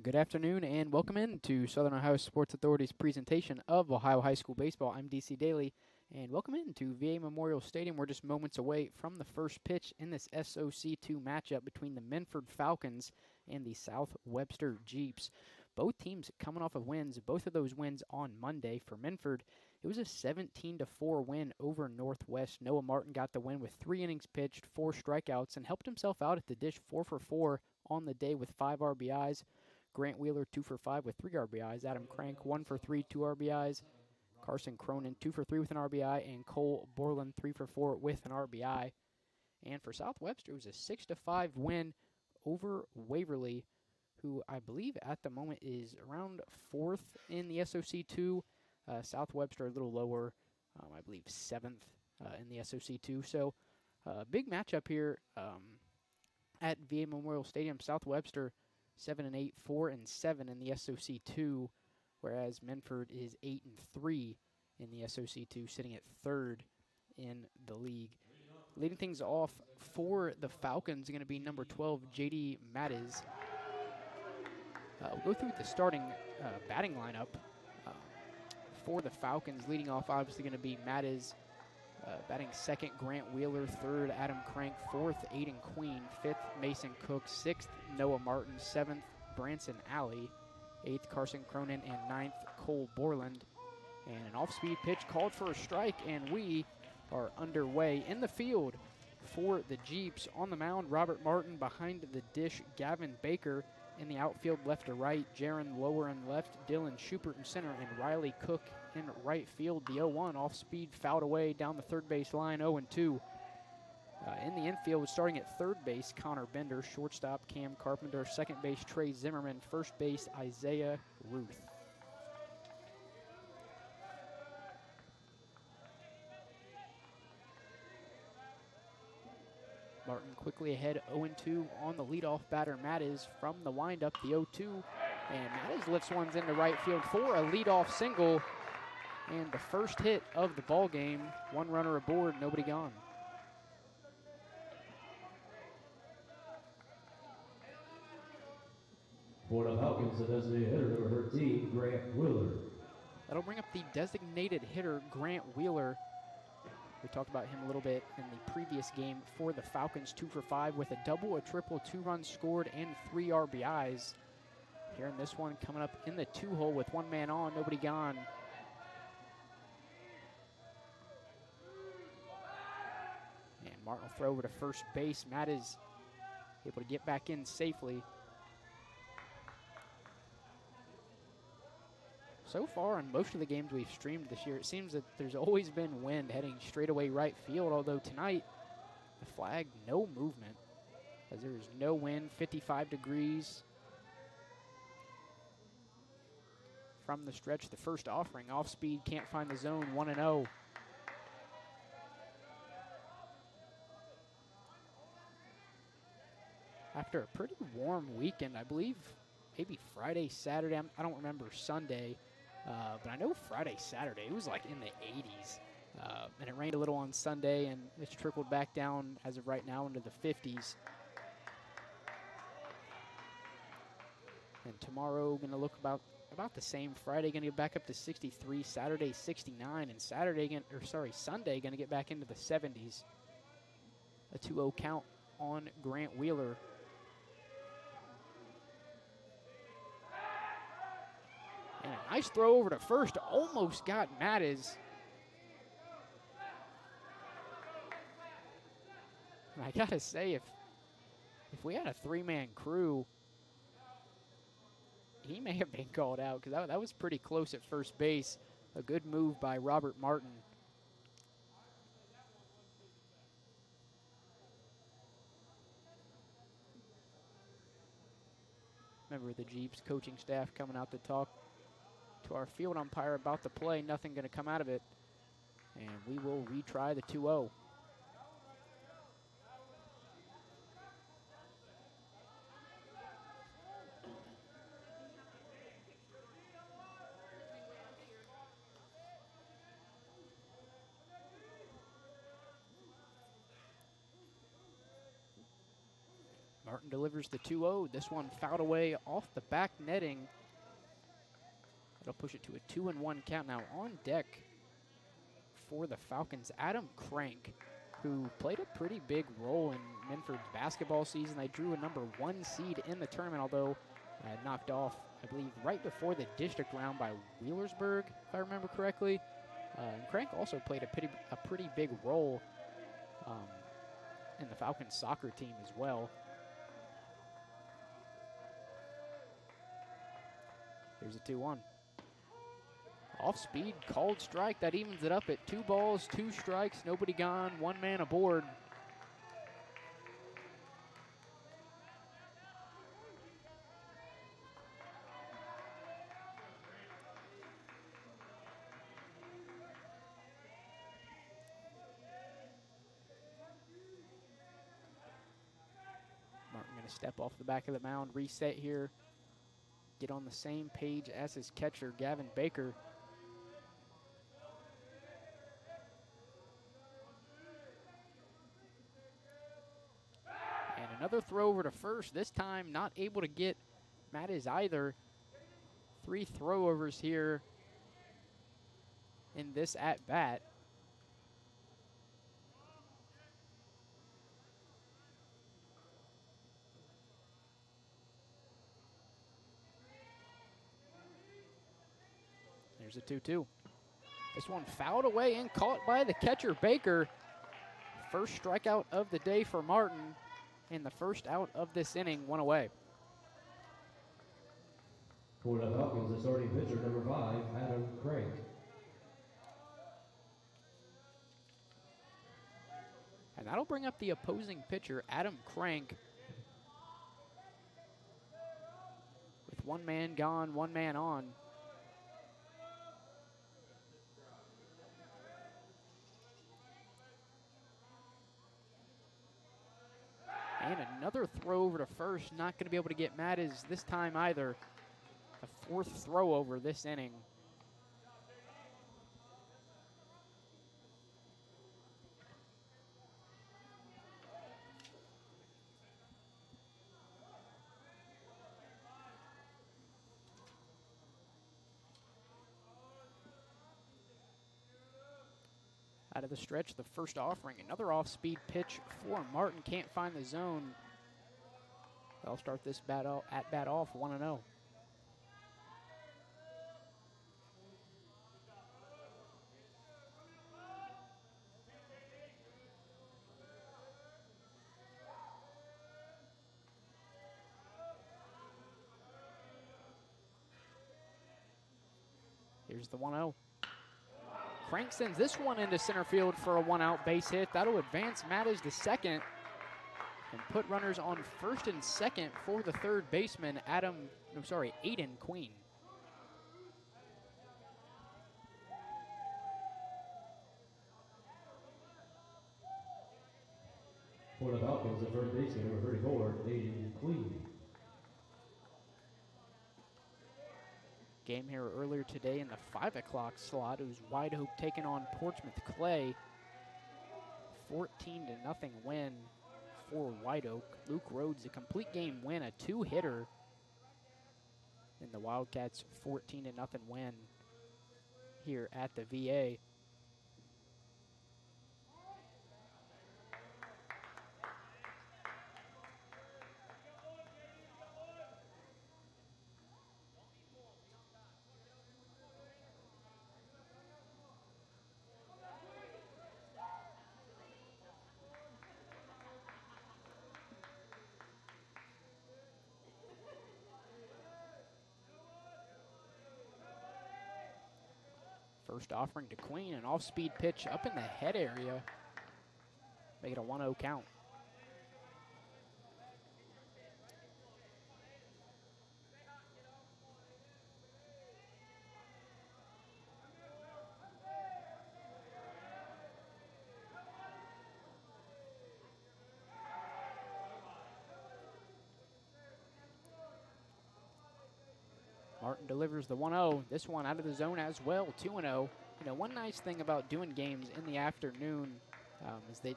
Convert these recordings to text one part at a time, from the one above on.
Good afternoon and welcome in to Southern Ohio Sports Authority's presentation of Ohio High School Baseball. I'm DC Daly and welcome into VA Memorial Stadium. We're just moments away from the first pitch in this SOC2 matchup between the Minford Falcons and the South Webster Jeeps. Both teams coming off of wins, both of those wins on Monday. For Minford, it was a 17-4 win over Northwest. Noah Martin got the win with 3 innings pitched, 4 strikeouts, and helped himself out at the dish 4 for 4 on the day with 5 RBIs. Grant Wheeler 2 for 5 with 3 RBIs. Adam Crank 1 for 3, 2 RBIs. Carson Cronin 2 for 3 with an RBI. And Cole Borland 3 for 4 with an RBI. And for South Webster, it was a 6-5 win over Waverly, who I believe at the moment is around 4th in the SOC2. South Webster a little lower, I believe 7th in the SOC2. So big matchup here at VA Memorial Stadium. South Webster 7-8, 4-7 in the SOC2, whereas Minford is 8-3 in the SOC2, sitting at 3rd in the league. Leading things off for the Falcons are going to be number 12, J.D. Mattis. We'll go through the starting batting lineup for the Falcons. Leading off, obviously, going to be Mattis. Batting second, Grant Wheeler. Third, Adam Crank. Fourth, Aiden Queen. Fifth, Mason Cook. Sixth, Noah Martin. Seventh, Branson Alley. Eighth, Carson Cronin. And ninth, Cole Borland. And an off-speed pitch called for a strike, and we are underway. In the field for the Jeeps, on the mound, Robert Martin. Behind the dish, Gavin Baker. In the outfield, left to right, Jaron Lower in left, Dylan Schubert in center, and Riley Cook in right field. The 0-1 off speed fouled away down the third base line, 0-2. In the infield, starting at third base, Connor Bender. Shortstop, Cam Carpenter. Second base, Trey Zimmerman. First base, Isaiah Ruth. Martin quickly ahead, 0-2 on the leadoff batter, Mattis, from the windup, the 0-2. And Mattis lifts one into right field for a leadoff single. And the first hit of the ball game. One runner aboard, nobody gone. For the Falcons, the designated hitter, number 13, Grant Wheeler. That'll bring up the designated hitter, Grant Wheeler. We talked about him a little bit in the previous game for the Falcons, 2 for 5 with a double, a triple, 2 runs scored, and 3 RBIs. Here in this one, coming up in the 2-hole with 1 man on, nobody gone. And Martin will throw over to first base. Matt is able to get back in safely. So far, in most of the games we've streamed this year, it seems that there's always been wind heading straight away right field, although tonight, the flag, no movement, as there is no wind, 55 degrees. From the stretch, the first offering, off speed, can't find the zone, 1-0. After a pretty warm weekend, I believe maybe Friday, Saturday, I don't remember Sunday, but I know Friday, Saturday, it was like in the 80s. And it rained a little on Sunday, and it's trickled back down as of right now into the 50s. And tomorrow going to look about the same. Friday going to get back up to 63, Saturday 69, and Sunday going to get back into the 70s. A 2-0 count on Grant Wheeler. And a nice throw over to first, almost got Mattis. And I gotta say, if we had a 3-man crew, he may have been called out, because that was pretty close at first base. A good move by Robert Martin. Remember the Jeeps coaching staff coming out to talk to our field umpire about the play. Nothing going to come out of it. And we will retry the 2-0. Martin delivers the 2-0. This one fouled away off the back netting. It'll push it to a 2-1 count. Now on deck for the Falcons, Adam Crank, who played a pretty big role in Minford's basketball season. They drew a #1 seed in the tournament, although knocked off, I believe, right before the district round by Wheelersburg, if I remember correctly. And Crank also played a pretty big role in the Falcons soccer team as well. Here's a 2-1. Off speed, called strike. That evens it up at 2 balls, 2 strikes, nobody gone, 1 man aboard. Martin going to step off the back of the mound, reset here, get on the same page as his catcher, Gavin Baker. And another throw over to first, this time not able to get Mattis either. 3 throwovers here in this at-bat. There's a 2-2. This one fouled away and caught by the catcher, Baker. First strikeout of the day for Martin, and the first out of this inning, 1 away. For the Falcons, the starting pitcher, #5, Adam Crank. And that'll bring up the opposing pitcher, Adam Crank. With 1 man gone, 1 man on. And another throw over to first. Not going to be able to get Mattis this time either. The 4th throw over this inning. Out of the stretch, the first offering. Another off-speed pitch for Martin. Can't find the zone. They'll start this at-bat off 1-0. Here's the 1-0. Crank sends this one into center field for a 1-out base hit. That'll advance Mattis to second and put runners on first and second for the third baseman, Aiden Queen. For the Falcons, the third baseman, #34, Aiden Queen. Game here earlier today in the 5 o'clock slot. It was White Oak taking on Portsmouth Clay. 14-0 win for White Oak. Luke Rhodes, a complete game win, a 2-hitter. And the Wildcats 14-0 win here at the VA. First offering to Queen, an off-speed pitch up in the head area. Make it a 1-0 count. Martin delivers the 1-0. This one out of the zone as well, 2-0. You know, one nice thing about doing games in the afternoon is that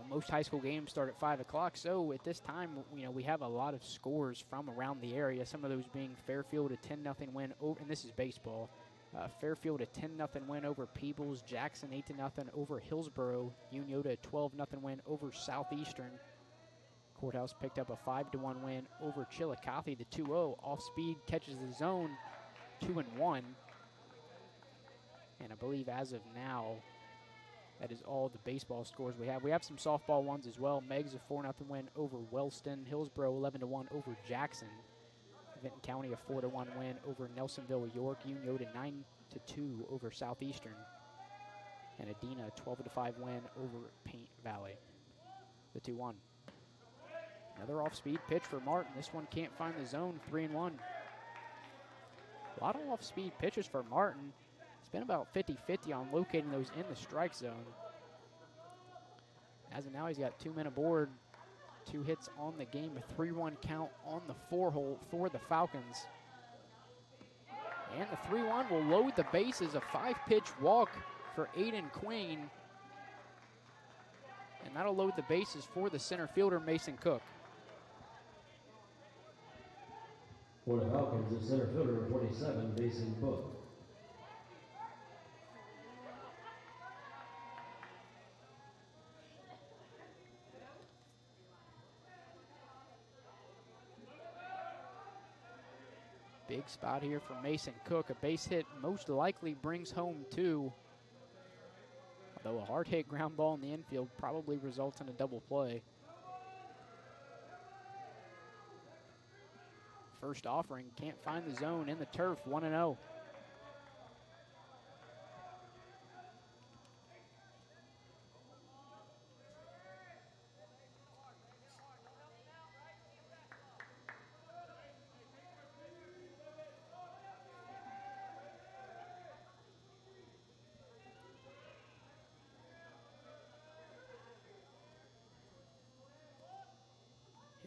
most high school games start at 5 o'clock. So at this time, we have a lot of scores from around the area. Some of those being Fairfield a 10-0 win over, and this is baseball. Fairfield a 10-0 win over Peebles. Jackson 8-0 over Hillsboro. Uniola a 12-0 win over Southeastern. Courthouse picked up a 5-1 win over Chillicothe. The 2-0 off speed catches the zone, 2-1. And I believe as of now, that is all the baseball scores we have. We have some softball ones as well. Meg's a 4-0 win over Wellston. Hillsboro 11-1 over Jackson. Vinton County a 4-1 win over Nelsonville, York. Uniola 9-2 over Southeastern. And Adena 12-5 win over Paint Valley. The 2-1. Another off-speed pitch for Martin. This one can't find the zone, 3-1. A lot of off-speed pitches for Martin. It's been about 50-50 on locating those in the strike zone. As of now, he's got 2 men aboard, 2 hits on the game, a 3-1 count on the 4-hole for the Falcons. And the 3-1 will load the bases, a 5-pitch walk for Aiden Queen. And that'll load the bases for the center fielder, Mason Cook. For the Falcons, the center fielder, 27, Mason Cook. Big spot here for Mason Cook. A base hit most likely brings home 2. Although a hard hit ground ball in the infield probably results in a double play. First offering, can't find the zone in the turf, 1-0.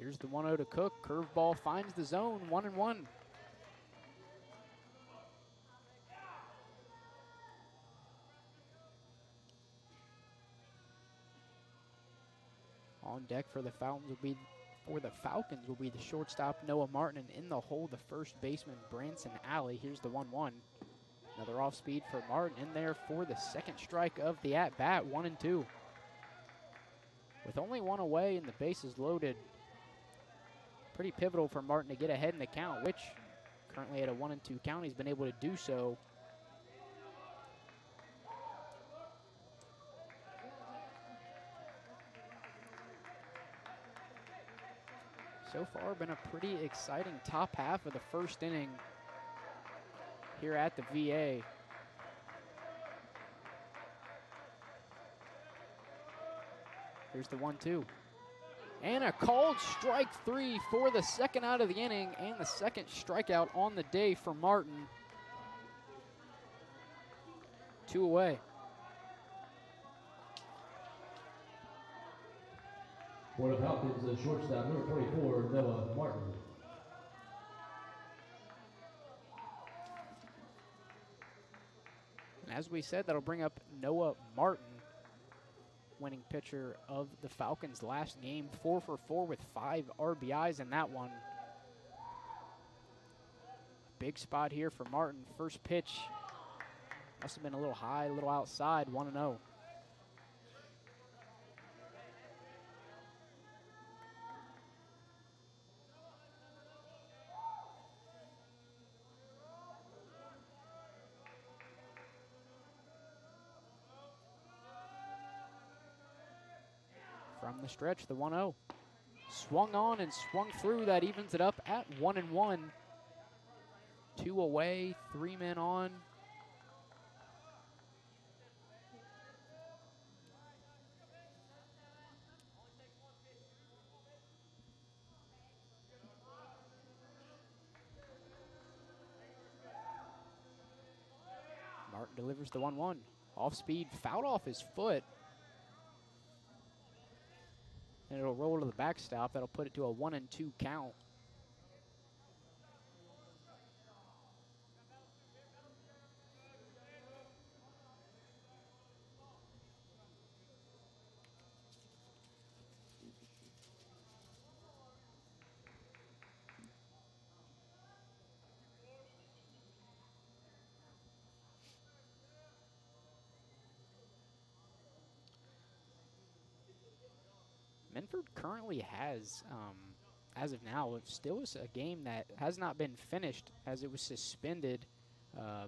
Here's the 1-0 to Cook. Curveball finds the zone, 1-1. On deck for the Falcons will be the shortstop Noah Martin, and in the hole the first baseman Branson Alley. Here's the 1-1. Another off speed for Martin in there for the second strike of the at bat, 1-2. With only 1 away and the bases loaded, pretty pivotal for Martin to get ahead in the count, which currently at a 1-2 count, he's been able to do so. So far, been a pretty exciting top half of the first inning here at the VA. Here's the 1-2. And a called strike 3 for the second out of the inning and the second strikeout on the day for Martin. 2 away. For the Falcons, the shortstop, number 24, Noah Martin. And as we said, that'll bring up Noah Martin, winning pitcher of the Falcons last game, 4 for 4 with 5 RBIs in that one. Big spot here for Martin. First pitch must have been a little high, a little outside, 1-0. From the stretch, the 1-0. Swung on and swung through. That evens it up at 1-1. 2 away, 3 men on. Martin delivers the 1-1. Off speed, fouled off his foot. And it'll roll to the backstop. That'll put it to a 1-2 count. Minford currently has, as of now, it still is a game that has not been finished as it was suspended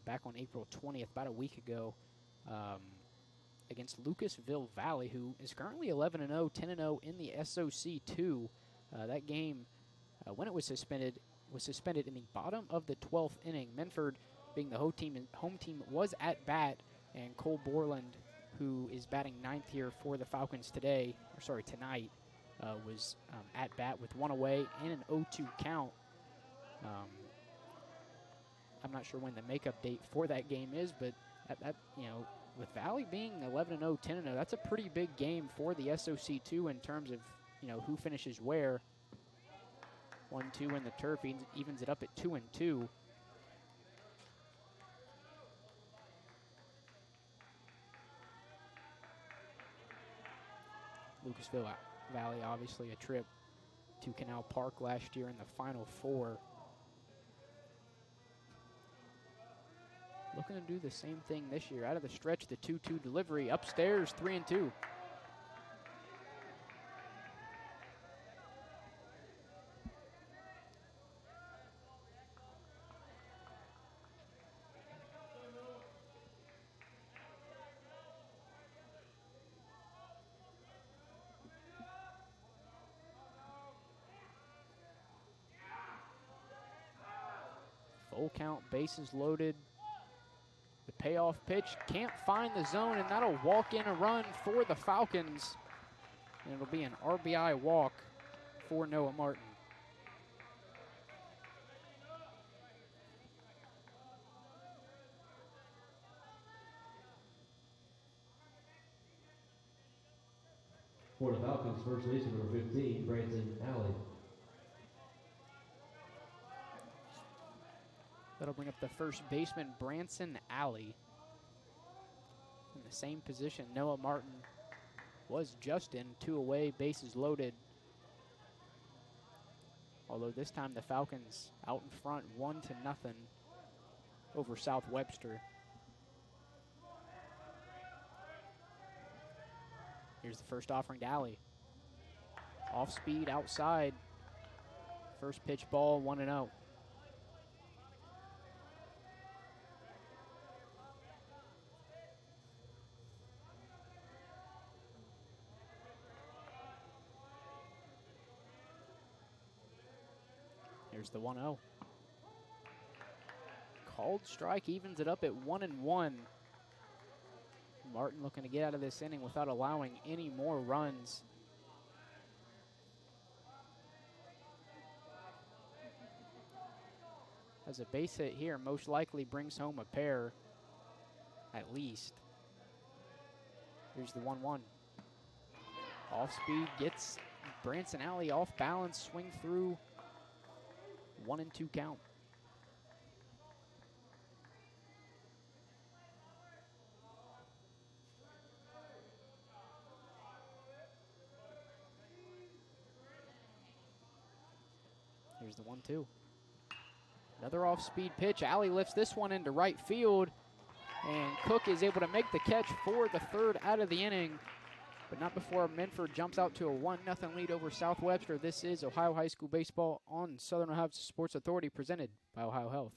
back on April 20th, about a week ago, against Lucasville Valley, who is currently 11-0, 10-0 in the SOC2. That game, when it was suspended in the bottom of the 12th inning. Minford, being the home team, was at bat, and Cole Borland, who is batting ninth here for the Falcons tonight, was at bat with one away and an 0-2 count. I'm not sure when the makeup date for that game is, but that with Valley being 11-0, 10-0, that's a pretty big game for the SOC2 in terms of who finishes where. 1-2 in the turf evens it up at 2-2. Lucasville Valley, obviously a trip to Canal Park last year in the Final Four. Looking to do the same thing this year. Out of the stretch, the 2-2 delivery. Upstairs, 3-2. Full count, bases loaded. The payoff pitch can't find the zone, and that'll walk in a run for the Falcons. And it'll be an RBI walk for Noah Martin. For the Falcons, first baseman number 15, Branson Alley. That'll bring up the first baseman, Branson Alley. In the same position, Noah Martin was just in, 2 away, bases loaded. Although this time the Falcons out in front, 1-0 over South Webster. Here's the first offering to Alley. Off speed, outside. First pitch ball, 1-0. Here's the 1-0. Called strike evens it up at 1-1. Martin looking to get out of this inning without allowing any more runs. As a base hit here, most likely brings home a pair, at least. Here's the 1-1. Off speed, gets Branson Alley off balance, swing through. 1-2 count. Here's the 1-2. Another off-speed pitch. Alley lifts this one into right field, and Cook is able to make the catch for the third out of the inning, but not before Minford jumps out to a 1-0 lead over South Webster. This is Ohio High School Baseball on Southern Ohio Sports Authority, presented by OhioHealth.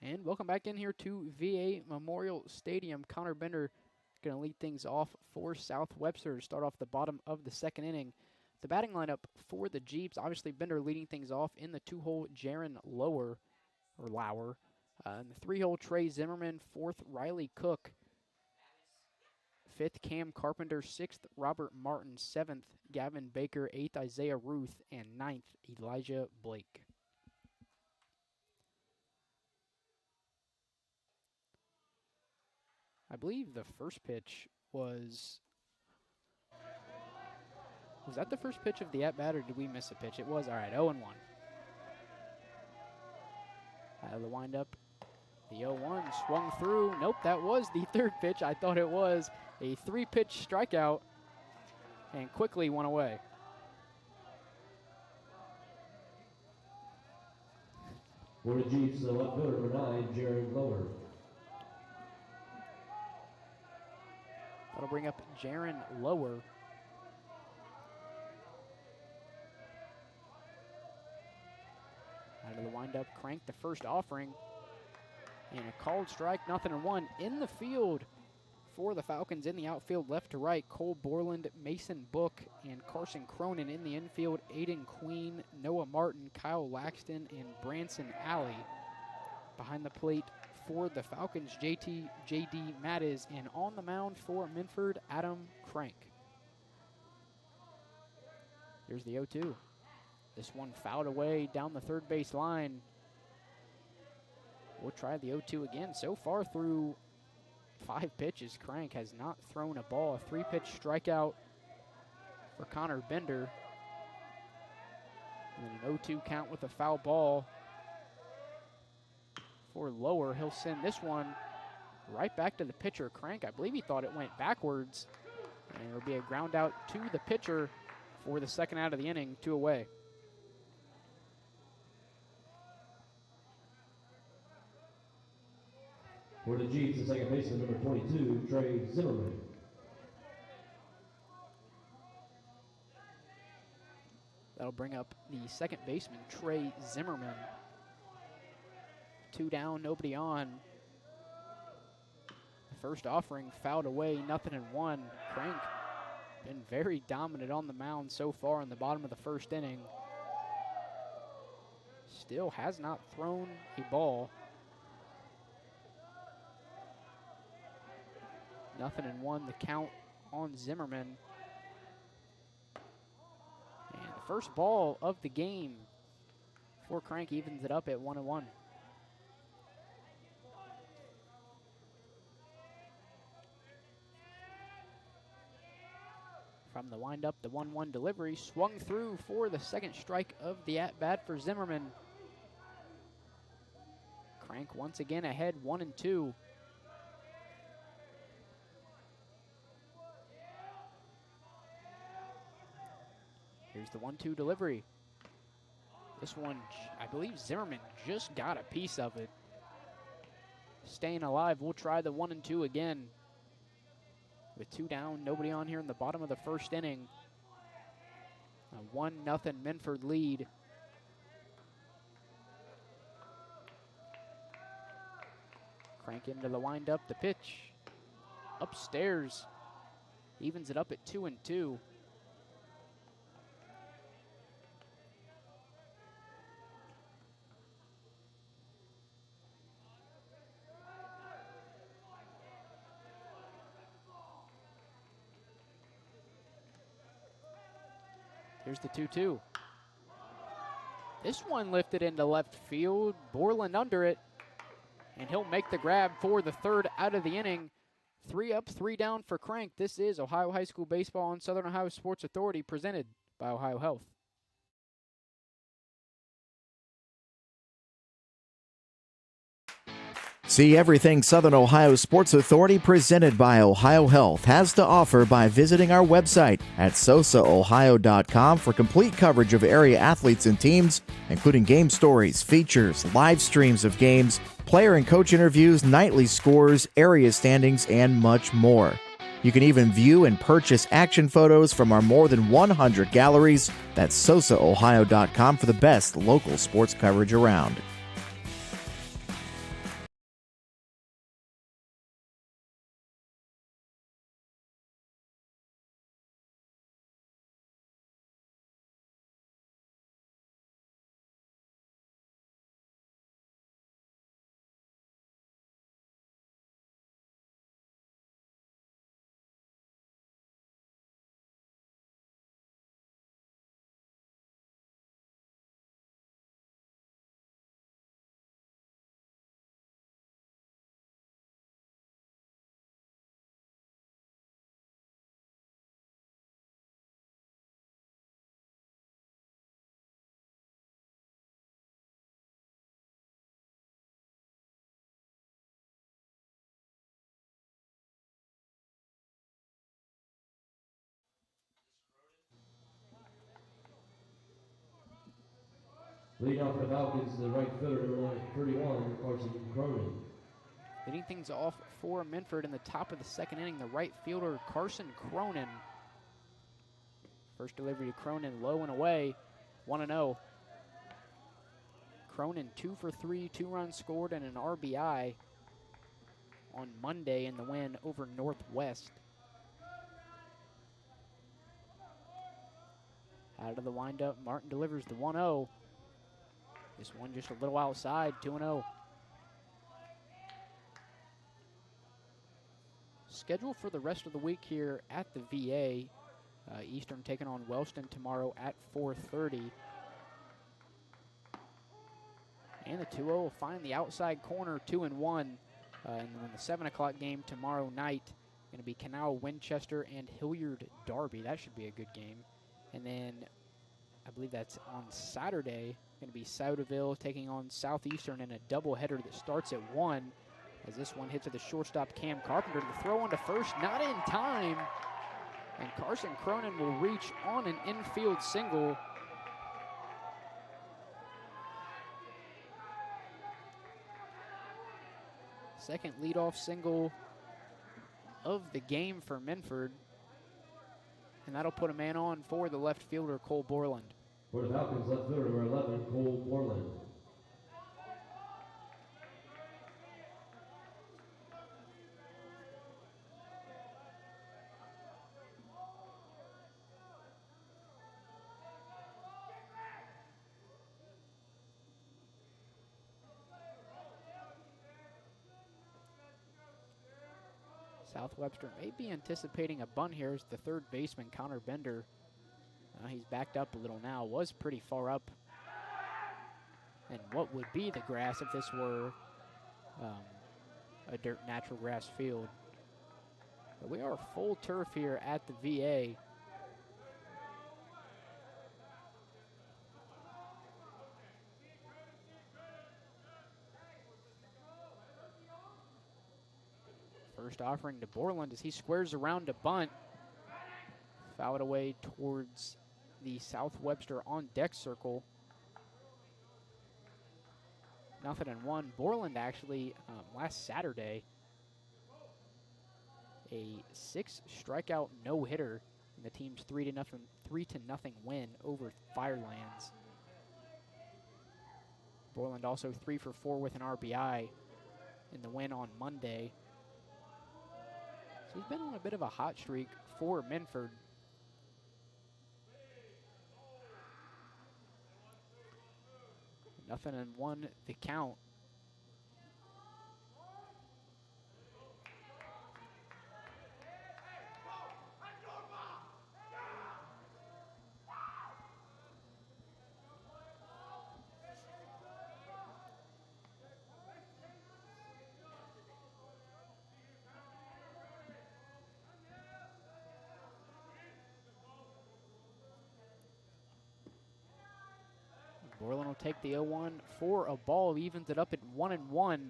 And welcome back in here to VA Memorial Stadium. Connor Bender going to lead things off for South Webster to start off the bottom of the second inning. The batting lineup for the Jeeps, obviously Bender leading things off in the 2-hole Jaron Lauer. In the 3-hole Trey Zimmerman, 4th Riley Cook, 5th Cam Carpenter, 6th Robert Martin, 7th Gavin Baker, 8th Isaiah Ruth, and 9th Elijah Blake. I believe the first pitch was that the first pitch of the at-bat, or did we miss a pitch? It was. All right, 0-1. Out of the windup, the 0-1 swung through. Nope, that was the third pitch. I thought it was a 3-pitch strikeout and quickly went away. For the Jeeps, the left fielder, number 9, Jaron Lauer. That'll bring up Jaron Lauer. Out of the windup, Crank the first offering. And a called strike, 0-1 in the field for the Falcons. In the outfield, left to right, Cole Borland, Mason Book, and Carson Cronin. In the infield, Aiden Queen, Noah Martin, Kyle Laxton, and Branson Alley. Behind the plate for the Falcons, J.D. Mattis, and on the mound for Minford, Adam Crank. Here's the 0-2. This one fouled away down the third base line. We'll try the 0-2 again. So far through 5 pitches, Crank has not thrown a ball. A 3-pitch strikeout for Connor Bender. And then an 0-2 count with a foul ball for Lauer. He'll send this one right back to the pitcher, Crank. I believe he thought it went backwards. And it'll be a ground out to the pitcher for the second out of the inning, 2 away. For the Jeeps, the second baseman, number 22, Trey Zimmerman. That'll bring up the second baseman, Trey Zimmerman. 2 down, nobody on. The first offering fouled away, 0-1. Crank been very dominant on the mound so far in the bottom of the first inning. Still has not thrown a ball. 0-1, the count on Zimmerman. And the first ball of the game for Crank evens it up at 1-1. From the windup, the 1-1 delivery swung through for the second strike of the at-bat for Zimmerman. Crank once again ahead, 1-2. Here's the 1-2 delivery. This one, I believe Zimmerman just got a piece of it. Staying alive, we'll try the 1-2 again. With 2 down, nobody on here in the bottom of the first inning. A 1-0 Minford lead. Crank into the windup, the pitch. Upstairs. Evens it up at 2-2. Here's the 2-2. This one lifted into left field. Borland under it. And he'll make the grab for the third out of the inning. 3 up, 3 down for Crank. This is Ohio High School Baseball on Southern Ohio Sports Authority, presented by OhioHealth. See everything Southern Ohio Sports Authority presented by OhioHealth has to offer by visiting our website at SOSAOhio.com for complete coverage of area athletes and teams, including game stories, features, live streams of games, player and coach interviews, nightly scores, area standings, and much more. You can even view and purchase action photos from our more than 100 galleries. That's SOSAOhio.com for the best local sports coverage around. Leading off for the Falcons, the right fielder, number 31, Carson Cronin. Leading things off for Minford in the top of the second inning, the right fielder, Carson Cronin. First delivery to Cronin, low and away, 1-0. Cronin 2 for 3, 2 runs scored, and an RBI on Monday in the win over Northwest. Out of the windup, Martin delivers the 1-0. This one just a little outside, 2-0. Schedule for the rest of the week here at the VA. Eastern taking on Wellston tomorrow at 4:30. And the 2-0 will find the outside corner, 2-1. And then the 7 o'clock game tomorrow night, going to be Canal Winchester and Hilliard Derby. That should be a good game. And then I believe that's on Saturday, going to be Soutaville taking on Southeastern in a doubleheader that starts at 1. As this one hits to the shortstop, Cam Carpenter. The throw on to first, not in time. And Carson Cronin will reach on an infield single. Second leadoff single of the game for Minford. And that'll put a man on for the left fielder, Cole Borland. For the Falcons, left fielder, number 11, Cole Borland. South Webster may be anticipating a bunt here as the third baseman, Connor Bender. He's backed up a little now, was pretty far up. And what would be the grass if this were a dirt natural grass field. But we are full turf here at the VA. First offering to Borland as he squares around a bunt. Foul it away towards the South Webster on deck circle. 0-1. Borland actually last Saturday, a 6 strikeout no hitter in the team's 3-0 win over Firelands. Borland also 3 for 4 with an RBI in the win on Monday. So he's been on a bit of a hot streak for Minford. 0-1 the count. Borland will take the 0-1 for a ball, evens it up at 1-1.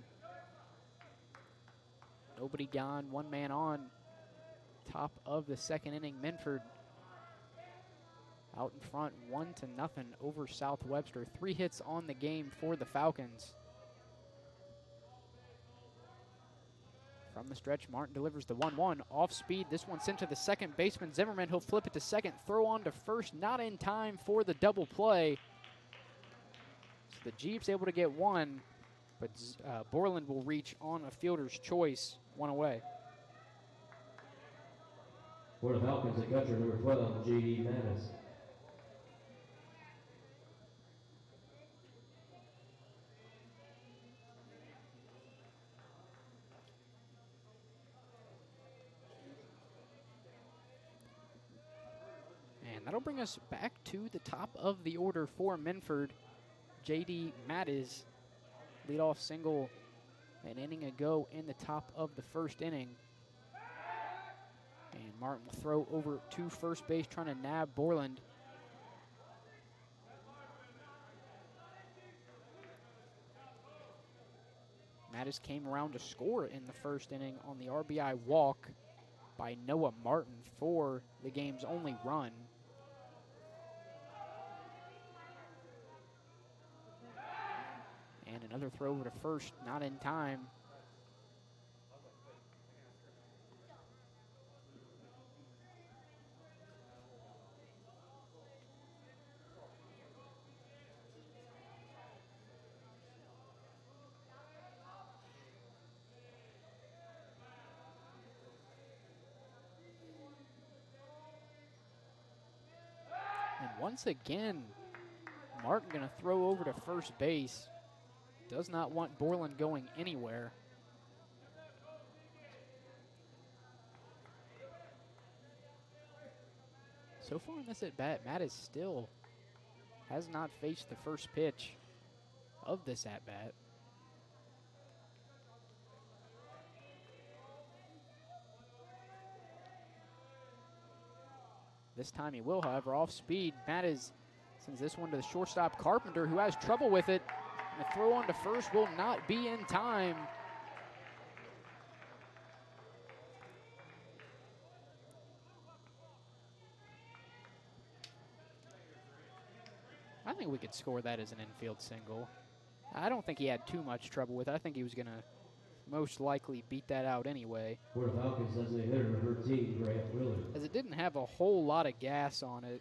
Nobody gone, one man on. Top of the second inning, Minford out in front, 1-0 over South Webster. 3 hits on the game for the Falcons. From the stretch, Martin delivers the 1-1 off speed. This one sent to the second baseman, Zimmerman. He'll flip it to second, throw on to first, not in time for the double play. The Jeep's able to get one, but Borland will reach on a fielder's choice, 1 away. For the Falcons, at catcher, number 12, J.D. Mattis. And that'll bring us back to the top of the order for Minford. J.D. Mattis, leadoff single an inning ago in the top of the first inning. And Martin will throw over to first base, trying to nab Borland. Mattis came around to score in the first inning on the RBI walk by Noah Martin for the game's only run. Another throw over to first, not in time. And once again, Martin going to throw over to first base. Does not want Borland going anywhere. So far in this at bat, Matt is still has not faced the first pitch of this at bat. This time he will, however, off speed. Matt sends this one to the shortstop Carpenter, who has trouble with it. And the throw on to first will not be in time. I think we could score that as an infield single. I don't think he had too much trouble with it. I think he was going to most likely beat that out anyway. For the Falcons, as they hitter number 13, Grant Wheeler. As it didn't have a whole lot of gas on it.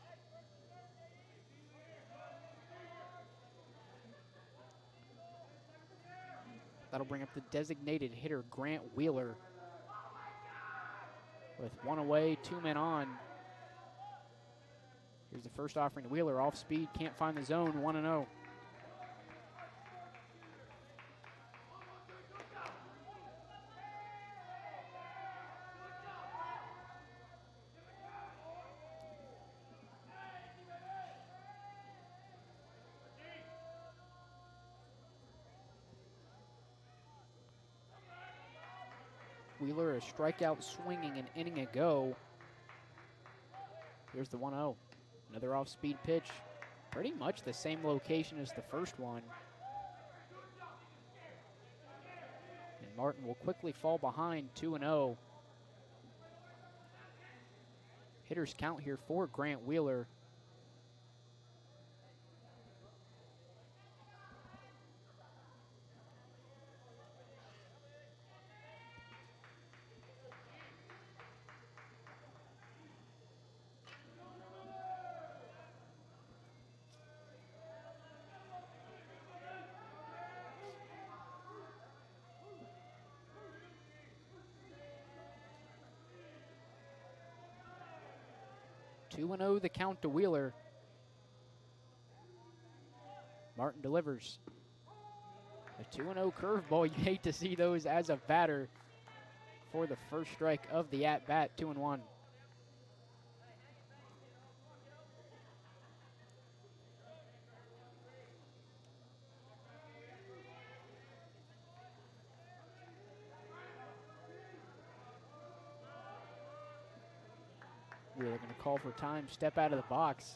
That'll bring up the designated hitter, Grant Wheeler. With one away, 2 men on. Here's the first offering to Wheeler, off speed, can't find the zone, 1-0. Wheeler, a strikeout swinging an inning ago. Here's the 1-0. Another off-speed pitch. Pretty much the same location as the first one. And Martin will quickly fall behind 2-0. Hitters count here for Grant Wheeler. Two 2-0 the count to Wheeler. Martin delivers. A 2-0 curveball. You hate to see those as a batter for the first strike of the at-bat, 2-1. Wheeler going to call for time, step out of the box.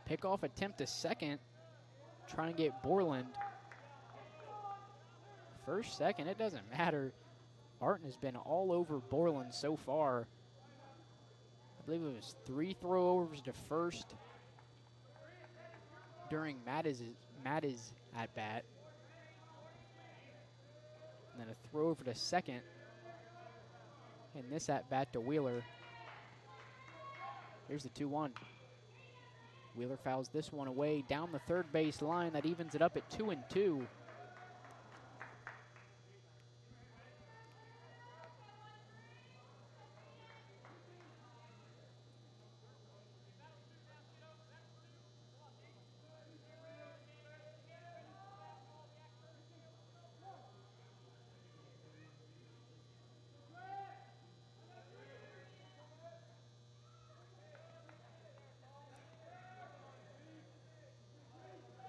Pickoff attempt to second, trying to get Borland. First, second, it doesn't matter. Martin has been all over Borland so far. I believe it was 3 throwovers to first during Matt's at-bat. And then a throw over to second in this at-bat to Wheeler. Here's the 2-1. Wheeler fouls this one away down the third base line. That evens it up at 2-2.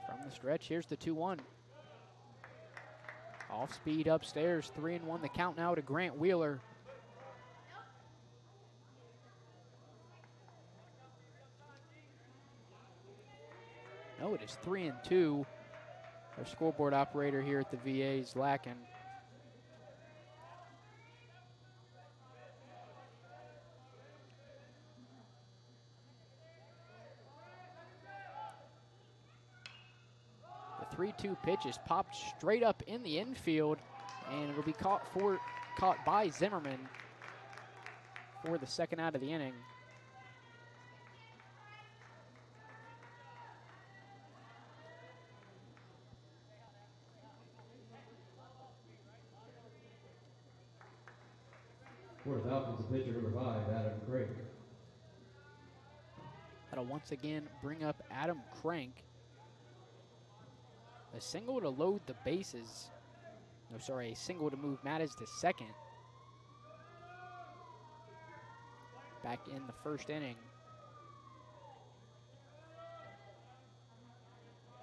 From the stretch, here's the 2-1. Off speed upstairs, 3-1 the count now to Grant Wheeler. No, it is 3-2. Our scoreboard operator here at the VA is lacking. The 3-2 pitch is popped straight up in the infield, and it'll be caught by Zimmerman for the second out of the inning. For the Falcons, the pitcher number 5, Adam Craig. That'll once again bring up Adam Crank. A single to load the bases. No, sorry, a single to move Mattis to second. Back in the first inning.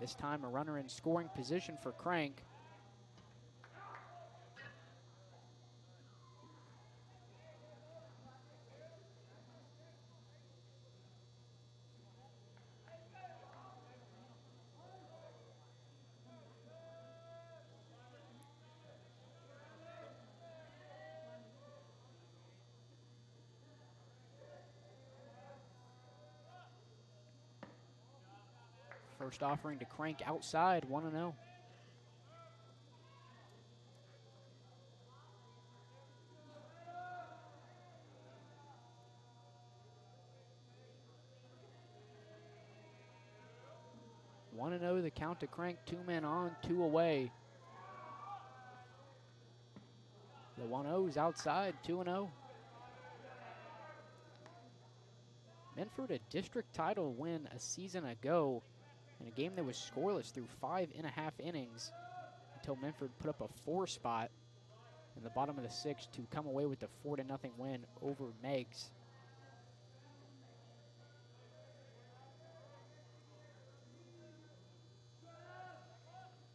This time a runner in scoring position for Crank. First offering to Crank outside, 1-0. The count to Crank, 2 men on, 2 away. The 1-0's outside, 2-0. Minford, a district title win a season ago in a game that was scoreless through 5.5 innings until Minford put up a 4 spot in the bottom of the 6th to come away with the 4-0 win over Meigs.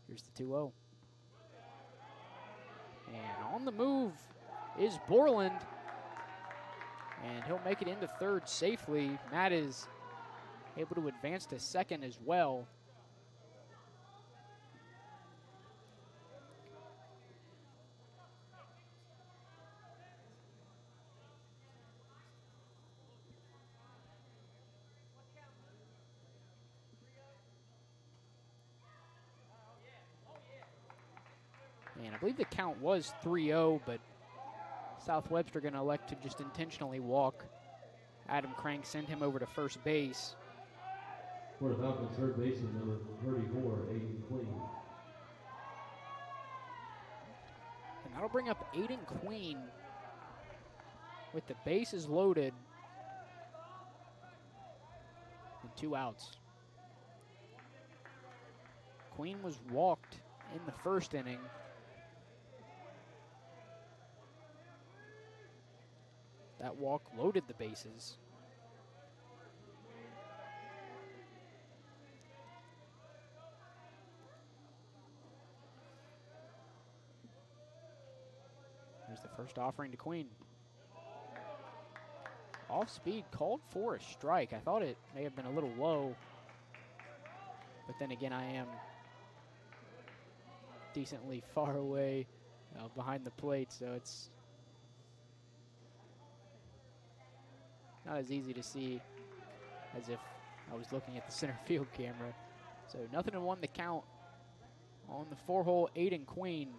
Here's the 2-0. And on the move is Borland. And he'll make it into third safely. Matt is able to advance to second as well. And I believe the count was 3-0, but South Webster going to elect to just intentionally walk Adam Crank, send him over to first base. For the Falcons, third baseman number 34, Aiden Queen. And that'll bring up Aiden Queen with the bases loaded and 2 outs. Queen was walked in the first inning. That walk loaded the bases. Here's the first offering to Queen. Off speed, called for a strike. I thought it may have been a little low, but then again, I am decently far away behind the plate, so it's not as easy to see as if I was looking at the center field camera. So 0-1 the count on the 4-hole Aiden Queen.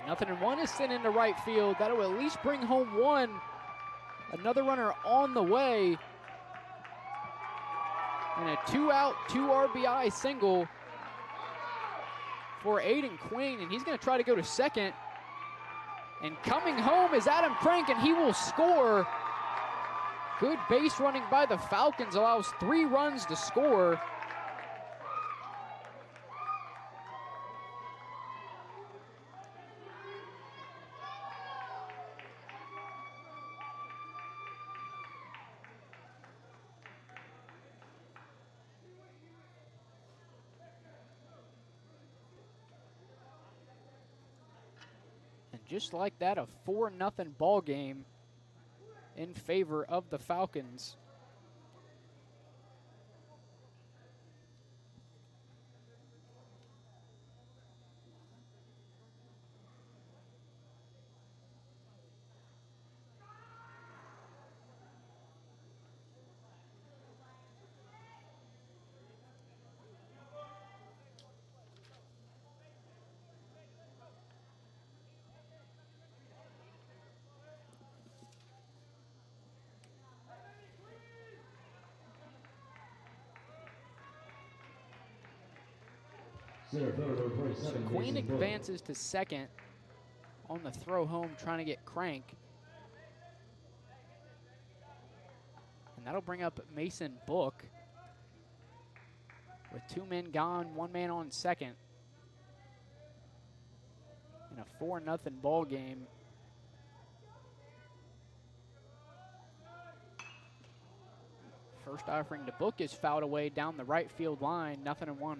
And 0-1 is sent into right field. That'll at least bring home 1. Another runner on the way. And a 2-out, 2 RBI single for Aiden Queen, and he's going to try to go to second. And coming home is Adam Crank, and he will score. Good base running by the Falcons allows 3 runs to score. just like that, a 4-0 ball game in favor of the Falcons. Center fielder number 27, Queen Mason Book. advances to second on the throw home, trying to get Crank. And that'll bring up Mason Book. With 2 men gone, 1 man on second. In a 4-0 ball game. First offering to Book is fouled away down the right field line, 0-1.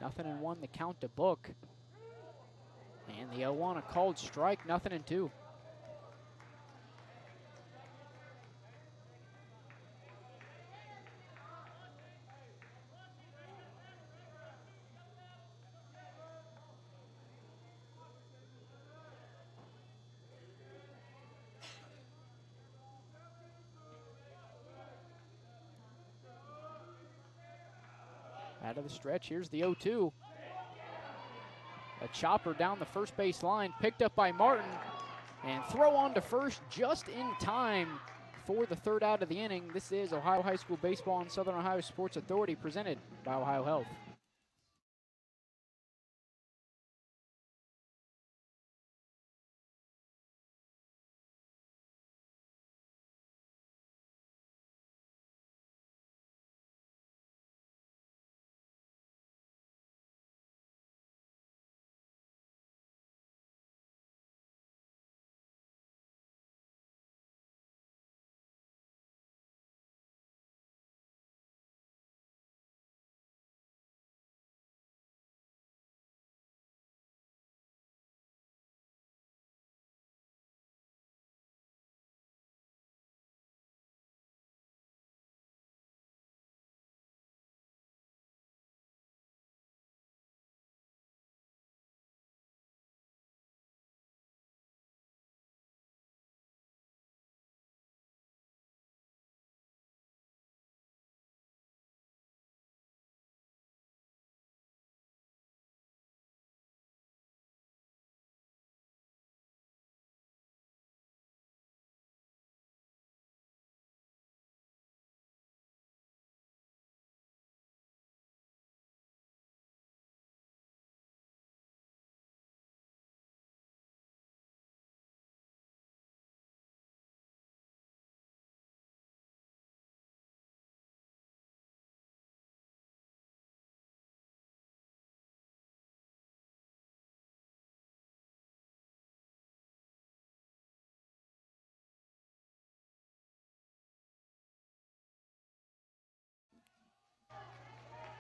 Nothing and 1, the count to Book. And the 0-1, a called strike, 0-2. Out of the stretch, here's the 0-2. A chopper down the first base line, picked up by Martin, and throw on to first just in time for the 3rd out of the inning. This is Ohio High School Baseball on Southern Ohio Sports Authority, presented by OhioHealth.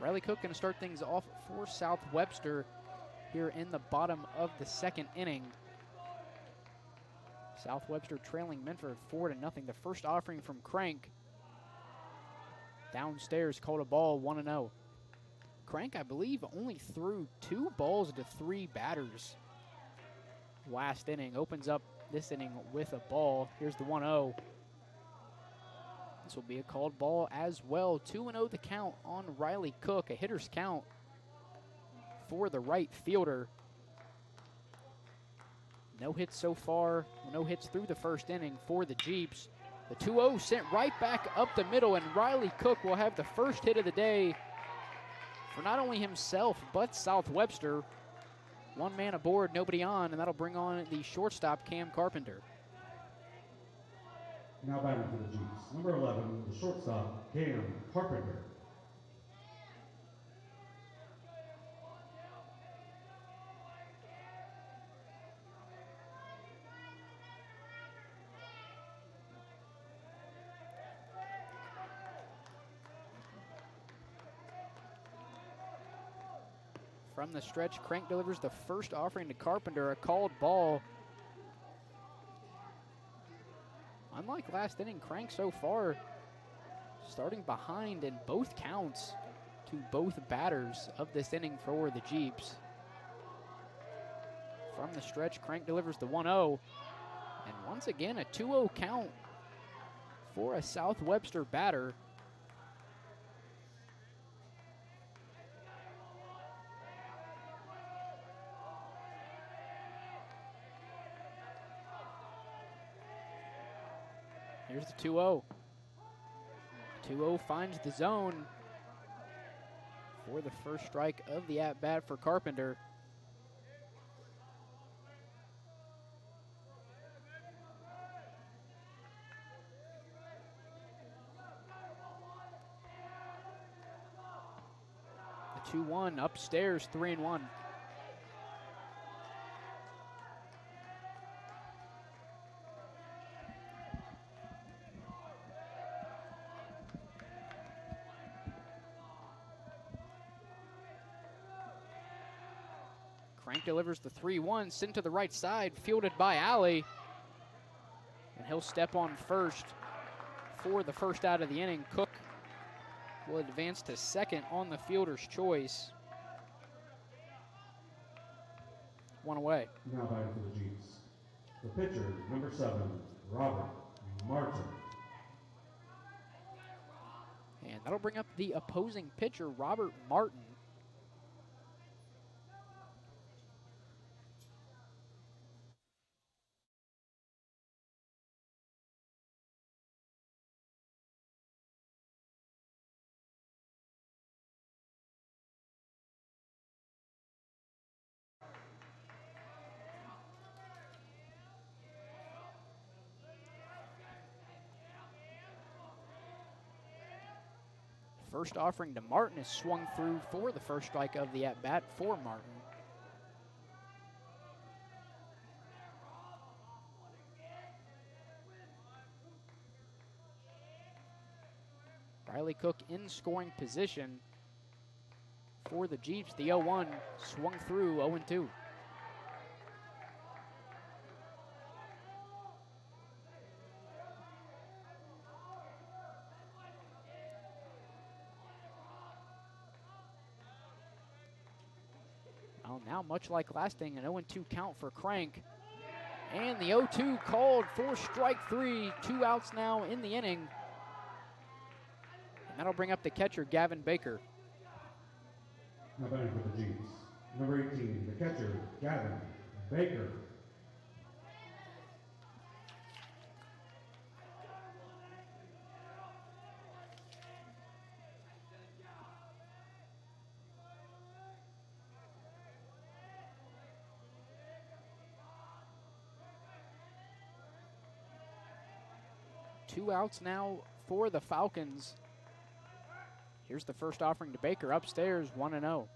Riley Cook going to start things off for South Webster here in the bottom of the 2nd inning. South Webster trailing Minford 4-0. The first offering from Crank. Downstairs, called a ball, 1-0. Crank, I believe, only threw 2 balls to 3 batters last inning. Opens up this inning with a ball. Here's the 1-0. This will be a called ball as well. 2-0 the count on Riley Cook. A hitter's count for the right fielder. No hits so far. No hits through the first inning for the Jeeps. The 2-0 sent right back up the middle, and Riley Cook will have the first hit of the day for not only himself, but South Webster. 1 man aboard, nobody on, and that'll bring on the shortstop, Cam Carpenter. Now batting for the Jeeps, number 11, the shortstop, Cam Carpenter. From the stretch, Crank delivers the first offering to Carpenter, a called ball. Unlike last inning, Crank so far starting behind in both counts to both batters of this inning for the Jeeps. From the stretch, Crank delivers the 1-0. And once again, a 2-0 count for a South Webster batter. Here's the 2-0. 2-0 finds the zone for the first strike of the at-bat for Carpenter. The 2-1 upstairs, 3-1. Crank delivers the 3-1, sent to the right side, fielded by Alley. And he'll step on first for the first out of the inning. Cook will advance to second on the fielder's choice. One away. Now batting for the Jeeps. The pitcher, number 7, Robert Martin. And that'll bring up the opposing pitcher, Robert Martin. First offering to Martin is swung through for the first strike of the at-bat for Martin. Riley Cook in scoring position for the Jeeps. The 0-1 swung through, 0-2. Well, now much like last inning, an 0-2 count for Crank. And the 0-2 called for strike 3. 2 outs now in the inning. And that'll bring up the catcher, Gavin Baker. Now batting for the Jeeps. Number 18, the catcher, Gavin Baker. Two outs now for the Falcons. Here's the first offering to Baker upstairs, 1-0.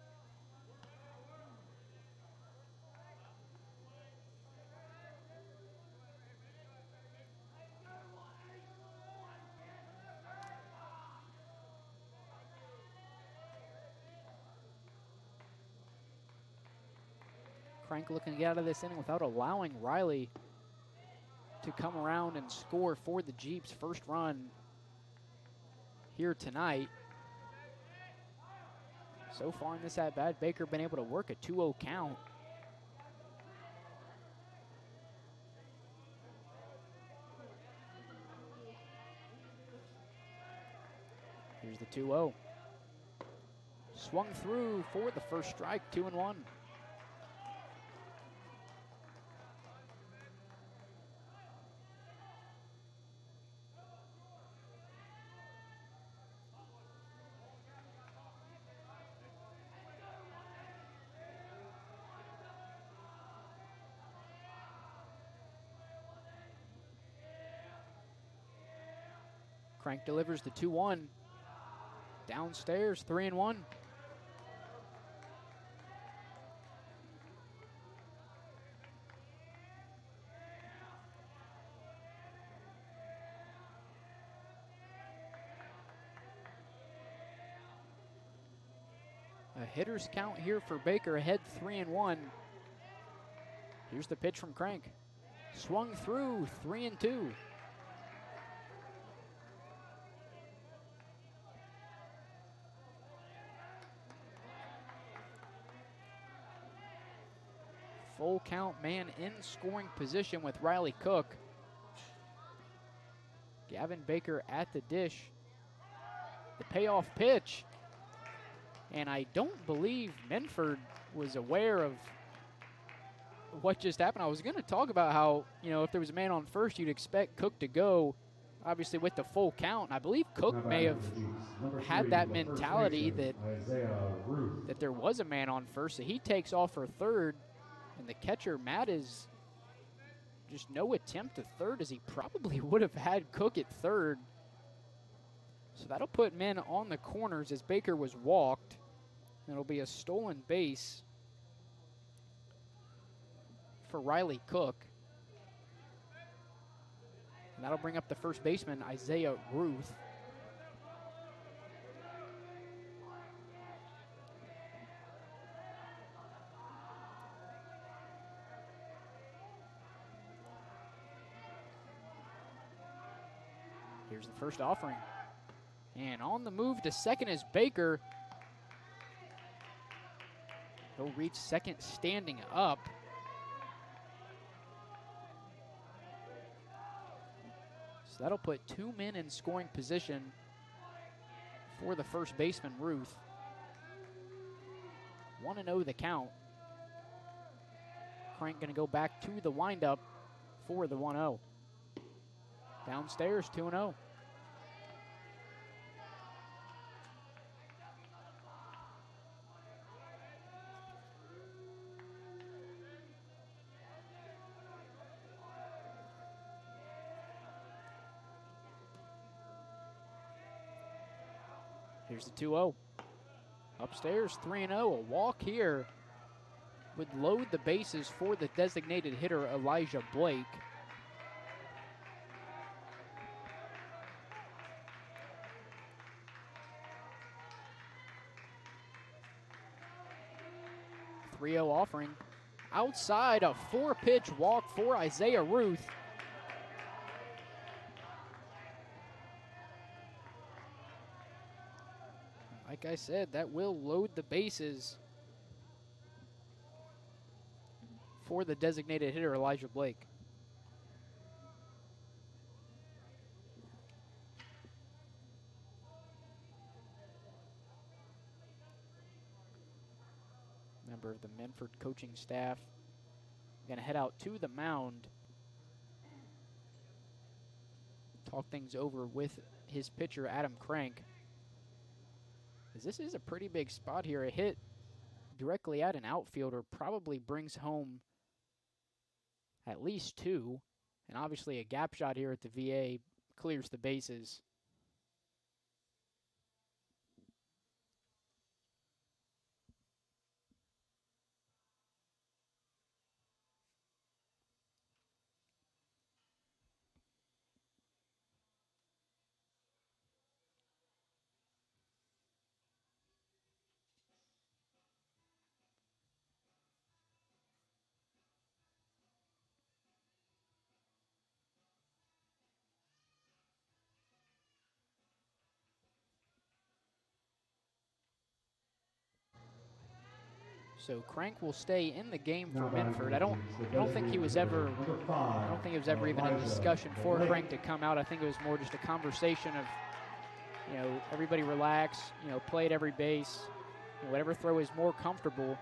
Crank looking to get out of this inning without allowing Riley to come around and score for the Jeeps' first run here tonight. So far in this at-bat, Baker been able to work a 2-0 count. Here's the 2-0. Swung through for the first strike, 2-1. Crank delivers the 2-1. Downstairs, 3-1. A hitter's count here for Baker, ahead 3-1. Here's the pitch from Crank. Swung through, 3-2. Full count, man in scoring position with Riley Cook. Gavin Baker at the dish. The payoff pitch. And I don't believe Minford was aware of what just happened. I was going to talk about how, if there was a man on first, you'd expect Cook to go, obviously, with the full count. And I believe Cook may have had that mentality that there was a man on first. So he takes off for third. And the catcher, Matt, is just no attempt to third, as he probably would have had Cook at third. So that'll put men on the corners as Baker was walked. It'll be a stolen base for Riley Cook. And that'll bring up the first baseman, Isaiah Ruth. Here's the first offering. And on the move to second is Baker. He'll reach second standing up. So that'll put two men in scoring position for the first baseman, Ruth. 1-0 the count. Crank going to go back to the windup for the 1-0. Downstairs, 2-0. Here's the 2-0. Upstairs, 3-0. A walk here would load the bases for the designated hitter, Elijah Blake. Offering outside, a 4-pitch walk for Isaiah Ruth. Like I said, that will load the bases for the designated hitter, Elijah Blake. Member of the Minford coaching staff. Going to head out to the mound. Talk things over with his pitcher, Adam Crank. As this is a pretty big spot here. A hit directly at an outfielder probably brings home at least two. And obviously a gap shot here at the VA clears the bases. So Crank will stay in the game for Minford. I don't think it was ever even a discussion for Crank to come out. I think it was more just a conversation of, everybody relax, play at every base, whatever throw is more comfortable.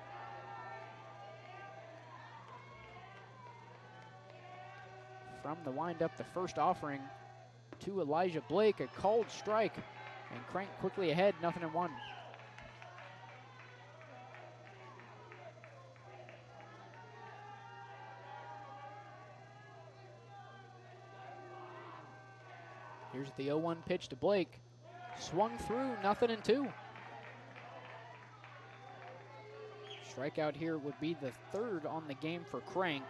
From the windup, the first offering to Elijah Blake, a called strike, and Crank quickly ahead, 0-1. Here's the 0-1 pitch to Blake. Swung through, 0-2. Strikeout here would be the third on the game for Crank.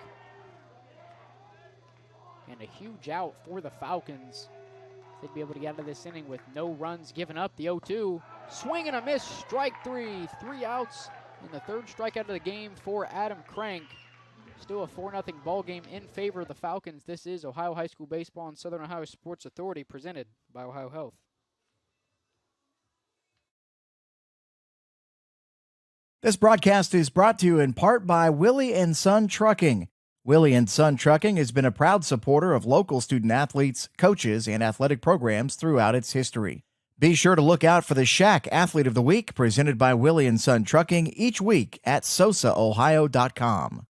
And a huge out for the Falcons. They'd be able to get out of this inning with no runs given up. The 0-2 Swing and a miss, strike three. 3 outs, and the third strikeout of the game for Adam Crank. Still a 4-0 ball game in favor of the Falcons. This is Ohio High School Baseball on Southern Ohio Sports Authority, presented by OhioHealth. This broadcast is brought to you in part by Willie & Son Trucking. Willie & Son Trucking has been a proud supporter of local student-athletes, coaches, and athletic programs throughout its history. Be sure to look out for the Shack Athlete of the Week, presented by Willie & Son Trucking, each week at SOSAOhio.com.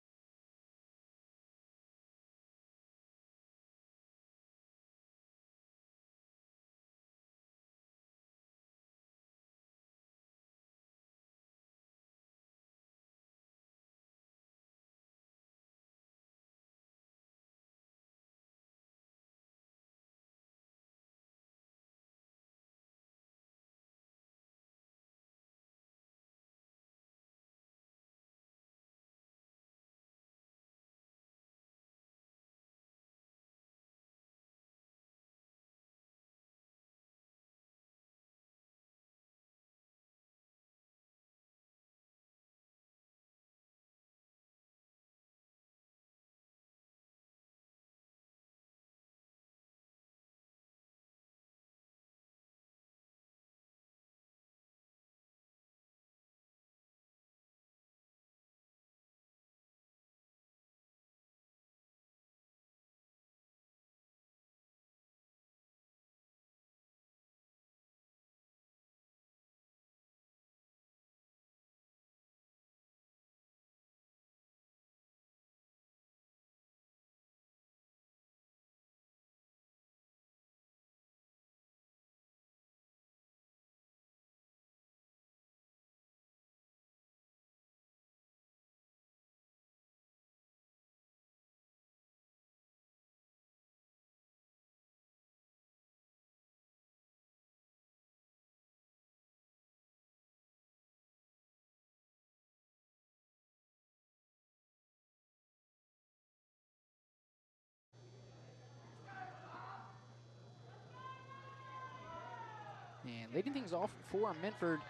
And leading things off for Minford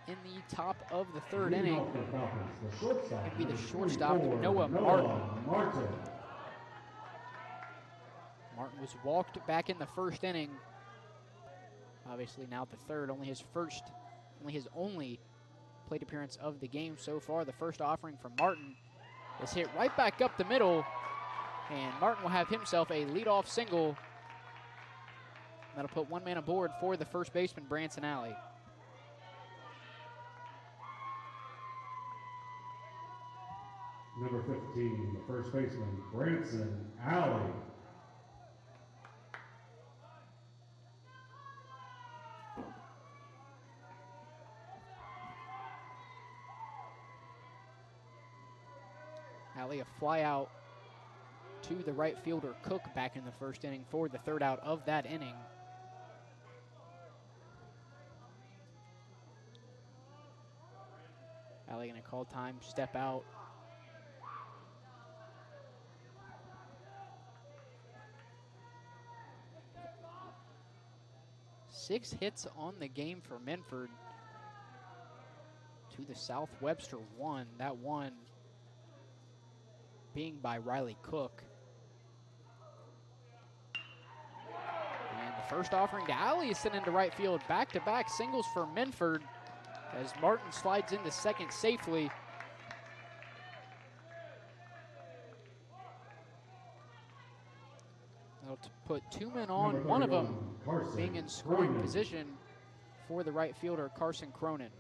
in the top of the third Leading inning off for the Falcons, the shortstop, would be the number shortstop, 24, Noah Martin. Martin was walked back in the first inning. Obviously now the third, only his only plate appearance of the game so far. The first offering from Martin is hit right back up the middle, and Martin will have himself a leadoff single. That'll put one man aboard for the first baseman, Branson Alley. Number 15, the first baseman, Branson Alley. Alley, a fly out to the right fielder, Cook, back in the first inning for the third out of that inning. Alley gonna call time, step out. Six hits on the game for Minford. To the south, Webster one. That one being by Riley Cook. And the first offering to Alley is sent into right field. Back-to-back singles for Minford as Martin slides into second safely. That'll put two men on, one of them being in scoring position for the right fielder, Carson Cronin.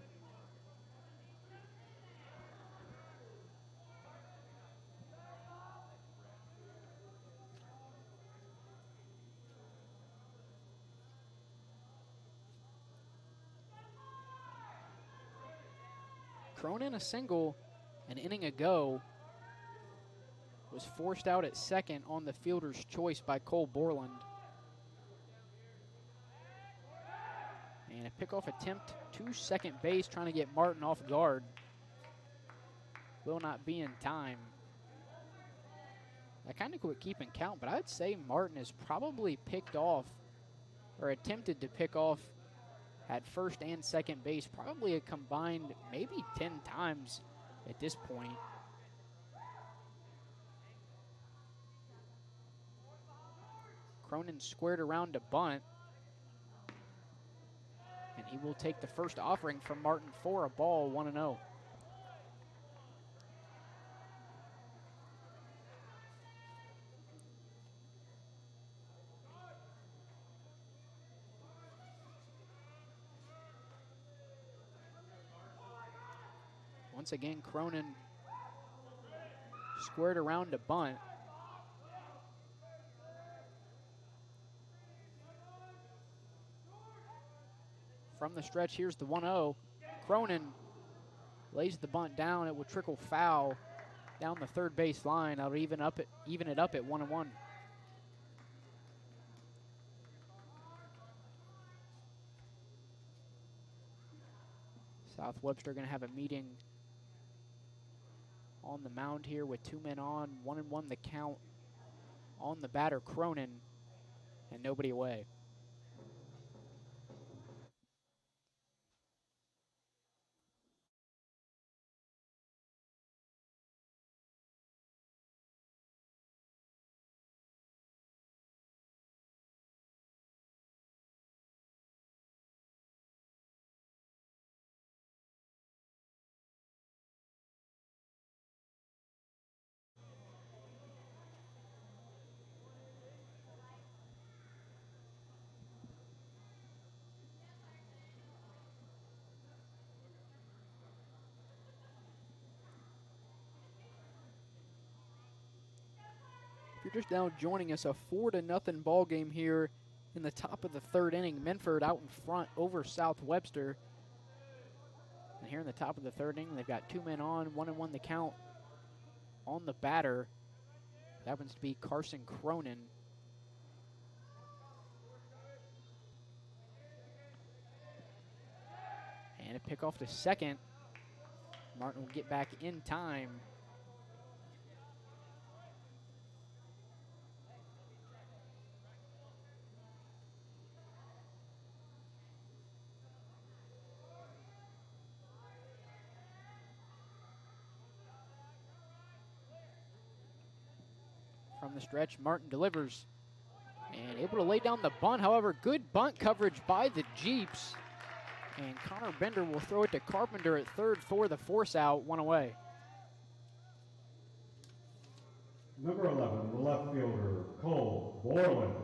Cronin, a single an inning ago, was forced out at second on the fielder's choice by Cole Borland. And a pickoff attempt to second base, trying to get Martin off guard. Will not be in time. I kind of quit keeping count, but I would say Martin has probably picked off or attempted to pick off at first and second base, probably a combined maybe 10 times at this point. Cronin squared around to bunt, and he will take the first offering from Martin for a ball, 1-0. Once again, Cronin squared around to bunt. From the stretch, here's the 1-0. Cronin lays the bunt down. It will trickle foul down the third base line. That'll even it up at 1-1. South Webster going to have a meeting on the mound here with 2 men on, 1-1 the count on the batter, Cronin, and nobody away. If you're just now joining us, a 4-0 ball game here in the top of the third inning. Minford out in front over South Webster. And here in the top of the third inning, they've got 2 men on, 1-1 the count on the batter. That happens to be Carson Cronin. And a pick off to second. Martin will get back in time. From the stretch, Martin delivers and able to lay down the bunt. However, good bunt coverage by the Jeeps. And Connor Bender will throw it to Carpenter at third for the force out, 1 away. Number 11, the left fielder, Cole Borland.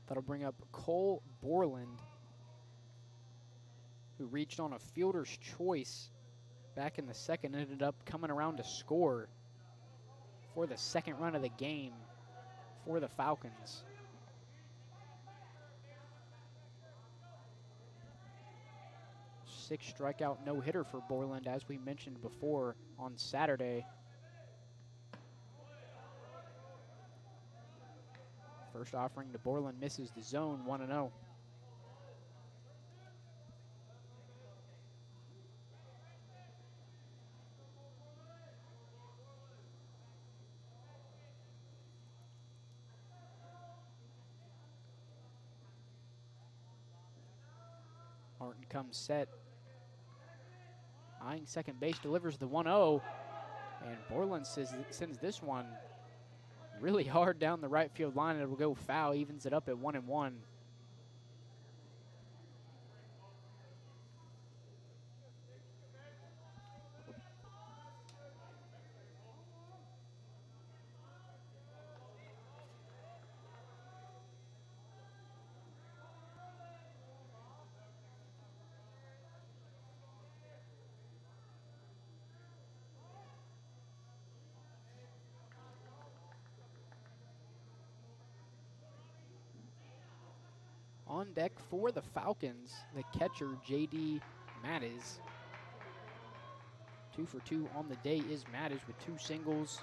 That'll bring up Cole Borland, who reached on a fielder's choice back in the second, ended up coming around to score for the second run of the game for the Falcons. Six strikeout no-hitter for Borland, as we mentioned before on Saturday. First offering to Borland misses the zone, 1-0. Martin comes set. Eyeing second base, delivers the 1-0. And Borland sends this one really hard down the right field line. It will go foul, evens it up at 1-1. On deck for the Falcons, the catcher, J.D. Mattis. 2 for 2 on the day is Mattis with 2 singles,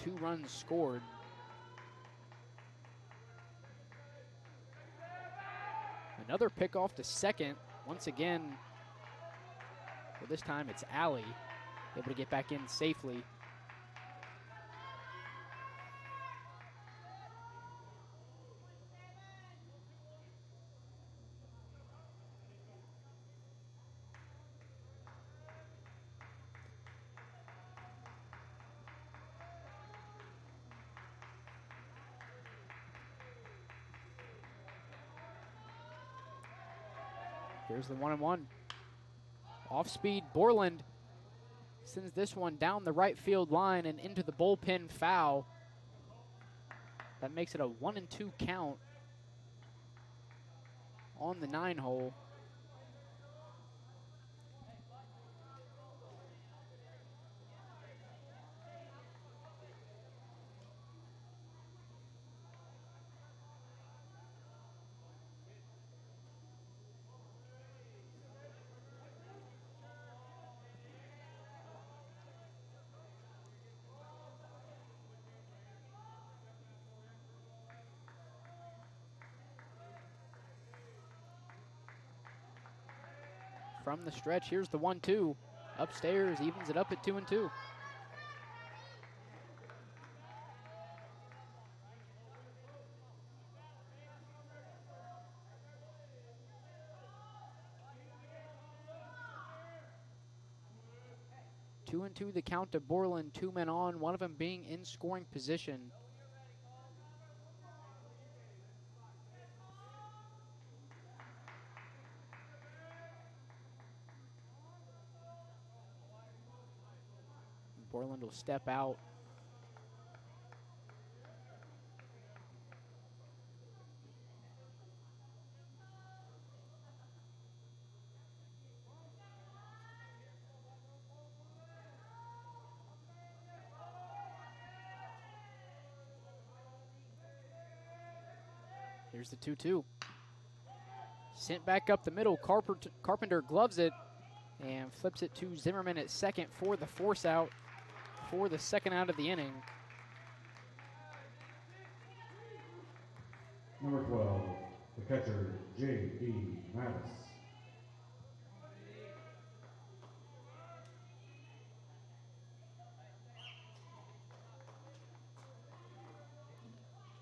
2 runs scored. Another pickoff to second. once again, well, this time it's Alley able to get back in safely. Here's the 1-1. Off speed, Borland sends this one down the right field line and into the bullpen foul. That makes it a 1-2 count on the 9-hole. From the stretch, here's the 1-2. Upstairs, evens it up at 2-2. Two and two, the count to Borland. 2 men on, one of them being in scoring position. Borland will step out. Here's the 2-2. Sent back up the middle. Carpenter gloves it and flips it to Zimmerman at second for the force out for the second out of the inning. Number 12, the catcher, J.D. Mattis.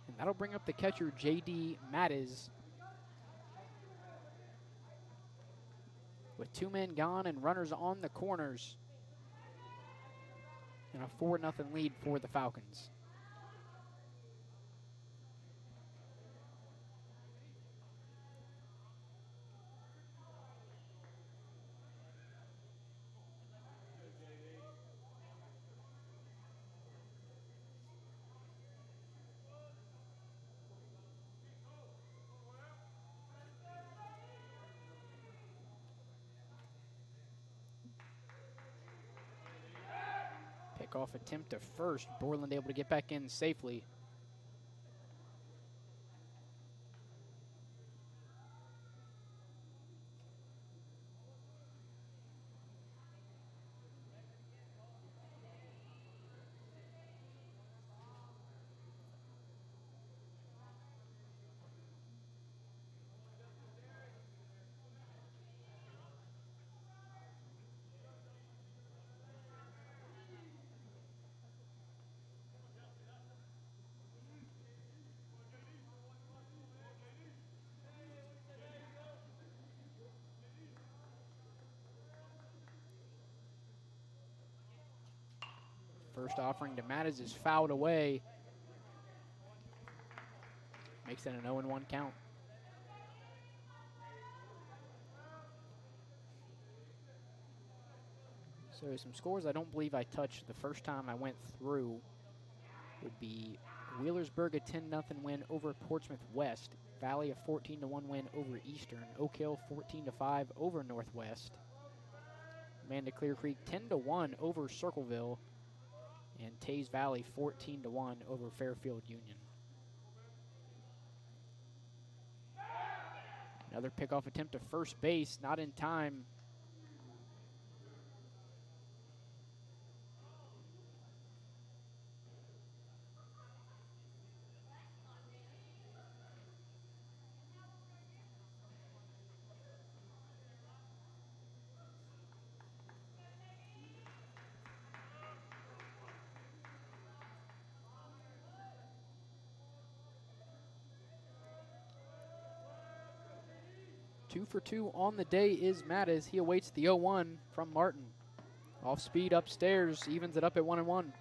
And that'll bring up the catcher, J.D. Mattis. With 2 men gone and runners on the corners. And a 4-0 lead for the Falcons. Pickoff attempt to first. Borland able to get back in safely. First offering to Mattis is fouled away. Makes it an 0-1 count. So some scores I don't believe I touched the first time I went through would be Wheelersburg a 10-0 win over Portsmouth West. Valley a 14-1 win over Eastern. Oak Hill 14-5 over Northwest. Amanda Clear Creek 10-1 over Circleville. And Tays Valley 14-1 over Fairfield Union. Another pickoff attempt to first base, not in time. 2 for 2 on the day is Mattis. He awaits the 0-1 from Martin. Off speed upstairs, evens it up at 1-1.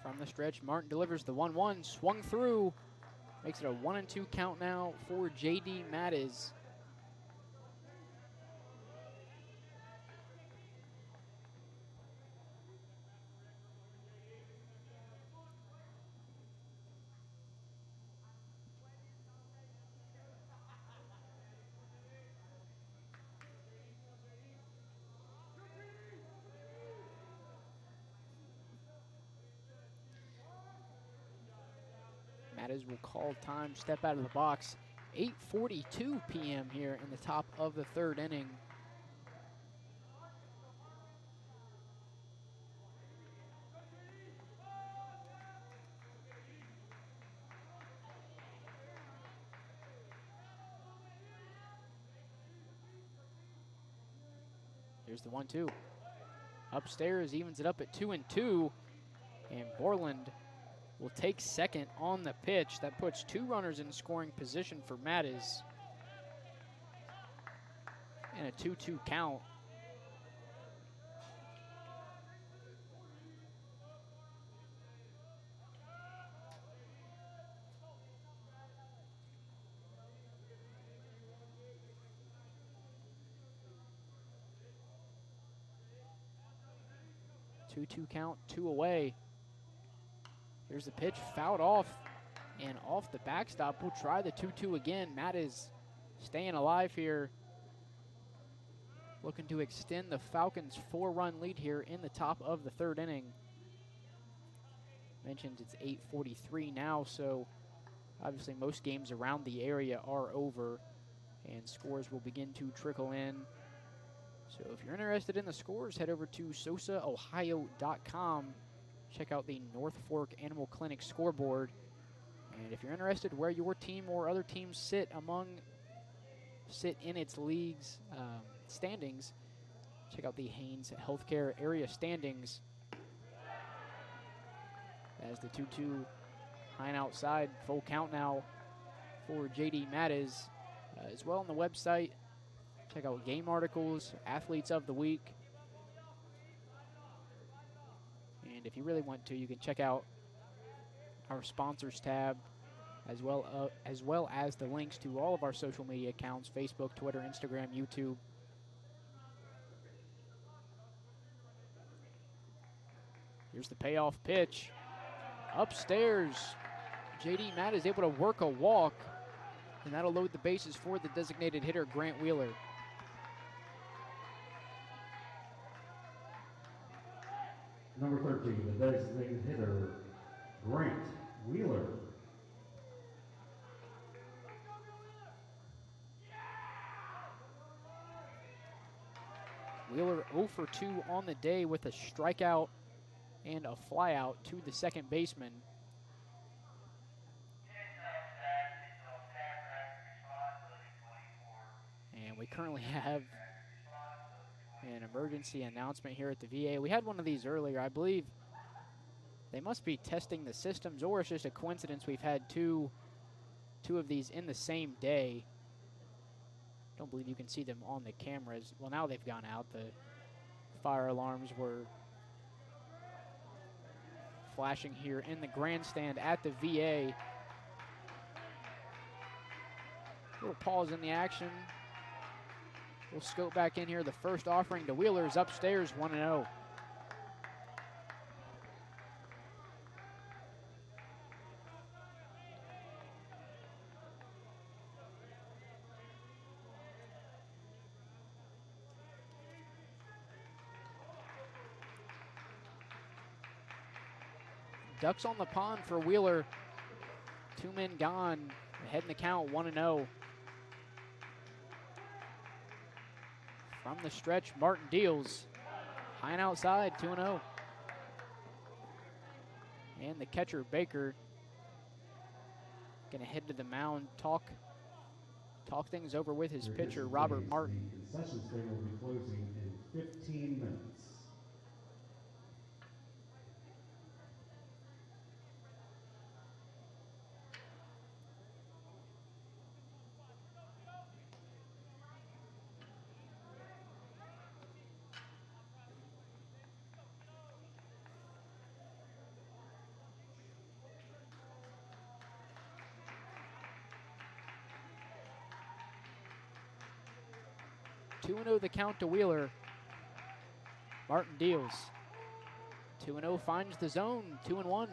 From the stretch, Martin delivers the 1-1, swung through, makes it a 1-2 count now for J.D. Mattis. Mattis will call time, step out of the box. 8:42 p.m. here in the top of the third inning. Here's the 1-2. Upstairs, evens it up at 2-2. And Borland will take second on the pitch. That puts 2 runners in scoring position for Mattis. And a 2-2 count. Two count, 2 away. Here's the pitch, fouled off, and off the backstop. We'll try the 2-2 again. Mattis staying alive here, looking to extend the Falcons' 4-run lead here in the top of the third inning. Mentioned it's 8:43 now, so obviously most games around the area are over, and scores will begin to trickle in. So if you're interested in the scores, head over to SOSAOhio.com. Check out the North Fork Animal Clinic scoreboard. And if you're interested where your team or other teams sit in its league's standings, check out the Haynes Healthcare area standings. As the 2-2 high and outside, full count now for J.D. Mattis. As well on the website, check out game articles, athletes of the week. And if you really want to, you can check out our sponsors tab, as well as the links to all of our social media accounts: Facebook, Twitter, Instagram, YouTube. Here's the payoff pitch. Upstairs, J.D. Matt is able to work a walk, and that'll load the bases for the designated hitter, Grant Wheeler. Number 13, the designated hitter, Grant Wheeler. Wheeler 0 for 2 on the day with a strikeout and a flyout to the second baseman. And we currently have an emergency announcement here at the VA. We had one of these earlier. I believe they must be testing the systems, or it's just a coincidence we've had two of these in the same day. Don't believe you can see them on the cameras. Well, now they've gone out. The fire alarms were flashing here in the grandstand at the VA. Little pause in the action. We'll scope back in here. The first offering to Wheeler's upstairs, 1-0. Ducks on the pond for Wheeler. 2 men gone. Ahead in the count, 1-0. From the stretch, Martin deals. High and outside, 2-0. And the catcher, Baker, going to head to the mound, talk things over with his pitcher, Robert Martin. The concession stand will be closing in 15 minutes. Two 2-0 the count to Wheeler. Martin deals. 2-0 finds the zone, 2-1.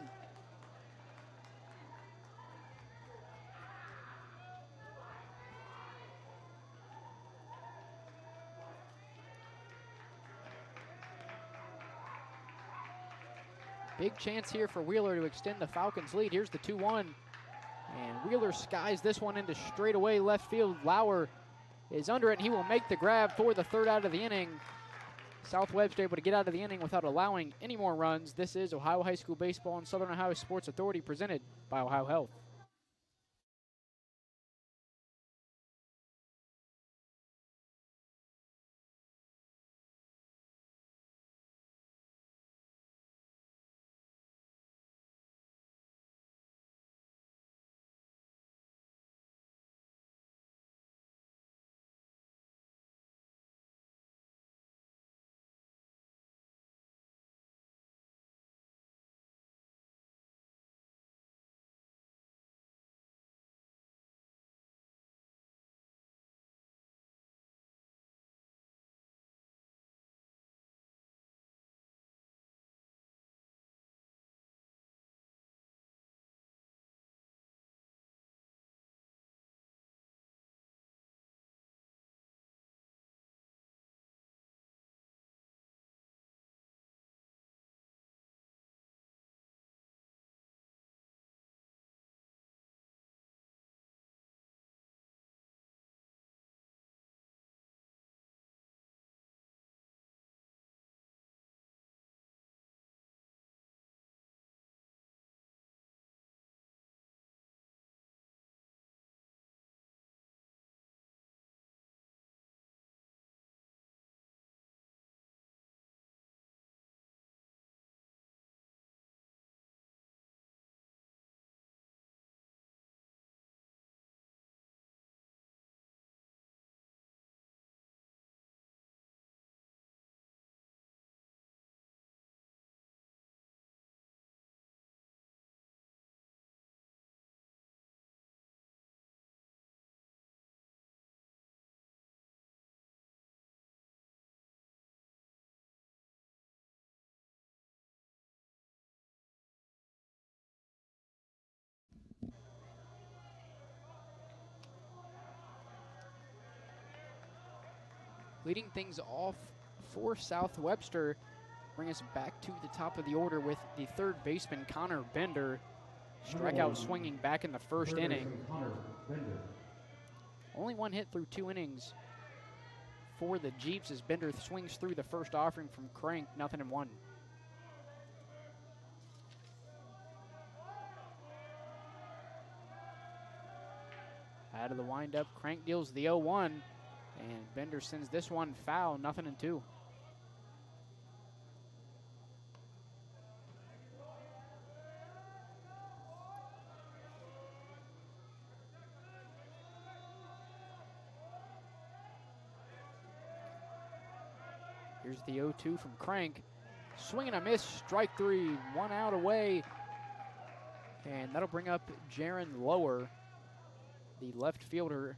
Big chance here for Wheeler to extend the Falcons' lead. Here's the 2-1. And Wheeler skies this one into straightaway left field. Lauer is under it, and he will make the grab for the third out of the inning. South Webster able to get out of the inning without allowing any more runs. This is Ohio High School Baseball and Southern Ohio Sports Authority, presented by OhioHealth. Leading things off for South Webster, bring us back to the top of the order with the third baseman, Connor Bender. Strikeout swinging back in the first inning. Only one hit through 2 innings for the Jeeps as Bender swings through the first offering from Crank, 0-1. Out of the windup, Crank deals the 0-1. And Bender sends this one foul, 0-2. Here's the 0-2 from Crank. Swing and a miss, strike 3, 1 out away. And that'll bring up Jaron Lower, the left fielder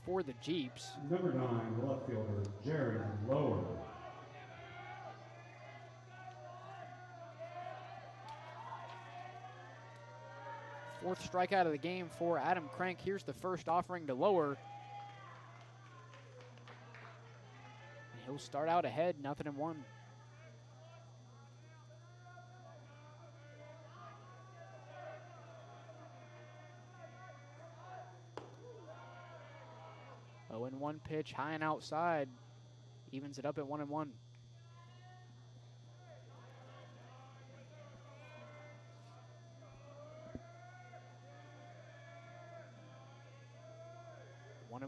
for the Jeeps. Number 9, the left fielder, Jared Lower. Fourth strikeout of the game for Adam Crank. Here's the first offering to Lower. And he'll start out ahead, 0-1. 0-1 pitch, high and outside, evens it up at 1-1.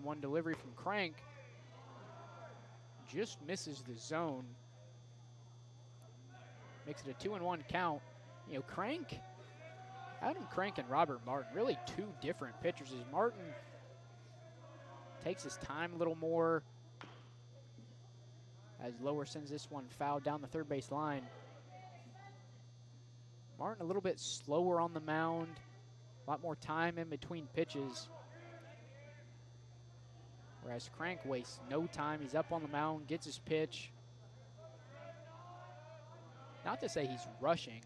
One delivery from Crank. Just misses the zone. Makes it a 2-1 count. You know, Adam Crank and Robert Martin, really two different pitchers. As Martin takes his time a little more, as Lower sends this one foul down the third base line. Martin a little bit slower on the mound, a lot more time in between pitches. Whereas Crank wastes no time. He's up on the mound, gets his pitch. Not to say he's rushing,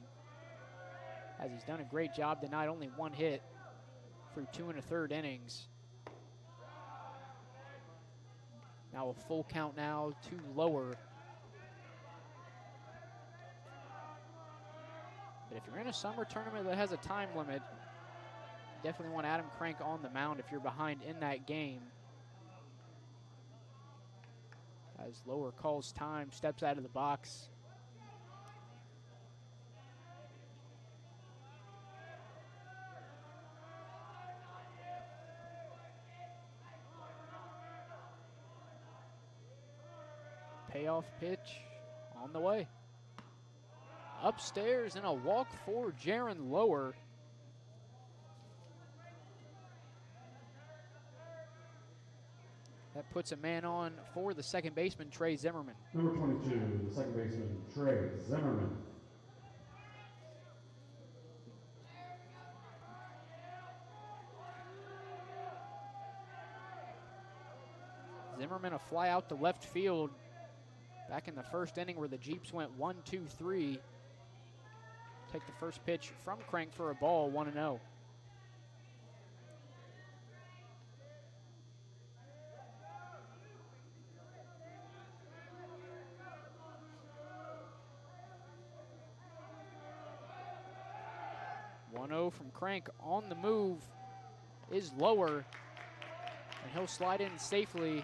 as he's done a great job tonight. Only one hit through 2 1/3 innings. Now a full count now, 2 lower. But if you're in a summer tournament that has a time limit, you definitely want Adam Crank on the mound if you're behind in that game. As Lower calls time, steps out of the box. Payoff pitch on the way. Upstairs and a walk for Jaron Lower. That puts a man on for the second baseman, Trey Zimmerman. Number 22, the second baseman, Trey Zimmerman. Zimmerman a fly out to left field back in the first inning where the Jeeps went 1-2-3. Take the first pitch from Crank for a ball, 1-0. From Crank on the move is Lower, and he'll slide in safely.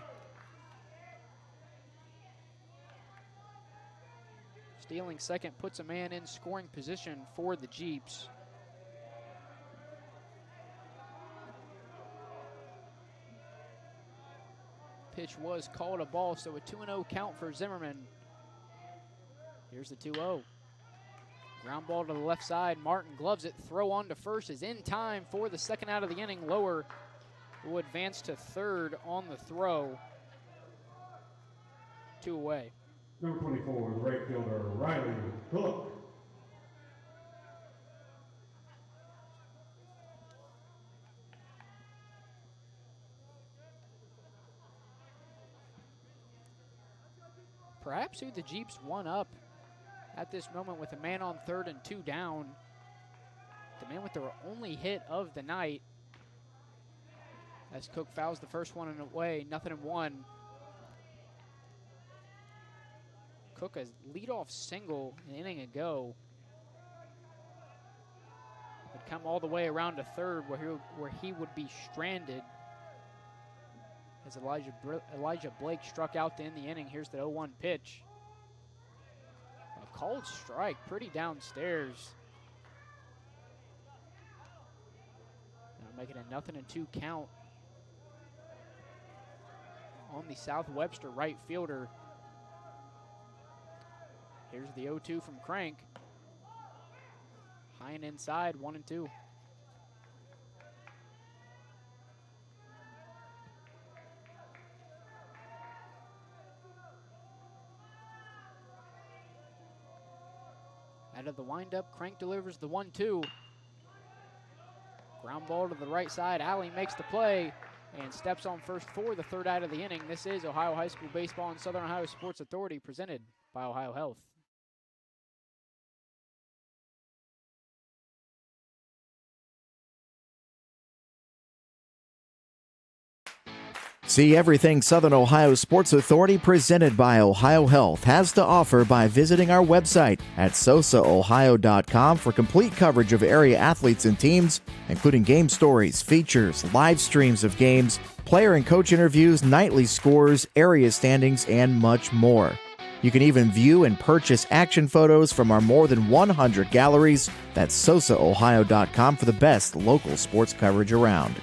Stealing second puts a man in scoring position for the Jeeps. Pitch was called a ball, so a 2-0 count for Zimmerman. Here's the 2-0. Ground ball to the left side. Martin gloves it. Throw on to first is in time for the second out of the inning. Lower will advance to third on the throw. 2 away. Number 24, the right fielder, Riley Cook. Perhaps who the Jeeps one up at this moment with a man on third and 2 down. The man with their only hit of the night. As Cook fouls the first one away, 0-1. Cook a leadoff single an inning ago. Would come all the way around to third where he would be stranded. As Elijah Blake struck out to end the inning. Here's the 0-1 pitch. A called strike, pretty downstairs. Now making a 0-2 count on the South Webster right fielder. Here's the 0-2 from Crank. High and inside, 1-2. Out of the windup, Crank delivers the 1-2. Ground ball to the right side. Alley makes the play and steps on first for the third out of the inning. This is Ohio High School Baseball and Southern Ohio Sports Authority, presented by OhioHealth. See everything Southern Ohio Sports Authority presented by OhioHealth has to offer by visiting our website at SOSAOhio.com for complete coverage of area athletes and teams, including game stories, features, live streams of games, player and coach interviews, nightly scores, area standings, and much more. You can even view and purchase action photos from our more than 100 galleries. That's SOSAOhio.com for the best local sports coverage around.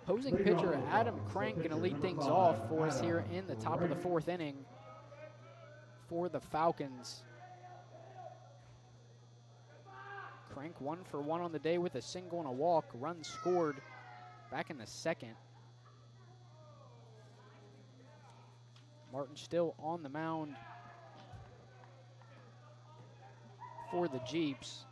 Opposing pitcher Adam Crank going to lead things off for us here in the top of the fourth inning for the Falcons. Crank 1 for 1 on the day with a single and a walk. Run scored back in the second. Martin still on the mound for the Jeeps.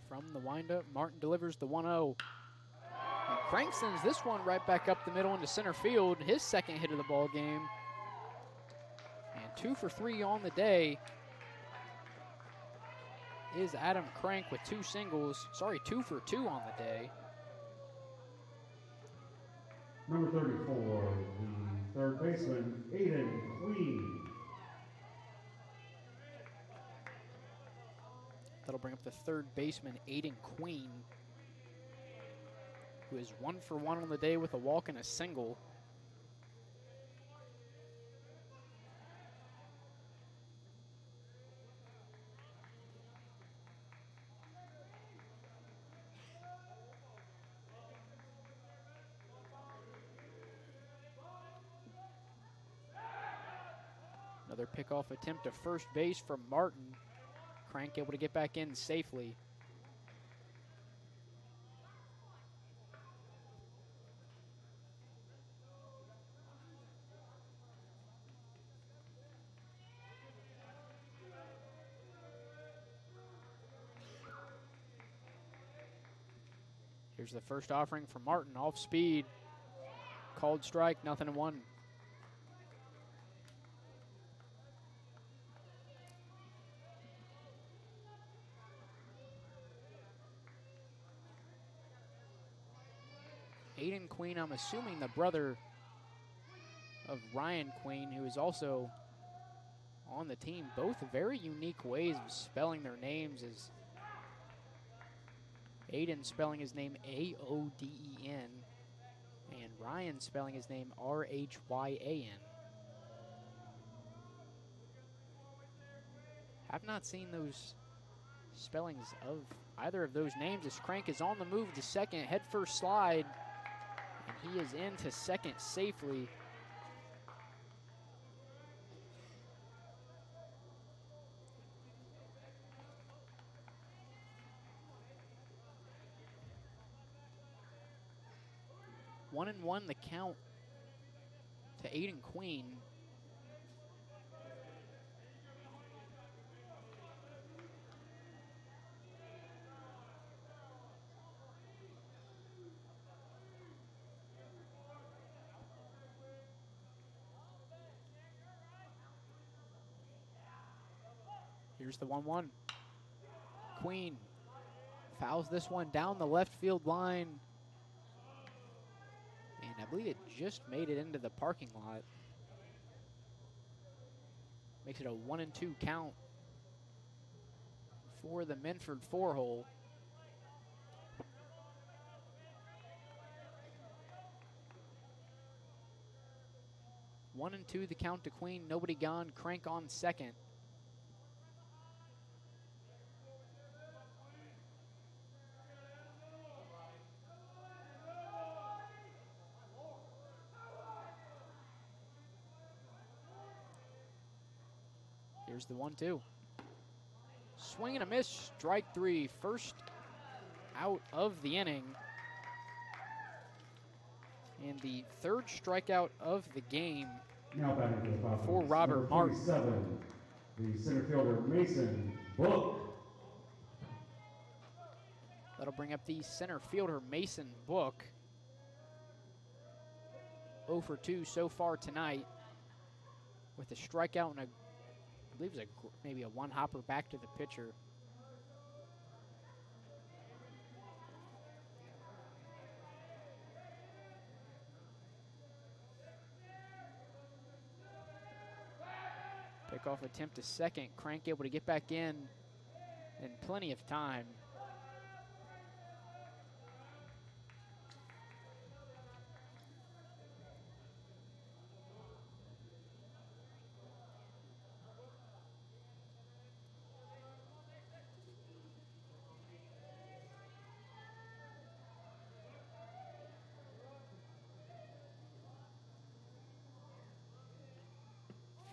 From the windup, Martin delivers the 1-0. And Crank sends this one right back up the middle into center field, his second hit of the ball game. And 2 for 3 on the day is Adam Crank with 2 singles. Sorry, 2 for 2 on the day. Number 34, the third baseman, Aiden Queen. That'll bring up the third baseman, Aiden Queen, who is 1 for 1 on the day with a walk and a single. Another pickoff attempt to first base from Martin. Crank able to get back in safely. Here's the first offering from Martin, off speed. Called strike, 0-1. Aiden Queen, I'm assuming the brother of Ryan Queen, who is also on the team. Both very unique ways of spelling their names, as Aiden spelling his name A-O-D-E-N, and Ryan spelling his name R-H-Y-A-N. Have not seen those spellings of either of those names, as Crank is on the move to second, head first slide, and he is into second safely. 1-1 the count to Aiden Queen. Here's the 1-1. Queen fouls this one down the left field line. And I believe it just made it into the parking lot. Makes it a 1-2 count for the Minford 4-hole. One and two the count to Queen. Nobody gone. Crank on second. Here's the 1-2. Swing and a miss, strike three. First out of the inning. And the third strikeout of the game Now batting for the Falcons, for Robert number Martin. 27, the center fielder Mason Book. That'll bring up the center fielder Mason Book. 0 for 2 so far tonight, with a strikeout and I believe it was maybe a one-hopper back to the pitcher. Pickoff attempt to second. Crank able to get back in plenty of time.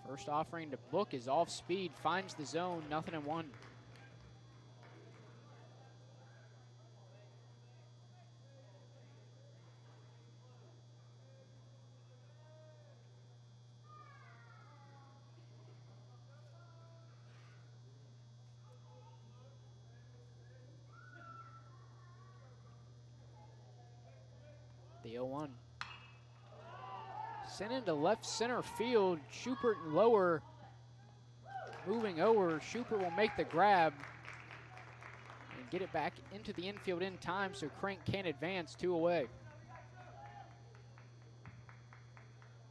First offering to Book is off speed, finds the zone, 0-1. The 0-1. Sent into left center field. Schubert and Lower moving over. Schubert will make the grab and get it back into the infield in time so Crank can't advance. 2 away.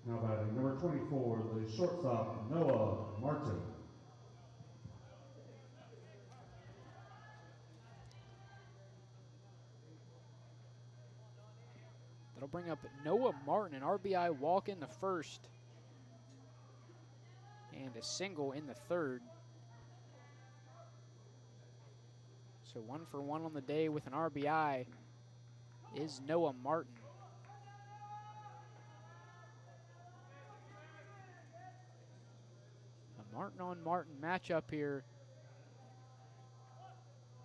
Now batting number 24, the shortstop Noah Martin. That'll bring up Noah Martin, an RBI walk in the first, and a single in the third. So 1 for 1 on the day with an RBI is Noah Martin. A Martin on Martin matchup here.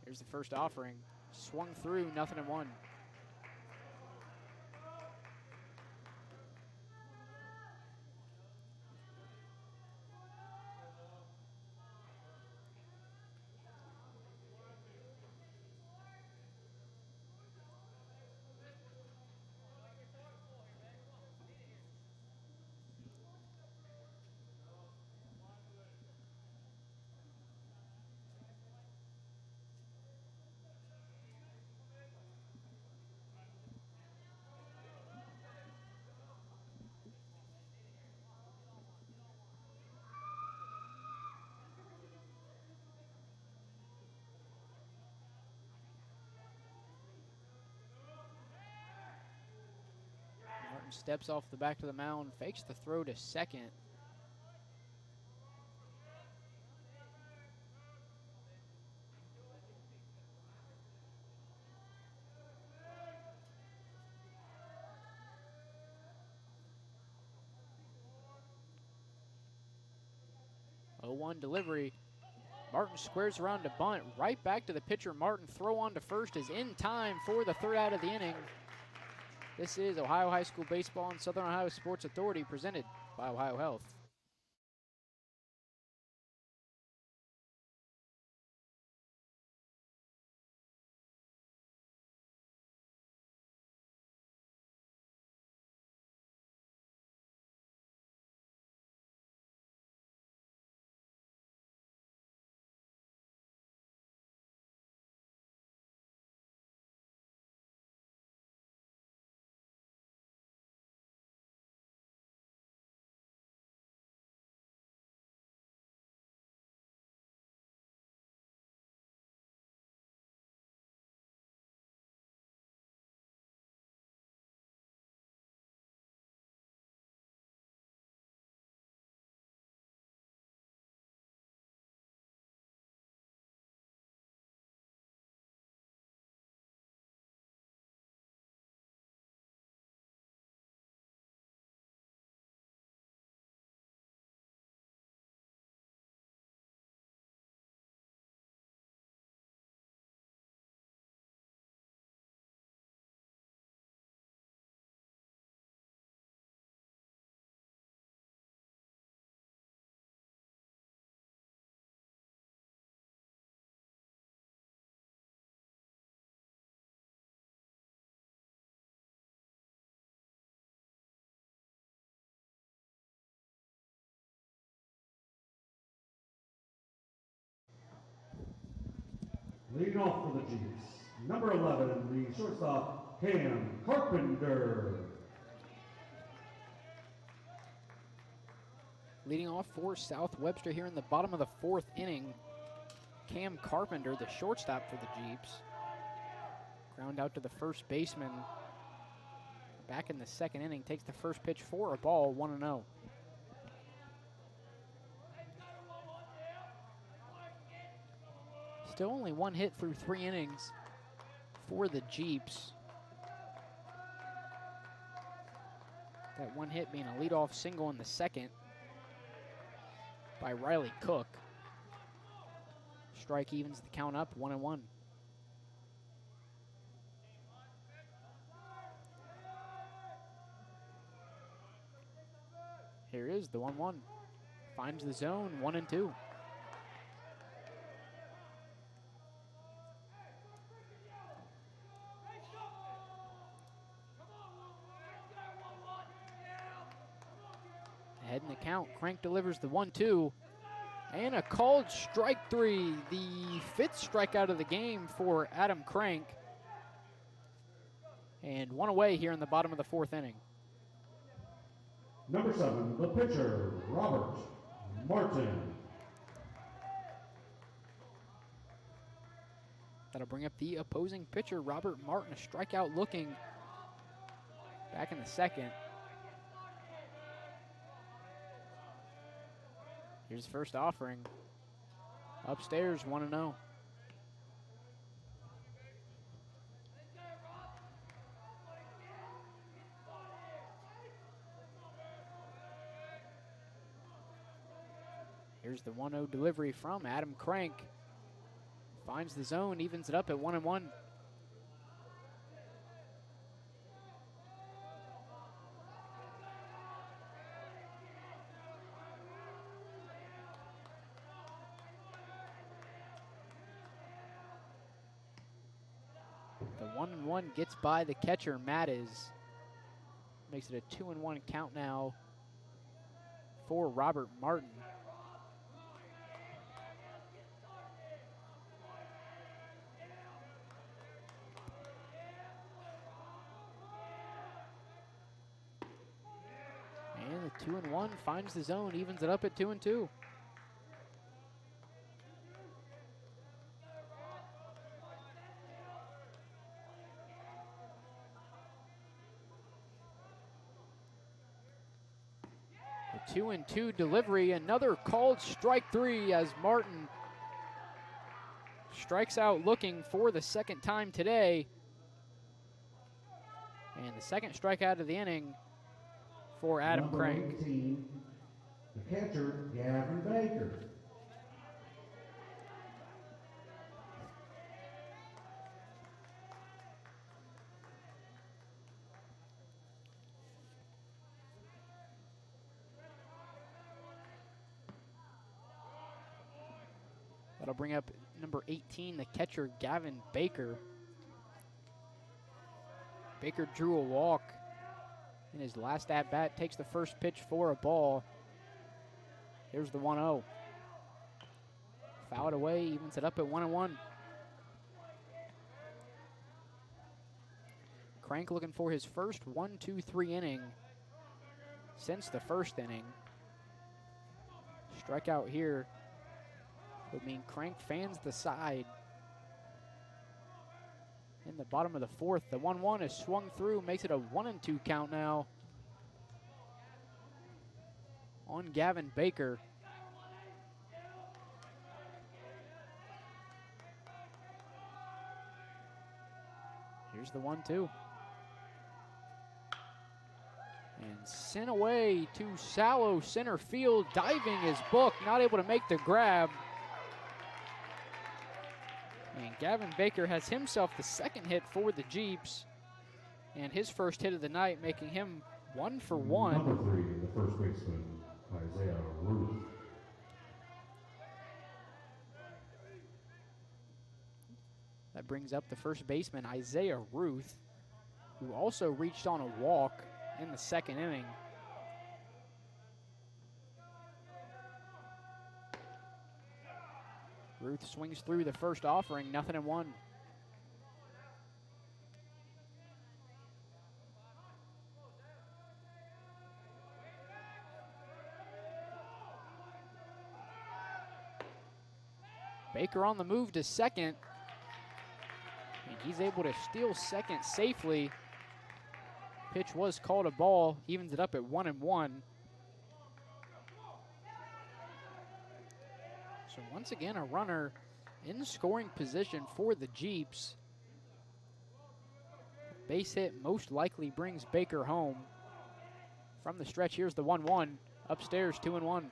Here's the first offering. Swung through, 0-1. Steps off the back of the mound, fakes the throw to second. Oh, 1 delivery. Martin squares around to bunt, right back to the pitcher. Martin throw on to first is in time for the third out of the inning. This is Ohio High School Baseball and Southern Ohio Sports Authority presented by OhioHealth. Leading off for the Jeeps, number 11, the shortstop, Cam Carpenter. Leading off for South Webster here in the bottom of the 4th inning, Cam Carpenter, the shortstop for the Jeeps. Ground out to the first baseman. Back in the 2nd inning, takes the first pitch for a ball, 1-0. Still only 1 hit through 3 innings for the Jeeps. That 1 hit being a leadoff single in the 2nd by Riley Cook. Strike evens the count up, 1-1. Here is the 1-1. Finds the zone, 1-2. Ahead in the count, Crank delivers the 1-2. And a called strike 3, the 5th strikeout of the game for Adam Crank. And 1 away here in the bottom of the 4th inning. Number 7, the pitcher, Robert Martin. That'll bring up the opposing pitcher, Robert Martin, a strikeout looking back in the 2nd. Here's first offering. Upstairs, 1-0. Here's the 1-0 delivery from Adam Crank. Finds the zone, evens it up at 1-1. The 1-1 gets by the catcher, Mattis. Makes it a 2-1 count now for Robert Martin. And the 2-1 finds the zone, evens it up at 2-2. The 2-2 delivery, another called strike 3 as Martin strikes out looking for the 2nd time today. And the 2nd strikeout of the inning for Adam Number Crank. 18, the catcher, Gavin Baker. That'll bring up number 18, the catcher, Gavin Baker. Baker drew a walk in his last at-bat, takes the first pitch for a ball. Here's the 1-0. Fouled away, evens it up at 1-1. Crank looking for his first 1-2-3 inning since the first inning. Strikeout here would mean Crank fans the side. In the bottom of the fourth, the 1-1 is swung through, makes it a 1-2 count now on Gavin Baker. Here's the 1-2. And sent away to shallow center field, diving his book, not able to make the grab. And Gavin Baker has himself the second hit for the Jeeps, and his first hit of the night, making him 1 for 1. Number 3, the first baseman, Isaiah Ruth. That brings up the first baseman, Isaiah Ruth, who also reached on a walk in the second inning. Ruth swings through the first offering, 0-1. Baker on the move to second, and he's able to steal second safely. Pitch was called a ball, evens it up at 1-1. So once again, a runner in scoring position for the Jeeps. Base hit most likely brings Baker home. From the stretch, here's the 1-1. Upstairs, 2-1.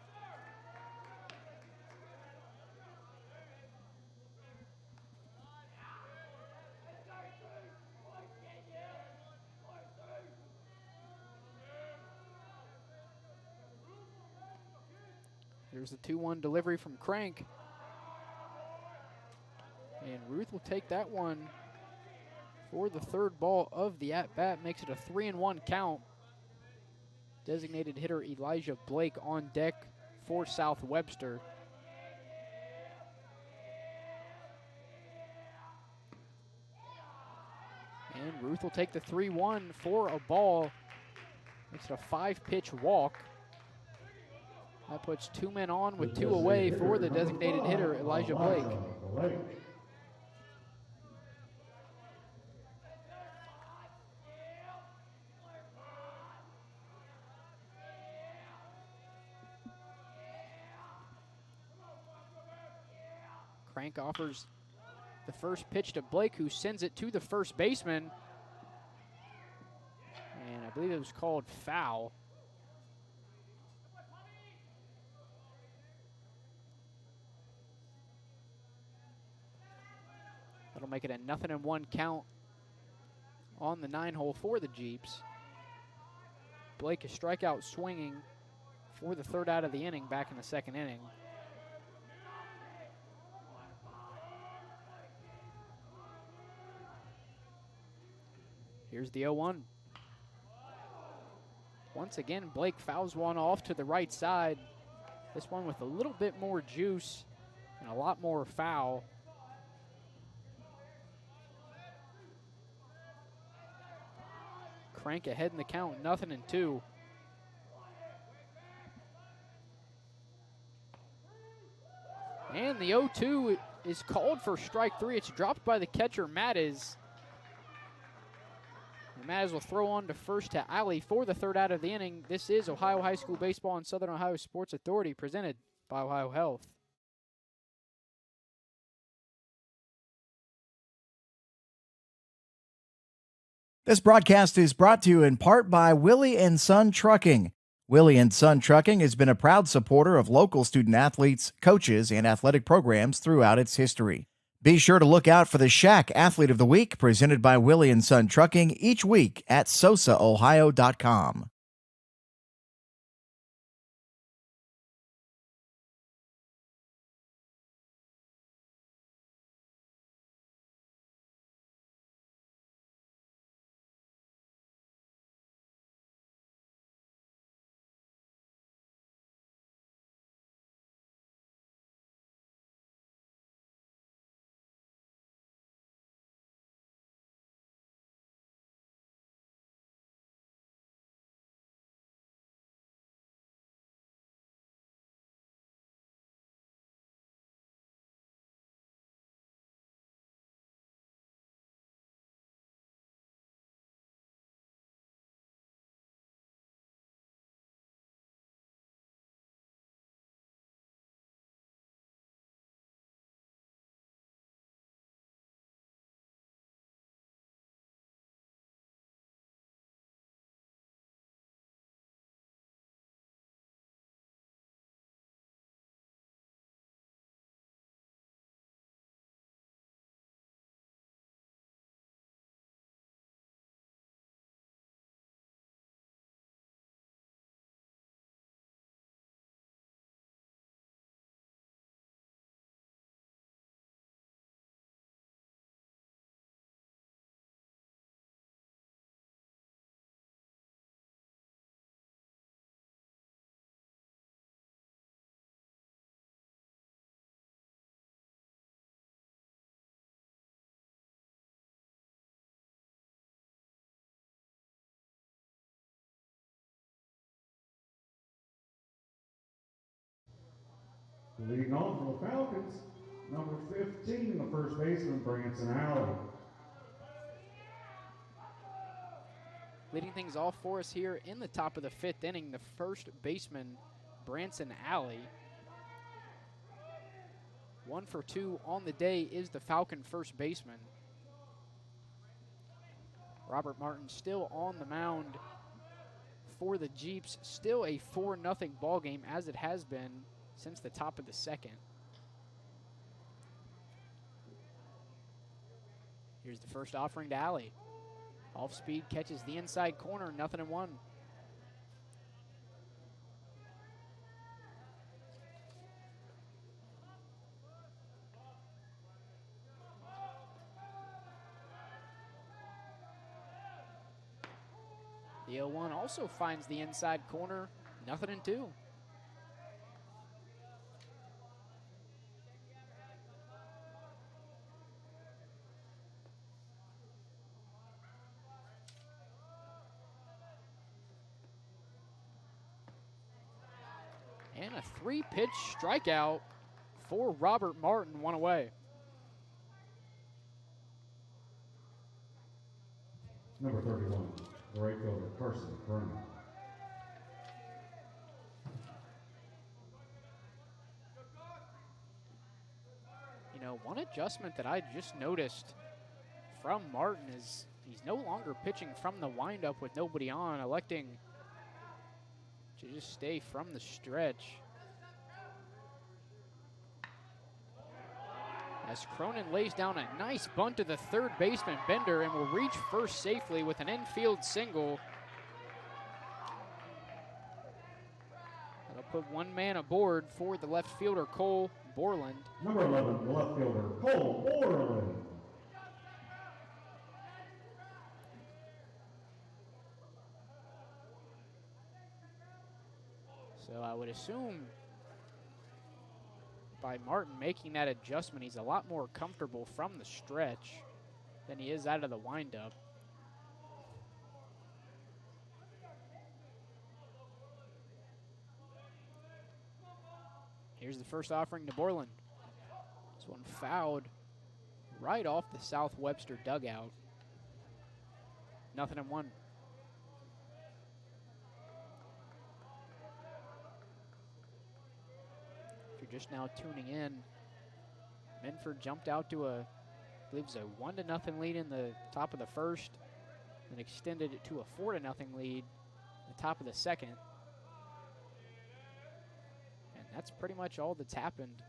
Here's the 2-1 delivery from Crank. And Ruth will take that one for the third ball of the at-bat. Makes it a 3-1 count. Designated hitter Elijah Blake on deck for South Webster. And Ruth will take the 3-1 for a ball. Makes it a 5-pitch walk. That puts 2 men on with 2 away for the designated hitter, Elijah Blake. Crank offers the first pitch to Blake, who sends it to the first baseman. And I believe it was called foul. That'll make it a 0-1 count on the 9-hole for the Jeeps. Blake is strikeout swinging for the third out of the inning back in the second inning. Here's the 0-1. Once again, Blake fouls one off to the right side. This one with a little bit more juice and a lot more foul. Crank ahead in the count, 0-2. And the 0-2 is called for strike 3. It's dropped by the catcher, Mattis. And Mattis will throw on to first to Alley for the third out of the inning. This is Ohio High School Baseball and Southern Ohio Sports Authority, presented by OhioHealth. This broadcast is brought to you in part by Willie and Son Trucking. Willie and Son Trucking has been a proud supporter of local student athletes, coaches, and athletic programs throughout its history. Be sure to look out for the Shack Athlete of the Week presented by Willie and Son Trucking each week at SOSAOhio.com. Leading off for the Falcons, number 15, the first baseman, Branson Alley. Leading things off for us here in the top of the 5th inning, the first baseman, Branson Alley. 1 for 2 on the day is the Falcon first baseman. Robert Martin still on the mound for the Jeeps. Still a 4-0 ball game, as it has been since the top of the 2nd. Here's the first offering to Alley. Off speed, catches the inside corner, 0-1. The 0-1 also finds the inside corner, 0-2. And a 3-pitch strikeout for Robert Martin, 1 away. Number 31, the right fielder, Carson Cronin. You know, one adjustment that I just noticed from Martin is he's no longer pitching from the windup with nobody on, electing to just stay from the stretch. As Cronin lays down a nice bunt to the third baseman, Bender, and will reach first safely with an infield single. That'll put one man aboard for the left fielder, Cole Borland. Number 11, the left fielder, Cole Borland. So I would assume by Martin making that adjustment, he's a lot more comfortable from the stretch than he is out of the windup. Here's the first offering to Borland. This one fouled right off the South Webster dugout. 0-1. Just now tuning in, Minford jumped out to I believe it was a 1-0 lead in the top of the first, and extended it to a 4-0 lead in the top of the second. And that's pretty much all that's happened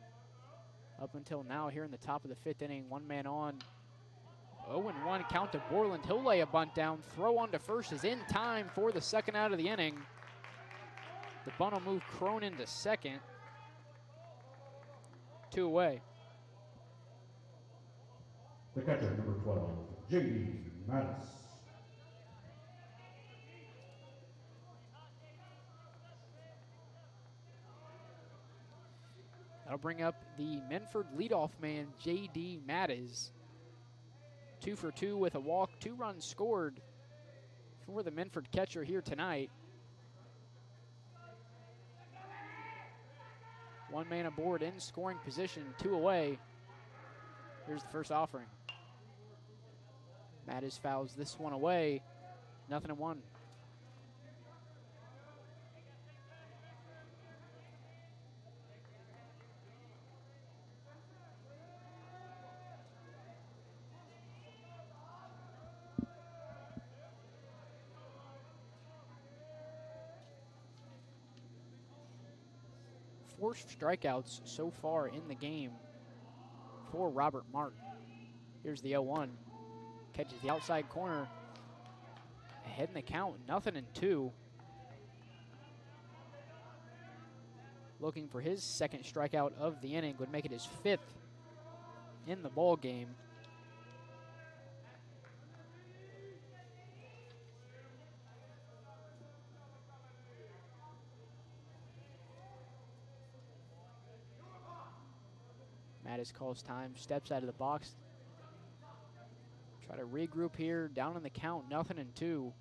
up until now here in the top of the 5th inning. One man on. 0-1 count to Borland. He'll lay a bunt down. Throw on to first is in time for the second out of the inning. The bunt will move Cronin to second. 2 away. The catcher, number 12, J.D. Mattis. That'll bring up the Minford leadoff man, J.D. Mattis. 2 for 2 with a walk, 2 runs scored for the Minford catcher here tonight. One man aboard in scoring position, 2 away. Here's the first offering. Mattis fouls this one away, 0-1. Four strikeouts so far in the game for Robert Martin. Here's the 0-1. Catches the outside corner. Ahead in the count, 0-2. Looking for his second strikeout of the inning, would make it his 5th in the ball game. Mattis calls time, steps out of the box. Try to regroup here, down in the count, 0-2.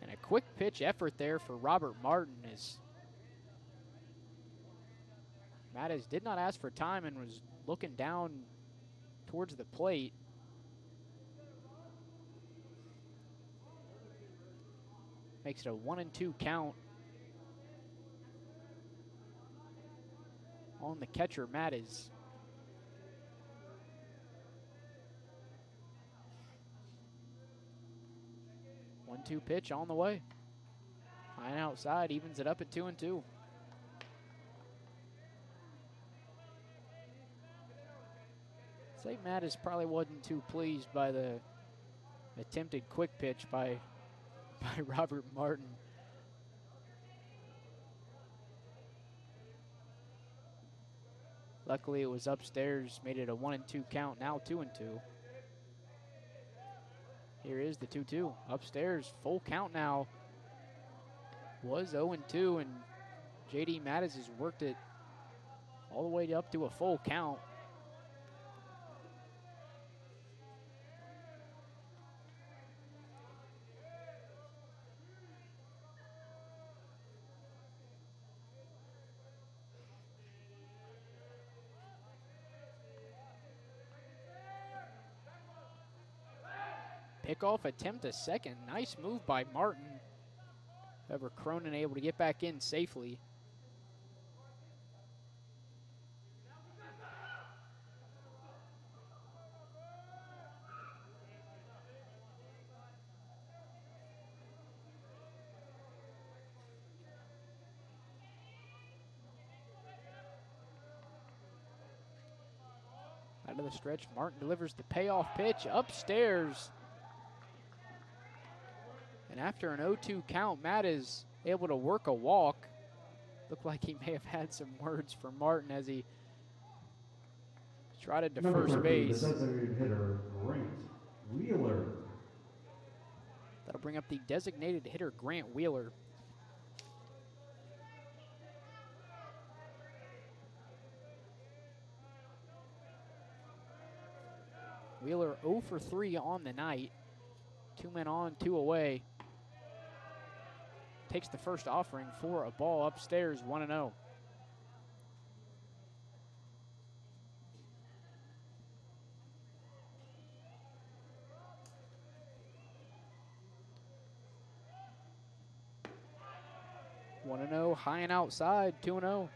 And a quick pitch effort there for Robert Martin as Mattis did not ask for time and was looking down towards the plate. Makes it a 1-2 count on the catcher, Mattis. One-two pitch on the way. High and outside, evens it up at 2-2. Say Mattis probably wasn't too pleased by the attempted quick pitch by Robert Martin. Luckily, it was upstairs, made it a 1-2 count, now 2-2. Here is the 2-2. Upstairs, full count now. Was 0-2, and J.D. Mattis has worked it all the way up to a full count. Pickoff attempt a second. Nice move by Martin. However, Cronin able to get back in safely. Out of the stretch, Martin delivers the payoff pitch upstairs. And after an 0-2 count, Matt is able to work a walk. Looked like he may have had some words for Martin as he trotted to first base. The designated hitter, Grant Wheeler. That'll bring up the designated hitter, Grant Wheeler. Wheeler 0 for 3 on the night. 2 men on, 2 away. Takes the first offering for a ball upstairs, 1-0. High and outside, 2-0.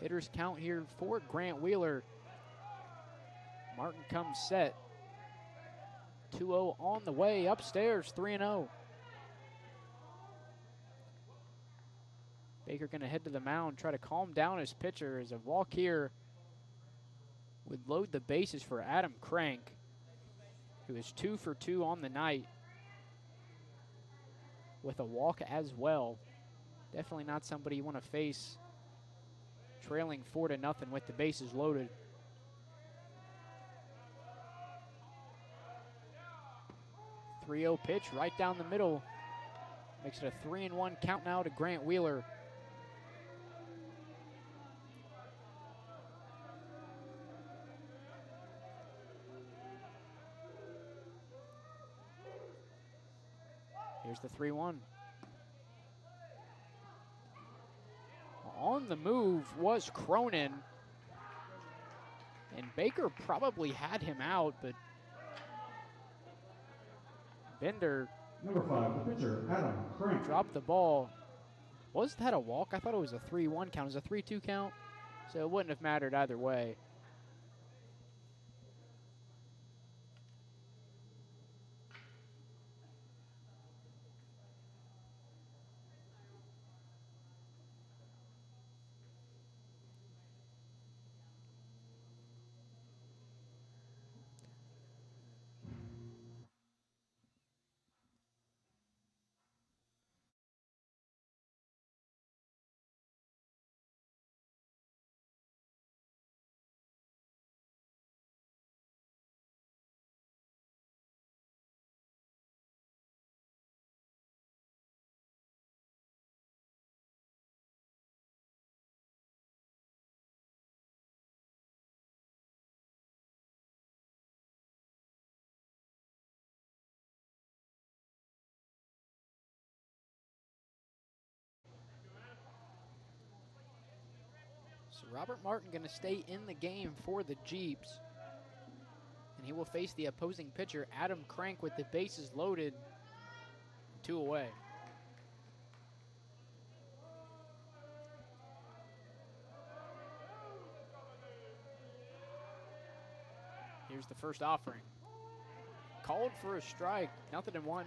Hitters count here for Grant Wheeler. Martin comes set. 2-0 on the way, upstairs, 3-0. Baker gonna head to the mound, try to calm down his pitcher as a walk here would load the bases for Adam Crank, who is 2 for 2 on the night with a walk as well. Definitely not somebody you want to face trailing 4-0 with the bases loaded. .30 pitch right down the middle. Makes it a 3-1 count now to Grant Wheeler. Here's the 3-1. On the move was Cronin. And Baker probably had him out, but Bender Number 5, the pitcher, Adam Crank. dropped the ball. Was that a walk? I thought it was a 3-1 count. It was a 3-2 count, so it wouldn't have mattered either way. So Robert Martin going to stay in the game for the Jeeps. And he will face the opposing pitcher, Adam Crank, with the bases loaded. 2 away. Here's the first offering. Called for a strike, 0-1.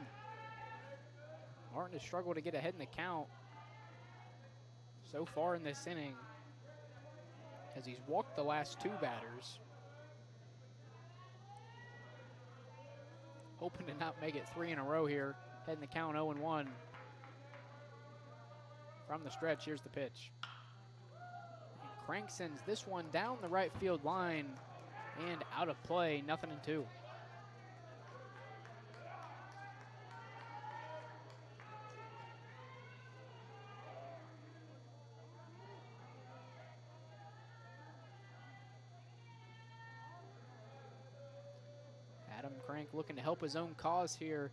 Martin has struggled to get ahead in the count so far in this inning, as he's walked the last 2 batters. Hoping to not make it 3 in a row here. Heading the count 0-1. From the stretch, here's the pitch. And Crank sends this one down the right field line and out of play, 0-2. Adam Crank looking to help his own cause here.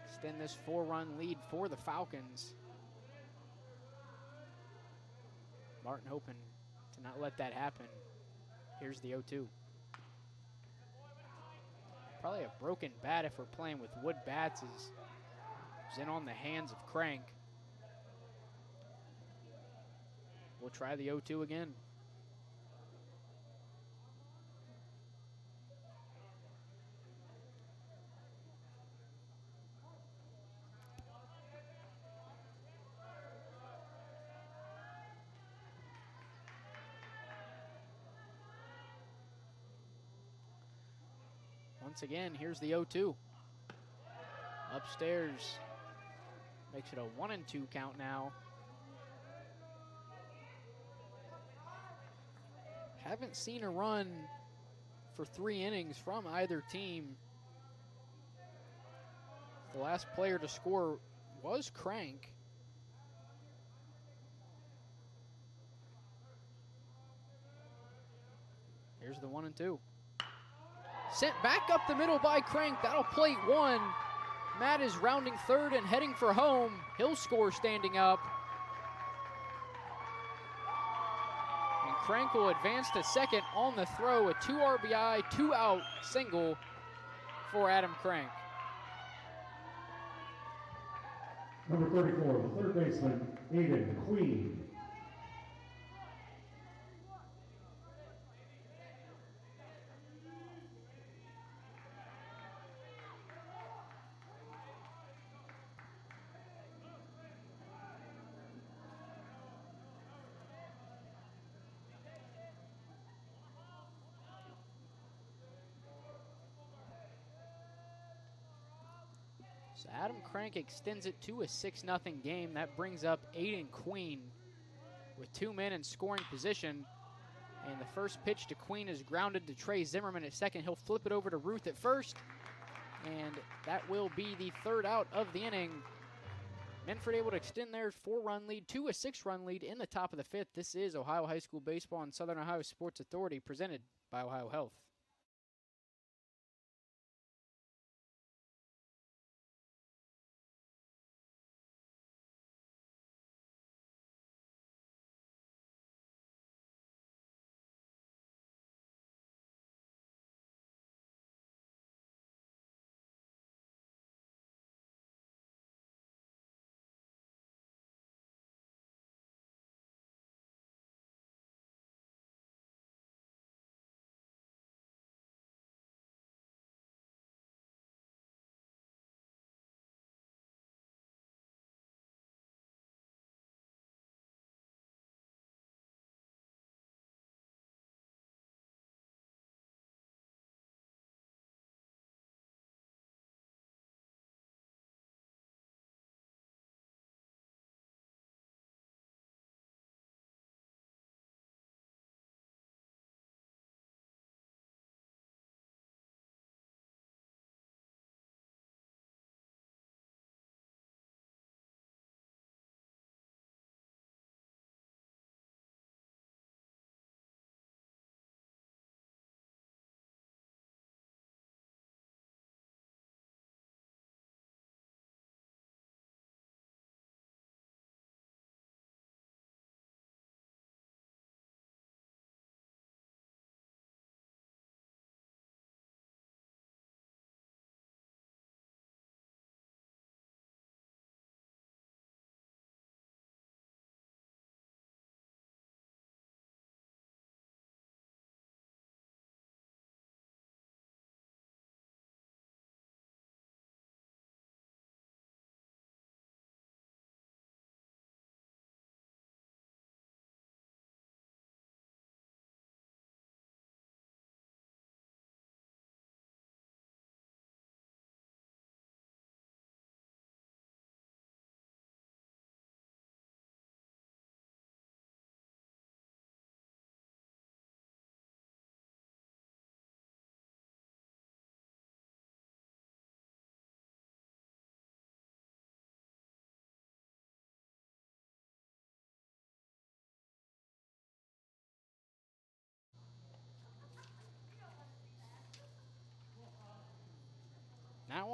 Extend this 4-run lead for the Falcons. Martin hoping to not let that happen. Here's the 0-2. Probably a broken bat if we're playing with wood bats, is in on the hands of Crank. We'll try the 0-2 again. Once again, here's the 0-2. Upstairs, makes it a 1-2 count now. Haven't seen a run for 3 innings from either team. The last player to score was Crank. Here's the 1-2. Sent back up the middle by Crank. That'll plate 1. Matt is rounding third and heading for home. He'll score standing up. And Crank will advance to second on the throw. A 2 RBI, 2 out single for Adam Crank. Number 34, the third baseman, Aiden Queen. So Adam Crank extends it to a 6-0 game. That brings up Aiden Queen with 2 men in scoring position. And the first pitch to Queen is grounded to Trey Zimmerman at second. He'll flip it over to Ruth at first. And that will be the 3rd out of the inning. Minford able to extend their 4-run lead to a 6-run lead in the top of the 5th. This is Ohio High School Baseball on Southern Ohio Sports Authority, presented by OhioHealth.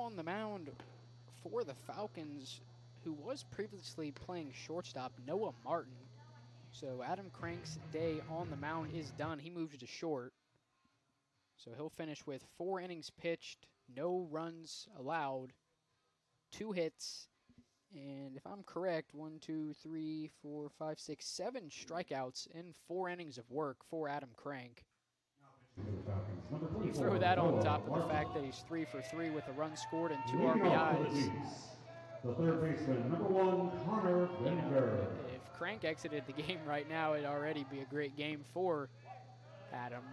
on the mound for the Falcons, who was previously playing shortstop, Noah Martin. So Adam Crank's day on the mound is done. He moves to short. So he'll finish with 4 innings pitched, no runs allowed, 2 hits, and if I'm correct, 1, 2, 3, 4, 5, 6, 7 strikeouts in 4 innings of work for Adam Crank. You throw that on top of the fact that he's 3 for 3 with a run scored and 2 RBIs. The third baseman, number 1, Connor Minford. If Crank exited the game right now, it'd already be a great game for Adam,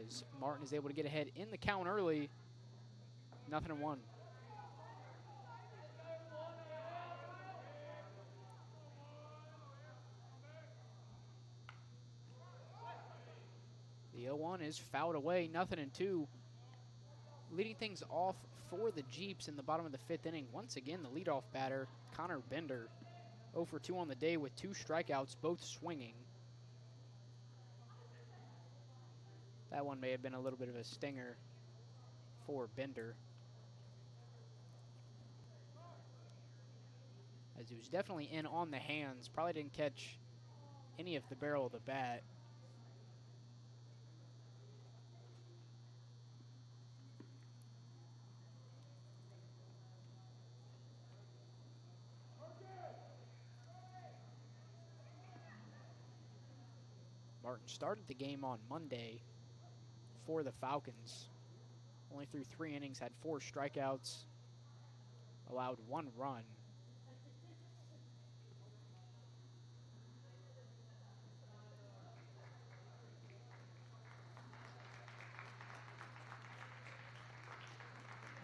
as Martin is able to get ahead in the count early. 0-1. The 0-1 is fouled away, 0-2. Leading things off for the Jeeps in the bottom of the 5th inning. Once again, the leadoff batter, Connor Bender, 0 for 2 on the day with 2 strikeouts, both swinging. That one may have been a little bit of a stinger for Bender, as he was definitely in on the hands. Probably didn't catch any of the barrel of the bat. Martin started the game on Monday for the Falcons. Only threw 3 innings, had 4 strikeouts, allowed 1 run.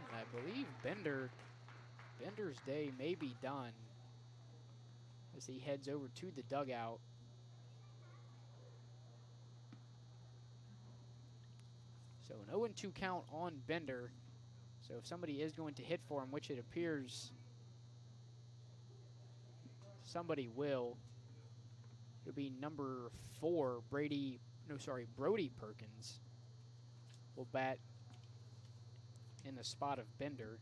And I believe Bender's day may be done as he heads over to the dugout. So an 0-2 count on Bender. So if somebody is going to hit for him, which it appears somebody will, it'll be number 4, Brody Perkins will bat in the spot of Bender.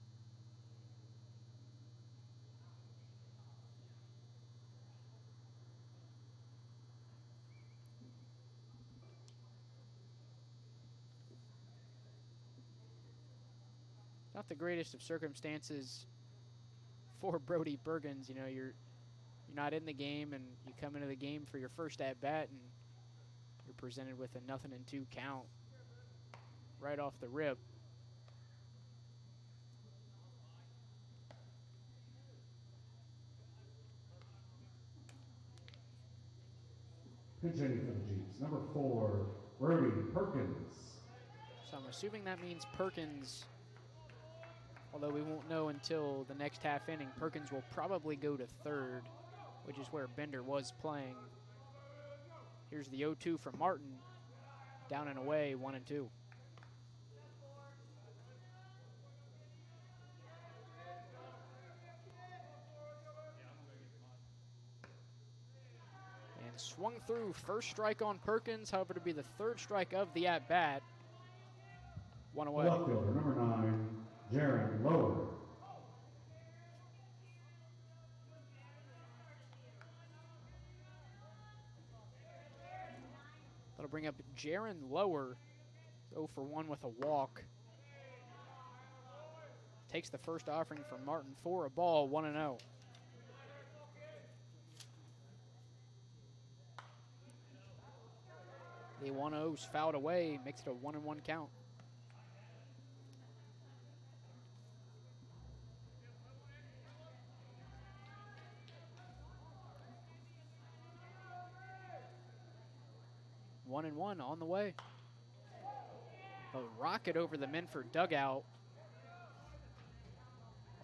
Not the greatest of circumstances for Brody Perkins. You know, you're not in the game, and you come into the game for your first at bat, and you're presented with a 0-2 count right off the rip. Pitching for the Jeeps, number 4, Brody Perkins. So I'm assuming that means Perkins, although we won't know until the next half inning. Perkins will probably go to third, which is where Bender was playing. Here's the 0-2 from Martin. Down and away, 1-2. And swung through, first strike on Perkins, however to be the 3rd strike of the at-bat. 1 away. Left fielder, number 9, Jaron Lower. That'll bring up Jaron Lower, 0 for 1 with a walk. Takes the first offering from Martin for a ball, 1-0. The 1-0's fouled away, makes it a 1-1 count. One and one on the way. A rocket over the Minford dugout.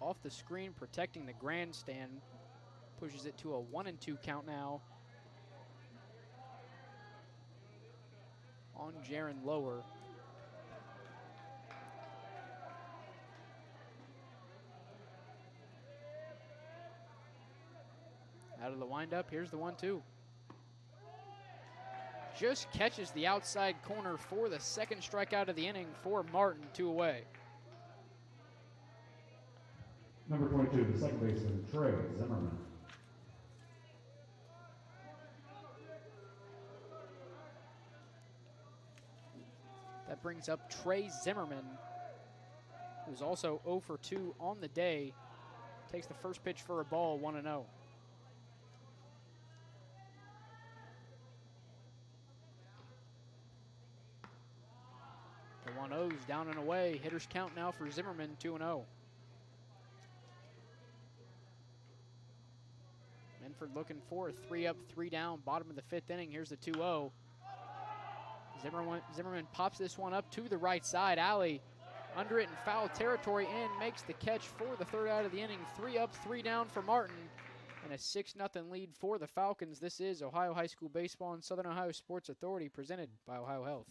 Off the screen, protecting the grandstand. Pushes it to a 1-2 count now on Jaron Lower. Out of the windup, here's the 1-2. Just catches the outside corner for the 2nd strikeout of the inning for Martin, 2 away. Number 22, the second baseman, Trey Zimmerman. That brings up Trey Zimmerman, who's also 0 for 2 on the day. Takes the first pitch for a ball, 1-0. The 1-0's down and away. Hitters count now for Zimmerman, 2-0. Minford looking for a 3-up, 3-down, bottom of the 5th inning. Here's the 2-0. Zimmerman pops this one up to the right side. Alley under it in foul territory and makes the catch for the 3rd out of the inning. 3-up, 3-down for Martin, and a 6-0 lead for the Falcons. This is Ohio High School Baseball and Southern Ohio Sports Authority, presented by OhioHealth.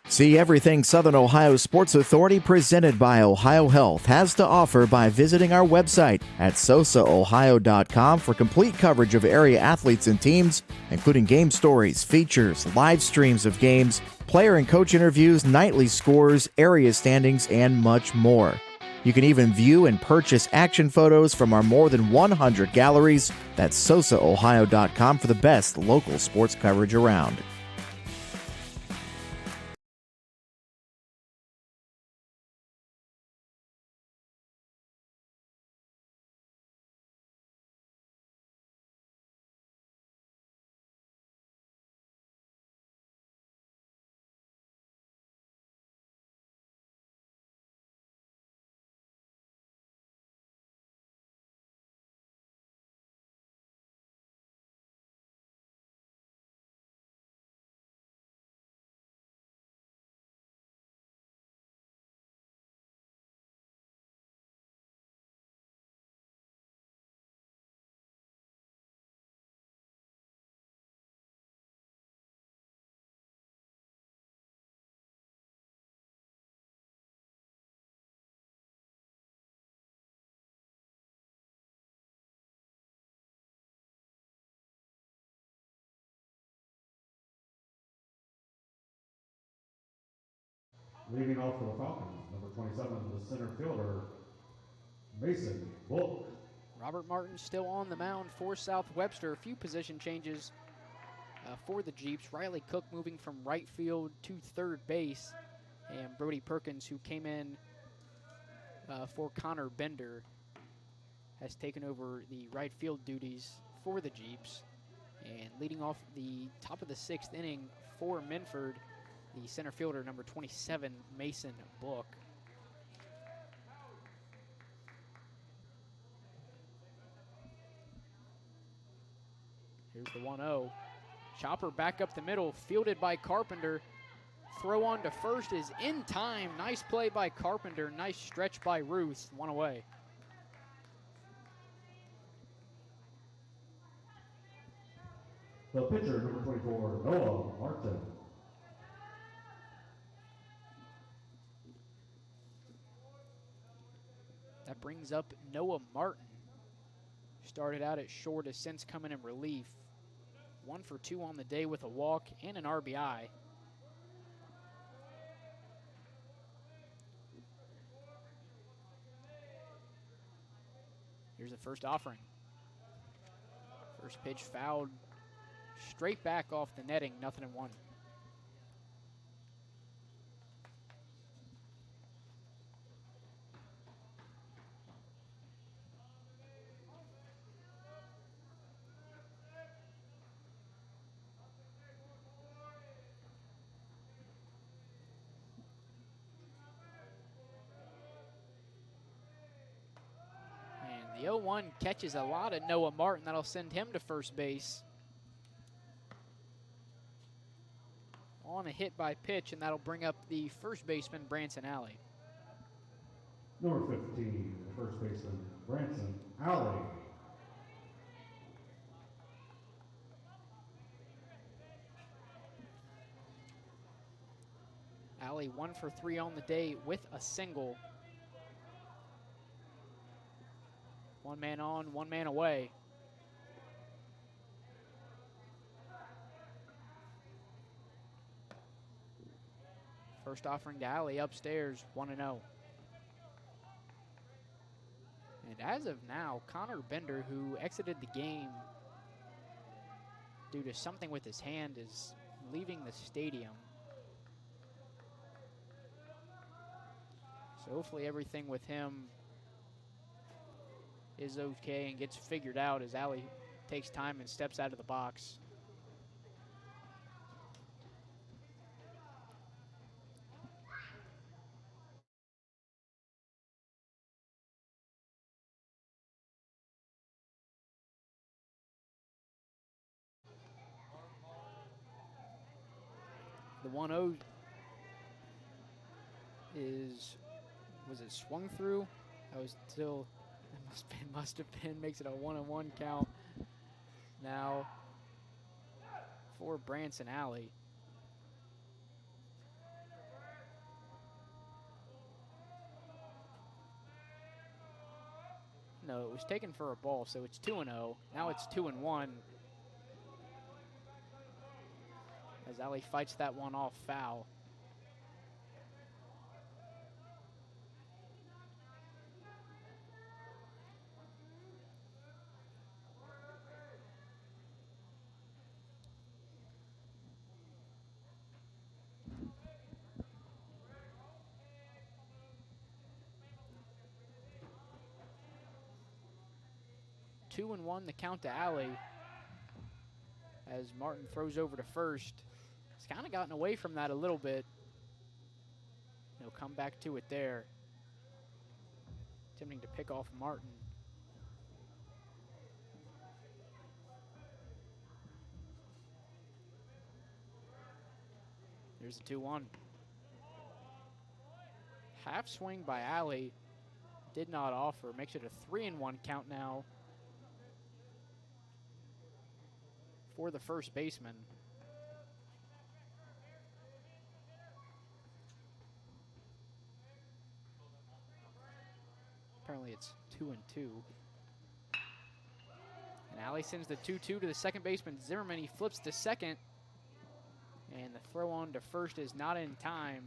See everything Southern Ohio Sports Authority presented by OhioHealth has to offer by visiting our website at SOSAOhio.com for complete coverage of area athletes and teams, including game stories, features, live streams of games, player and coach interviews, nightly scores, area standings, and much more. You can even view and purchase action photos from our more than 100 galleries. That's SOSAOhio.com for the best local sports coverage around. Leading off for the Falcons, number 27, the center fielder, Mason Bulk. Robert Martin still on the mound for South Webster. A few position changes for the Jeeps. Riley Cook moving from right field to 3rd base. And Brody Perkins, who came in for Connor Bender, has taken over the right field duties for the Jeeps. And leading off the top of the 6th inning for Minford, the center fielder, number 27, Mason Book. Here's the 1-0. Chopper back up the middle, fielded by Carpenter. Throw on to first is in time. Nice play by Carpenter. Nice stretch by Ruth. 1 away. The pitcher, number 24, Noah Martin. That brings up Noah Martin. Started out at short, has since come in relief. 1 for 2 on the day with a walk and an RBI. Here's the first offering. First pitch fouled straight back off the netting, 0-1. The 0-1 catches a lot of Noah Martin. That'll send him to first base. On a hit by pitch, and that'll bring up the first baseman, Branson Alley. Number 15, the first baseman, Branson Alley. Alley 1 for 3 on the day with a single. 1 man on, 1 man away. First offering to Alley upstairs, 1-0. And as of now, Connor Bender, who exited the game due to something with his hand, is leaving the stadium. So hopefully everything with him is okay and gets figured out as Alley takes time and steps out of the box. The 1-0 was it swung through? That was still, that must have been, makes it a 1-1 count. Now for Branson Alley. No, it was taken for a ball, so it's 2-0. Now it's 2-1. As Alley fights that one off foul. Two and one, the count to Alley as Martin throws over to first. He's kind of gotten away from that a little bit. He'll come back to it there. Attempting to pick off Martin. There's the 2-1. Half swing by Alley. Did not offer. Makes it a 3-1 count now for the first baseman. Apparently it's 2-2. And Alley sends the 2-2 to the second baseman, Zimmerman. He flips to second. And the throw on to first is not in time.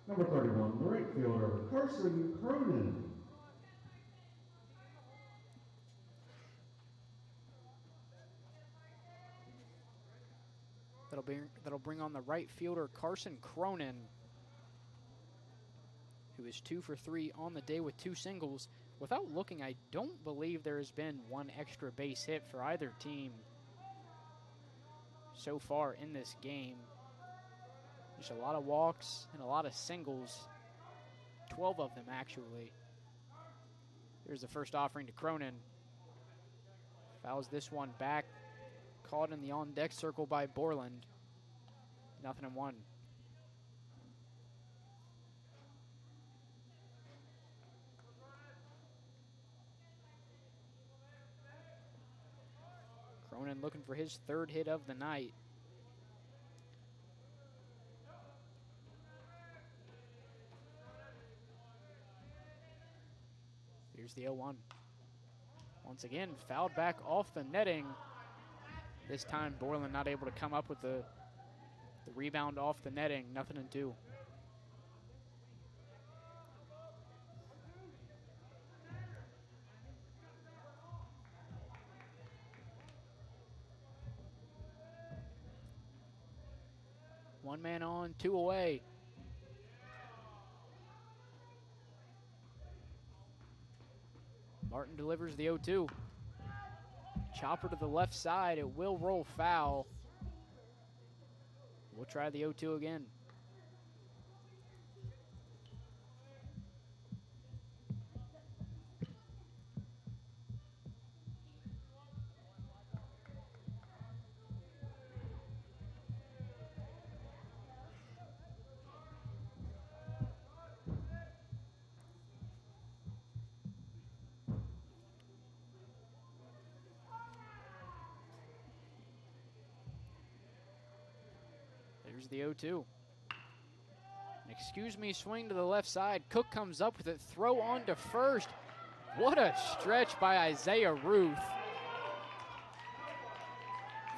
Number 31, the right fielder, Carson Cronin. That'll bring on the right fielder, Carson Cronin, who is 2 for 3 on the day with 2 singles. Without looking, I don't believe there has been one extra base hit for either team so far in this game. Just a lot of walks and a lot of singles, 12 of them actually. Here's the first offering to Cronin. Fouls this one back, caught in the on-deck circle by Borland. 0-1. Cronin looking for his 3rd hit of the night. Here's the 0-1. Once again, fouled back off the netting. This time, Borland not able to come up with the rebound off the netting. 0-2. One man on, 2 away. Martin delivers the 0-2. Chopper to the left side. It will roll foul. We'll try the 0-2 again. There's the 0-2. Excuse me, swing to the left side. Cook comes up with it. Throw on to first. What a stretch by Isaiah Ruth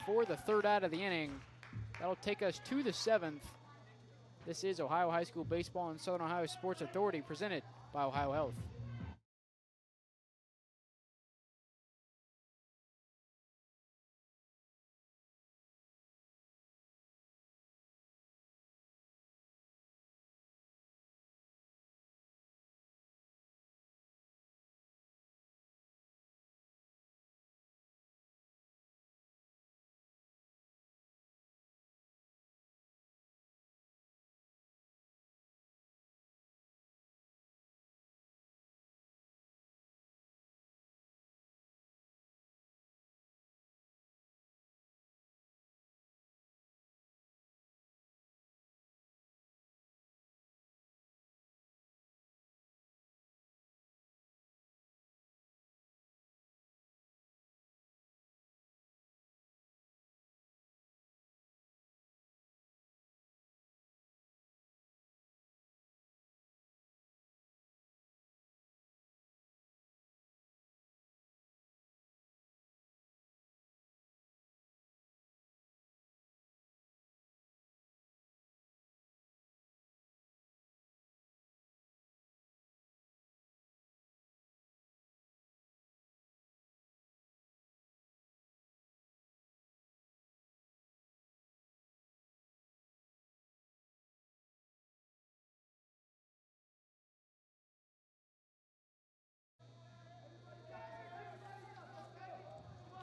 for the third out of the inning. That'll take us to the 7th. This is Ohio High School Baseball and Southern Ohio Sports Authority, presented by OhioHealth.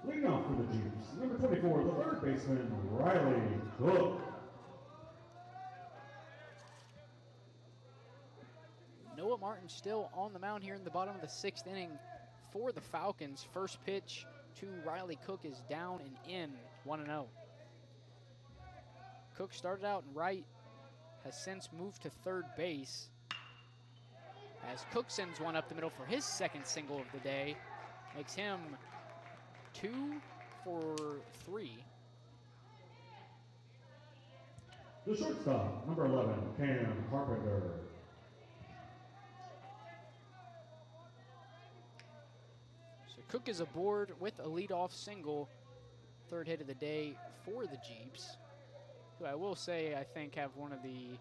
Leading off for the Jeeps, number 24, the third baseman, Riley Cook. Noah Martin still on the mound here in the bottom of the 6th inning for the Falcons. First pitch to Riley Cook is down and in, 1-0. Cook started out in right, has since moved to third base, as Cook sends one up the middle for his second single of the day. Makes him 2 for 3. The shortstop, number 11, Cam Carpenter. So Cook is aboard with a leadoff single. Third hit of the day for the Jeeps, who I will say I think have one of the,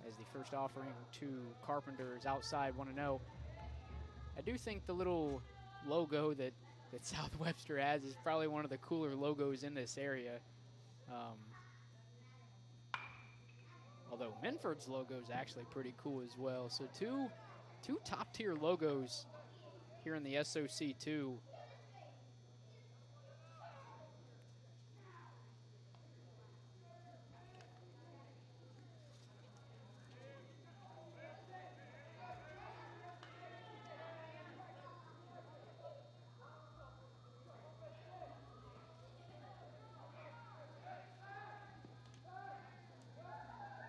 as the first offering to Carpenter's outside 1-0. I do think the little logo that South Webster has is probably one of the cooler logos in this area. Although Minford's logo is actually pretty cool as well. So two top-tier logos here in the SOC2.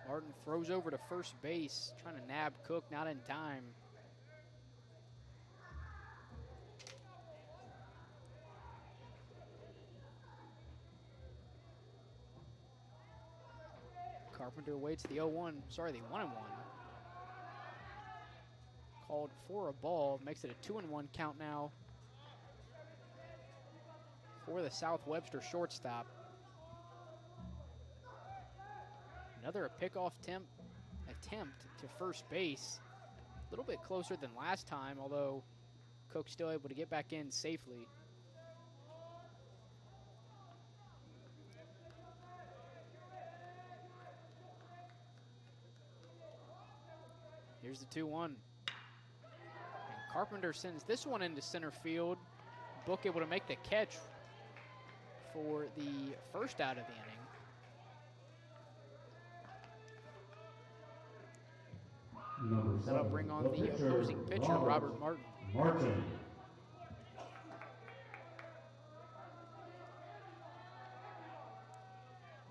Martin throws over to first base, trying to nab Cook, not in time. Carpenter waits the 0-1, sorry, the 1-1. Called for a ball, makes it a 2-1 count now for the South Webster shortstop. Another pickoff attempt to first base. A little bit closer than last time, although Cook still able to get back in safely. Here's the 2-1. And Carpenter sends this one into center field. Book able to make the catch for the first out of the inning. Number 7, That'll bring on the opposing pitcher, Robert Martin.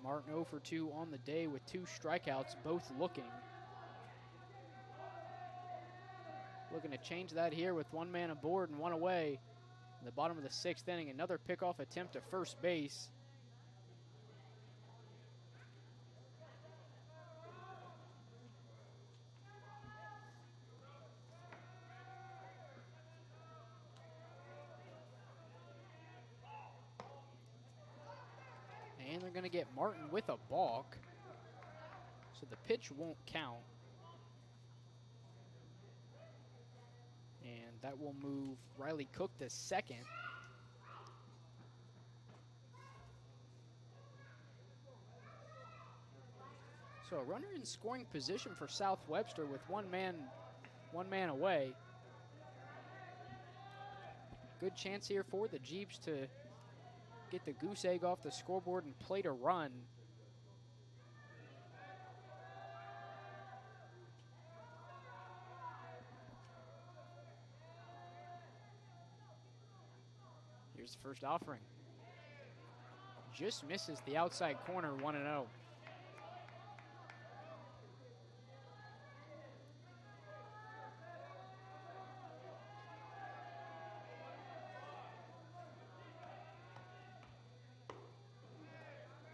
Martin 0 for 2 on the day with 2 strikeouts, both looking. Looking to change that here with 1 man aboard and 1 away. In the bottom of the 6th inning, another pickoff attempt to first base. and they're going to get Martin with a balk. So the pitch won't count. And that will move Riley Cook to second. So a runner in scoring position for South Webster with one man away. Good chance here for the Jeeps to get the goose egg off the scoreboard and plate a run. Here's the first offering. Just misses the outside corner, 1-0.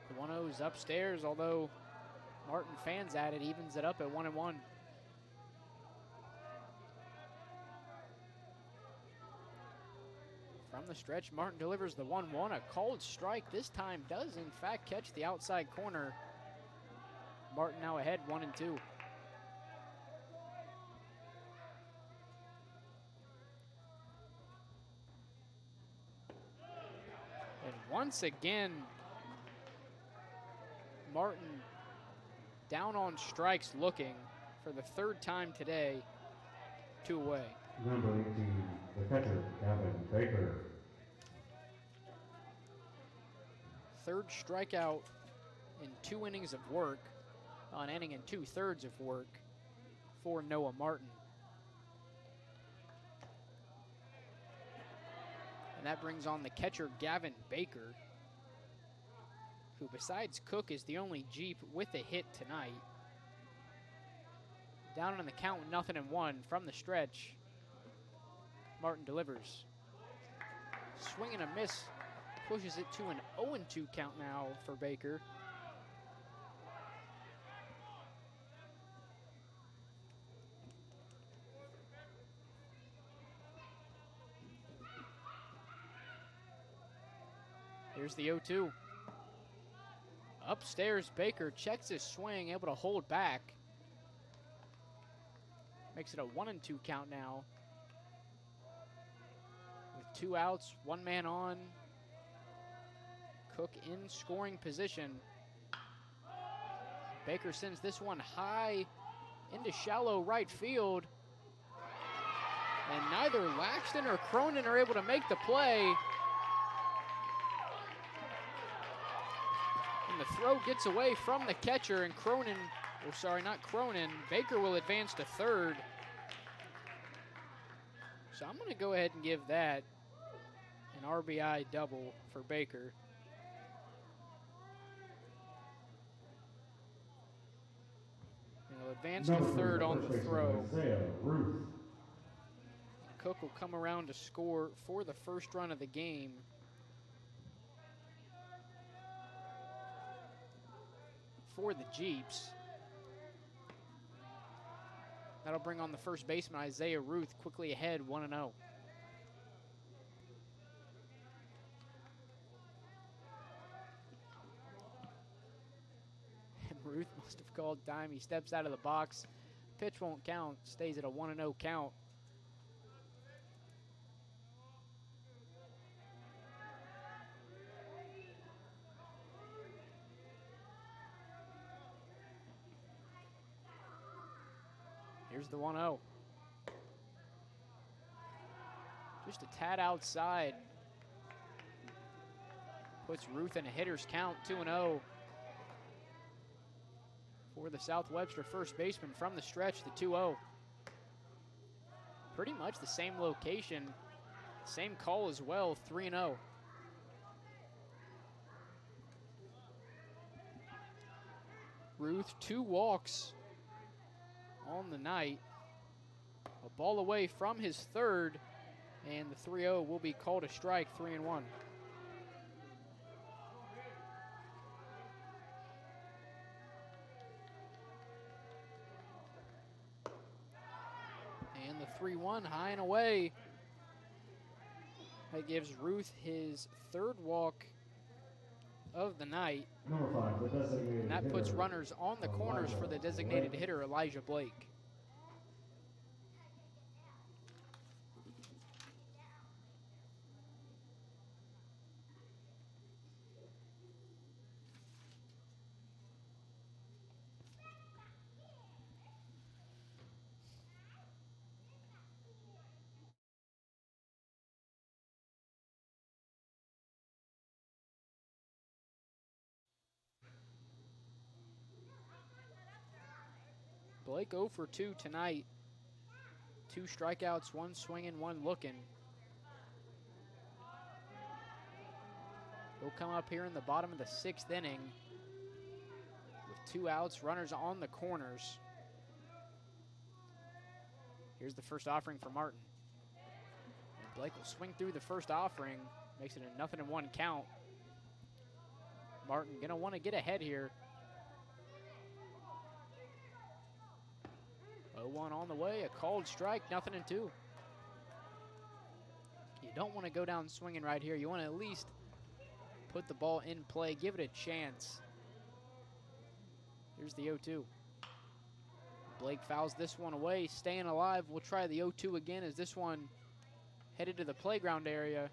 The 1-0 is upstairs, although Martin fans at it, evens it up at 1-1. From the stretch, Martin delivers the 1-1. A called strike this time does, in fact, catch the outside corner. Martin now ahead, 1-2. And once again, Martin down on strikes looking for the third time today, 2 away. Number 18, the catcher, Gavin Baker. Third strikeout in 2 innings of work, an inning and 2/3 of work for Noah Martin. And that brings on the catcher, Gavin Baker, who besides Cook is the only Jeep with a hit tonight. Down on the count, 0-1 from the stretch. Martin delivers. Swing and a miss, pushes it to an 0-2 count now for Baker. Here's the 0-2. Upstairs, Baker checks his swing, able to hold back. Makes it a 1-2 count now. With 2 outs, 1 man on. Cook in scoring position. Baker sends this one high into shallow right field. And neither Laxton or Cronin are able to make the play. And the throw gets away from the catcher, and Cronin, or sorry, not Cronin, Baker will advance to third. So I'm going to go ahead and give that an RBI double for Baker. And he'll advance to third on the throw. Cook will come around to score for the first run of the game. For the Jeeps. That'll bring on the first baseman, Isaiah Ruth, quickly ahead, 1-0. And Ruth must have called time. He steps out of the box. Pitch won't count, stays at a 1-0 count. Here's the 1-0. Just a tad outside. Puts Ruth in a hitter's count, 2-0. For the South Webster first baseman from the stretch, the 2-0. Pretty much the same location, same call as well, 3-0. Ruth, 2 walks on the night. A ball away from his third, and the 3-0 will be called a strike, 3-1. And the 3-1 high and away. That gives Ruth his third walk of the night. Number 5, the designated And that hitter, puts runners on the corners for the designated hitter, Elijah Blake. Blake 0 for 2 tonight. 2 strikeouts, 1 swinging, 1 looking. He'll come up here in the bottom of the 6th inning with 2 outs, runners on the corners. Here's the first offering for Martin. And Blake will swing through the first offering, makes it a 0-1 count. Martin gonna want to get ahead here. 0-1 on the way, a called strike, 0-2. You don't want to go down swinging right here. You want to at least put the ball in play, give it a chance. Here's the 0-2. Blake fouls this one away, staying alive. We'll try the 0-2 again as this one headed to the playground area.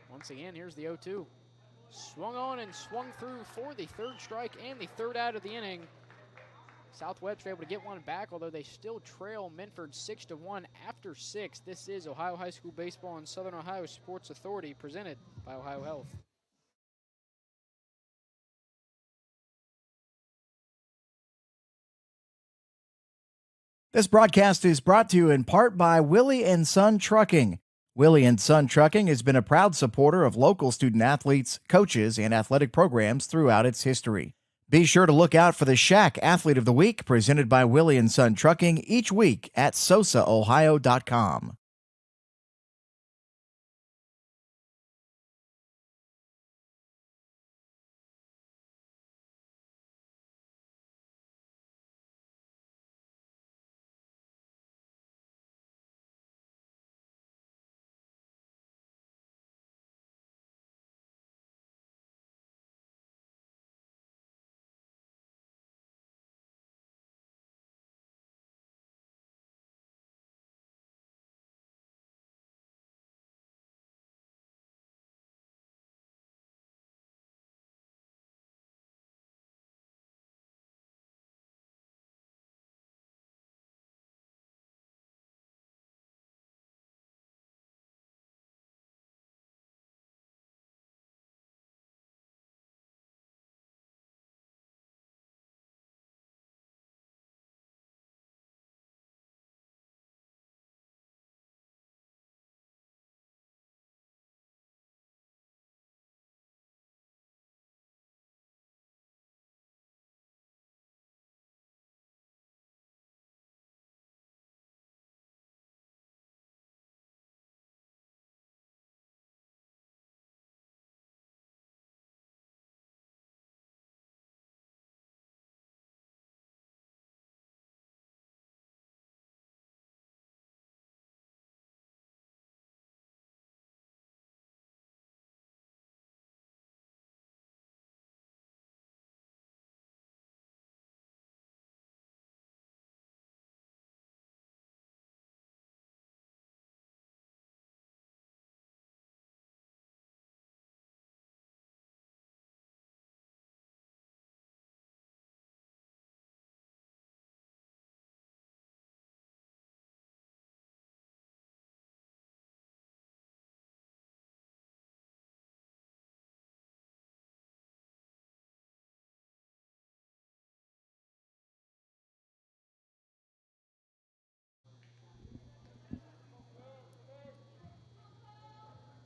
Once again, here's the 0-2. Swung on and swung through for the 3rd strike and the 3rd out of the inning. South Webster able to get one back, although they still trail Minford 6-1 after 6. This is Ohio High School Baseball and Southern Ohio Sports Authority, presented by OhioHealth. This broadcast is brought to you in part by Willie & Son Trucking. Willie & Son Trucking has been a proud supporter of local student-athletes, coaches, and athletic programs throughout its history. Be sure to look out for the Shack Athlete of the Week presented by Willie & Son Trucking each week at SOSAOhio.com.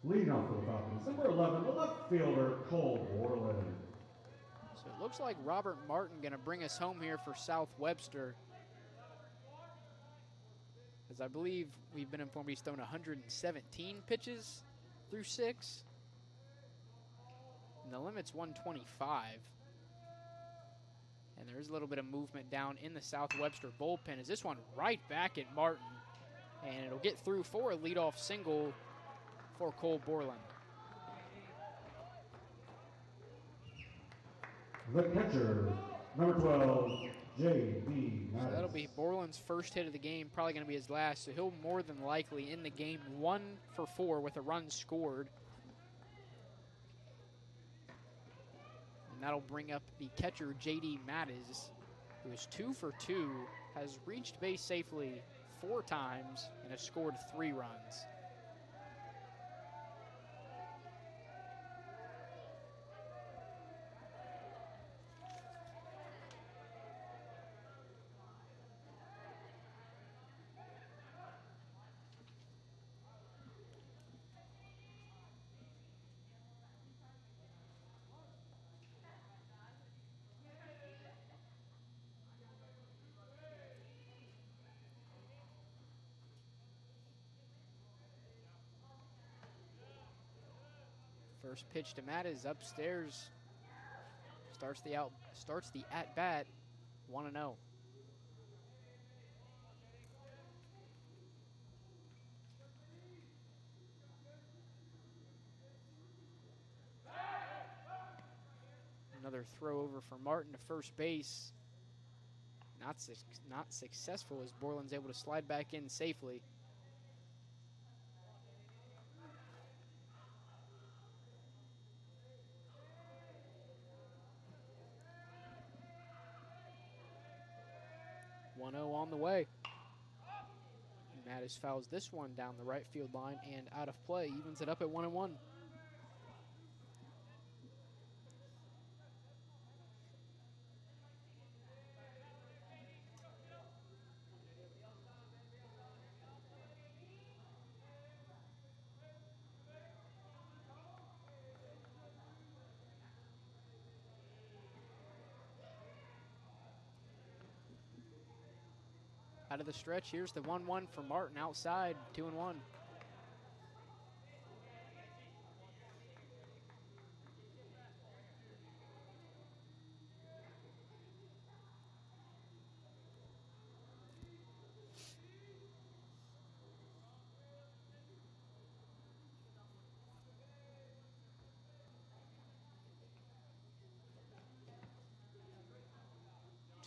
Leading off for the Falcons, number 11, the left fielder, Cole Borland. So it looks like Robert Martin going to bring us home here for South Webster. As I believe we've been informed he's thrown 117 pitches through 6. And the limit's 125. And there's a little bit of movement down in the South Webster bullpen as this one right back at Martin. And it'll get through for a leadoff single for Cole Borland. The catcher, number 12, J.D. So that'll be Borland's first hit of the game, probably going to be his last. So he'll more than likely in the game 1 for 4 with a run scored. And that'll bring up the catcher, J.D. Mattis, who is 2 for 2, has reached base safely 4 times, and has scored 3 runs. First pitch to Mattis upstairs. Starts the at bat 1-0. Another throw over for Martin to first base. Not successful as Borland's able to slide back in safely. On the way. Mattis fouls this one down the right field line and out of play, evens it up at 1-1. Out of the stretch, here's the 1-1 for Martin outside, 2-1.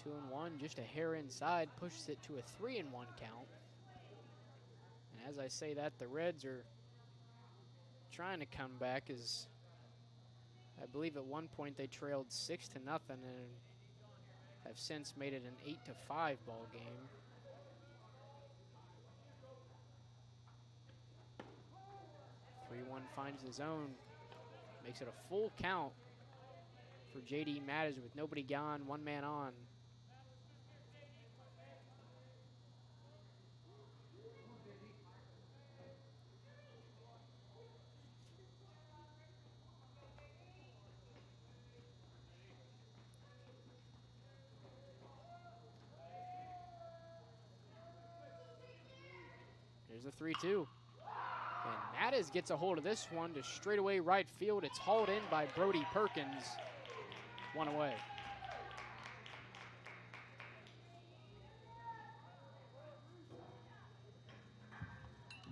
Two and one, just a hair inside, pushes it to a 3-1 count. And as I say that, the Reds are trying to come back, as I believe at one point they trailed 6-0 and have since made it an 8-5 ball game. One finds the zone, makes it a full count for J.D. Mattis with nobody gone, 1 man on. There's a 3-2. And Mattis gets a hold of this one to straightaway right field. It's hauled in by Brody Perkins. 1 away.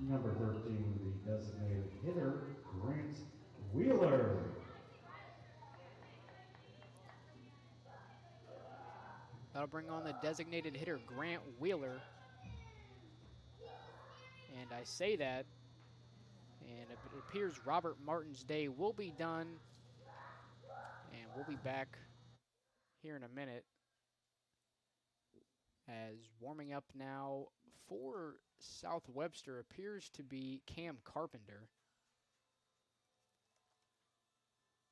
Number 13, the designated hitter, Grant Wheeler. That'll bring on the designated hitter, Grant Wheeler. And I say that, and it appears Robert Martin's day will be done. And we'll be back here in a minute, as warming up now for South Webster appears to be Cam Carpenter.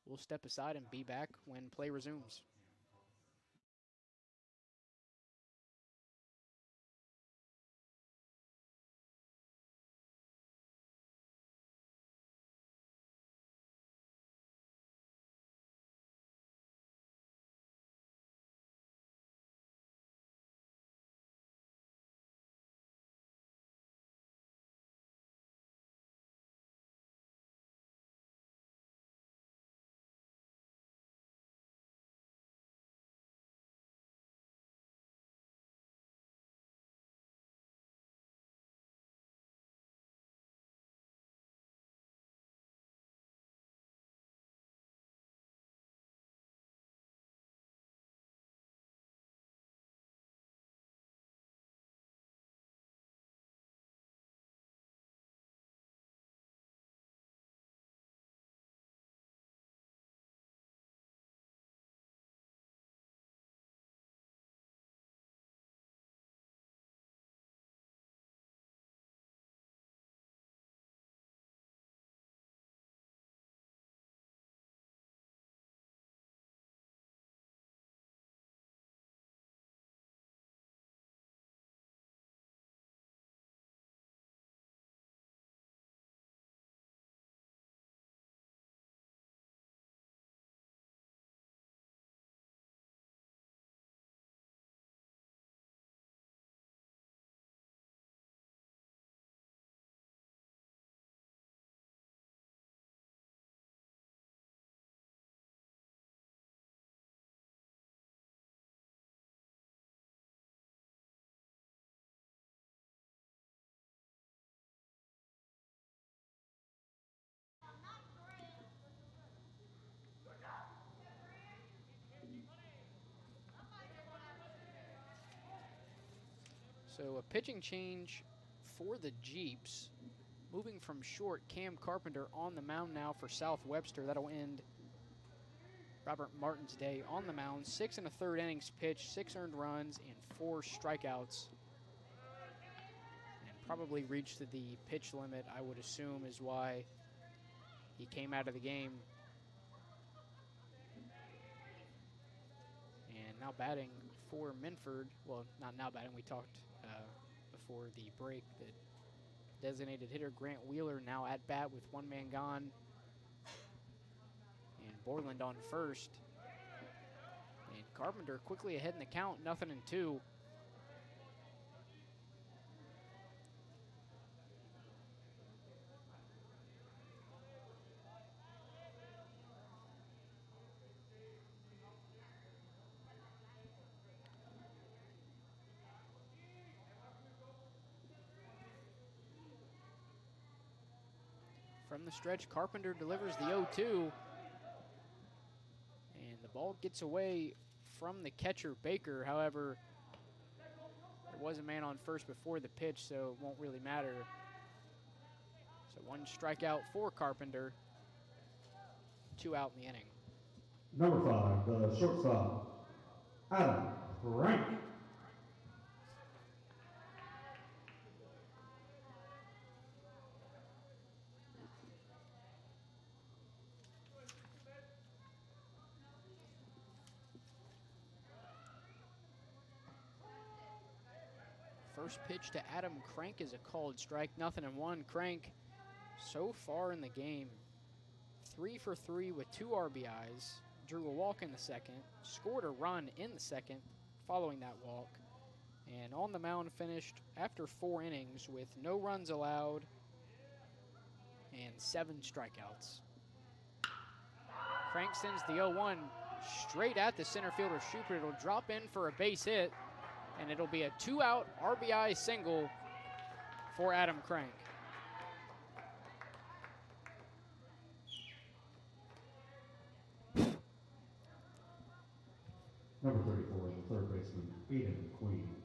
We'll step aside and be back when play resumes. So a pitching change for the Jeeps. Moving from short, Cam Carpenter on the mound now for South Webster. That'll end Robert Martin's day on the mound. 6 1/3 innings pitched, 6 earned runs, and 4 strikeouts. And probably reached the pitch limit, I would assume, is why he came out of the game. And now batting for Minford. Well, not now batting. We talked before the break that designated hitter Grant Wheeler now at bat with 1 man gone. And Borland on first. And Carpenter quickly ahead in the count, 0-2. From the stretch, Carpenter delivers the 0-2. And the ball gets away from the catcher, Baker. However, there was a man on first before the pitch, so it won't really matter. So 1 strikeout for Carpenter. 2 out in the inning. Number 5, the shortstop, Adam Crank. First pitch to Adam Crank is a called strike, 0-1. Crank, so far in the game, 3 for 3 with 2 RBIs, drew a walk in the second, scored a run in the second following that walk, and on the mound finished after 4 innings with no runs allowed and 7 strikeouts. Crank sends the 0-1 straight at the center fielder Schubert. It'll drop in for a base hit, and it'll be a 2-out RBI single for Adam Crank. Number 34, the third baseman, Aiden Queen.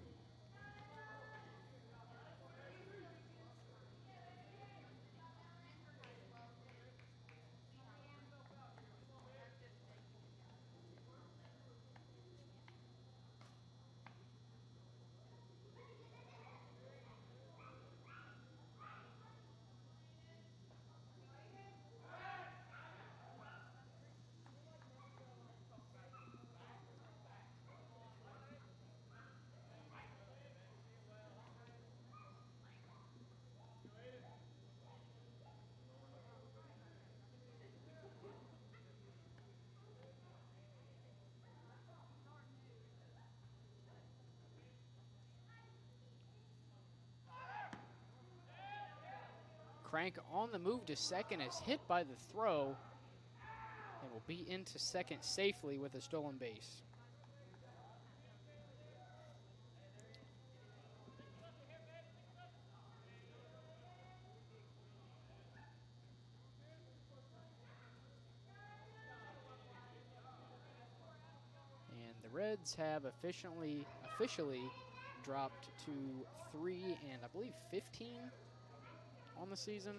Crank on the move to second is hit by the throw and will be into second safely with a stolen base. And the Reds have officially dropped to 3 and I believe 15 on the season.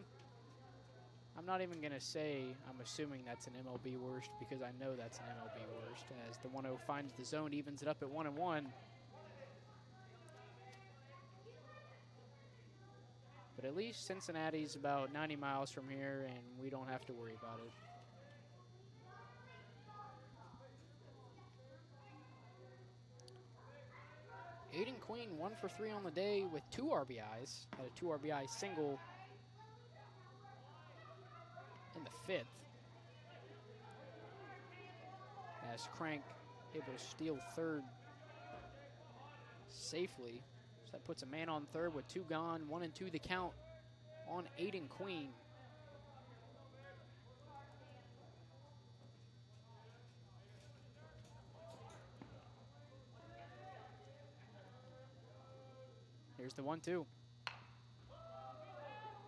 I'm not even going to say I'm assuming that's an MLB worst because I know that's an MLB worst as the 1-0 finds the zone, evens it up at 1-1. But at least Cincinnati's about 90 miles from here and we don't have to worry about it. Aiden Queen 1 for 3 on the day with 2 RBIs. Had a 2 RBI single in the 5th. As Crank able to steal third safely. So that puts a man on third with 2 gone, 1-2 the count on Aiden Queen. Here's the 1-2.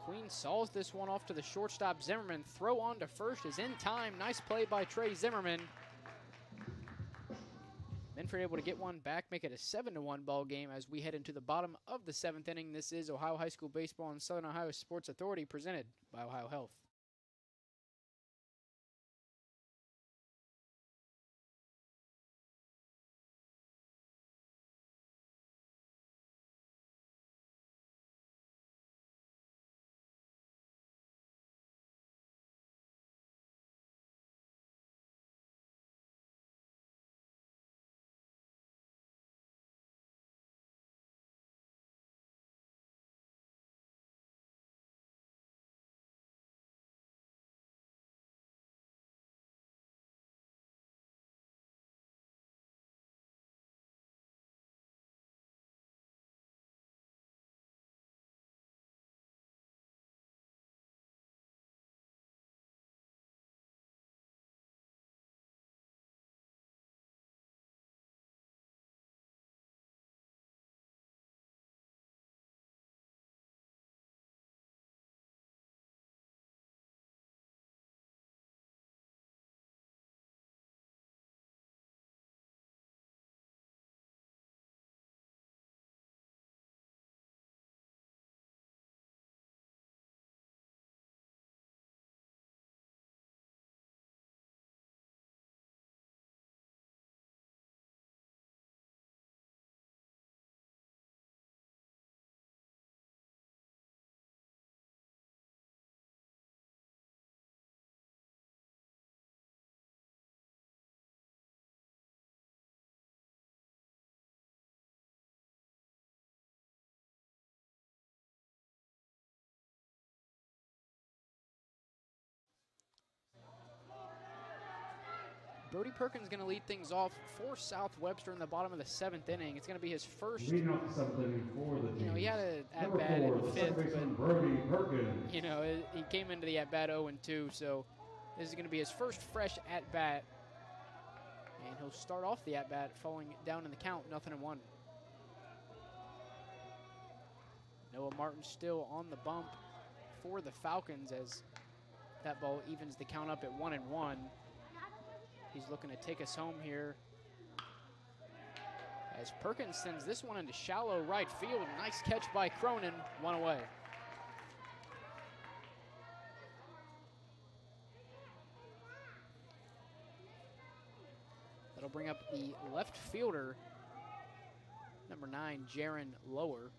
Queen saws this one off to the shortstop Zimmerman. Throw on to first is in time. Nice play by Trey Zimmerman. Minford able to get one back, make it a 7-1 ball game as we head into the bottom of the 7th inning. This is Ohio High School Baseball on Southern Ohio Sports Authority, presented by OhioHealth. Brody Perkins going to lead things off for South Webster in the bottom of the 7th inning. It's going to be his first. Leading off the 7th inning for the team. He had an at-bat in the 5th, but Brody Perkins. he came into the at-bat 0-2, so this is going to be his first fresh at-bat. And he'll start off the at-bat falling down in the count, 0-1. Noah Martin still on the bump for the Falcons as that ball evens the count up at 1-1. He's looking to take us home here as Perkins sends this one into shallow right field. Nice catch by Cronin, 1 away. That'll bring up the left fielder, number 9, Jaron Lower.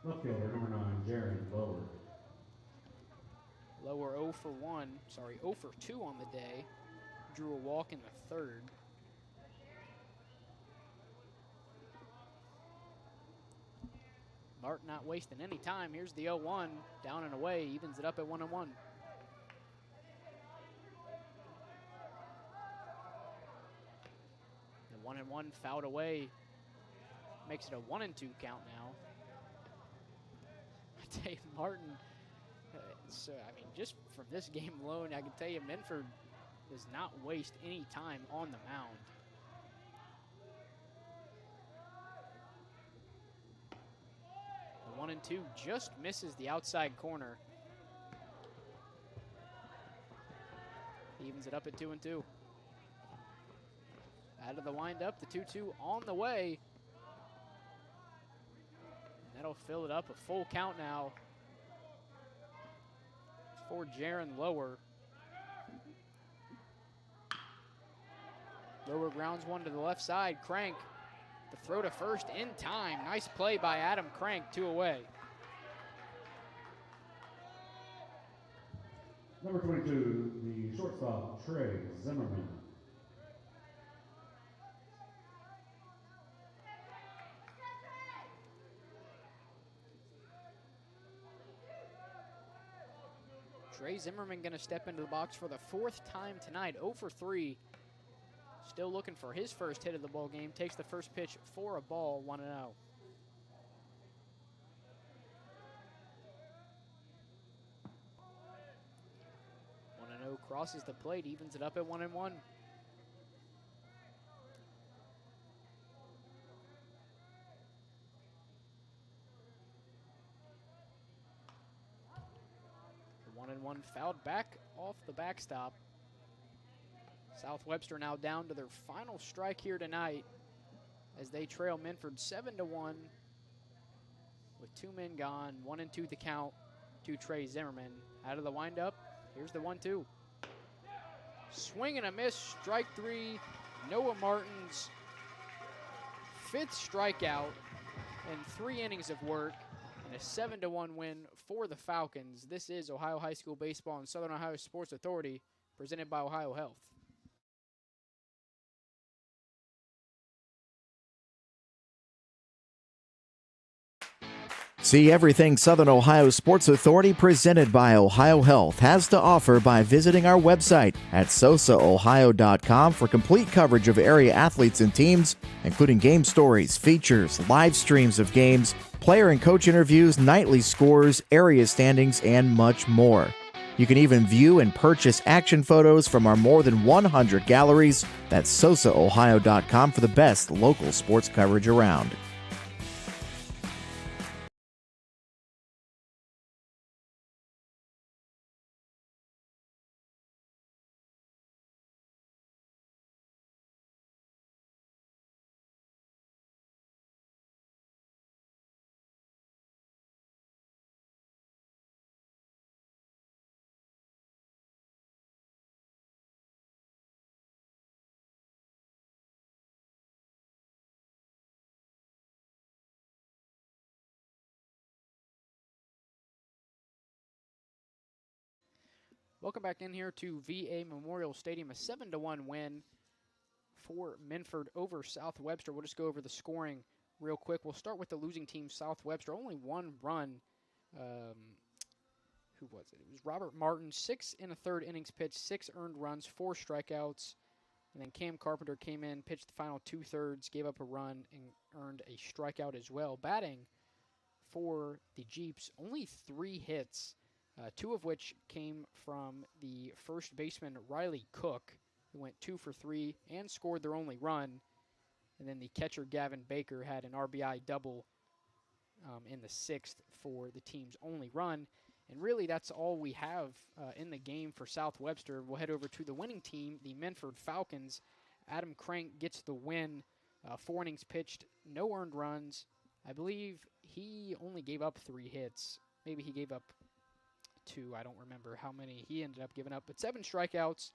Left fielder, number 9, Jaron Lower. Lower 0 for 2 on the day. Drew a walk in the 3rd. Martin not wasting any time. Here's the 0-1, down and away, evens it up at 1-1. The 1-1 fouled away, makes it a 1-2 count now. I tell you, Martin, just from this game alone, I can tell you Minford does not waste any time on the mound. The 1-2 just misses the outside corner. Evens it up at 2-2. Out of the windup, the 2-2 on the way. And that'll fill it up, a full count now for Jaron Lower. Lower grounds one to the left side. Crank, the throw to first in time. Nice play by Adam Crank, 2 away. Number 22, the shortstop, Trey Zimmerman. Trey Zimmerman going to step into the box for the 4th time tonight, 0 for 3. Still looking for his first hit of the ball game. Takes the first pitch for a ball, 1-0. 1-0 crosses the plate, evens it up at 1-1. The 1-1 fouled back off the backstop. South Webster now down to their final strike here tonight as they trail Minford 7-1 with 2 men gone, 1-2 the count to Trey Zimmerman. Out of the windup, here's the 1-2. Swing and a miss, strike 3. Noah Martin's 5th strikeout in 3 innings of work, and a 7-1 win for the Falcons. This is Ohio High School Baseball and Southern Ohio Sports Authority, presented by OhioHealth. See everything Southern Ohio Sports Authority presented by OhioHealth has to offer by visiting our website at SOSAOhio.com for complete coverage of area athletes and teams, including game stories, features, live streams of games, player and coach interviews, nightly scores, area standings, and much more. You can even view and purchase action photos from our more than 100 galleries. That's SOSAOhio.com for the best local sports coverage around. Welcome back in here to VA Memorial Stadium, a 7-1 win for Minford over South Webster. We'll just go over the scoring real quick. We'll start with the losing team, South Webster. Only 1 run. Who was it? It was Robert Martin, 6 1/3 innings pitched, 6 earned runs, 4 strikeouts. And then Cam Carpenter came in, pitched the final 2/3, gave up a run, and earned a strikeout as well. Batting for the Jeeps, only 3 hits. 2 of which came from the first baseman, Riley Cook, who went 2 for 3 and scored their only run. And then the catcher, Gavin Baker, had an RBI double in the 6th for the team's only run. And really, that's all we have in the game for South Webster. We'll head over to the winning team, the Minford Falcons. Adam Crank gets the win. 4 innings pitched, no earned runs. I believe he only gave up 3 hits. Maybe he gave up 2. I don't remember how many he ended up giving up, but 7 strikeouts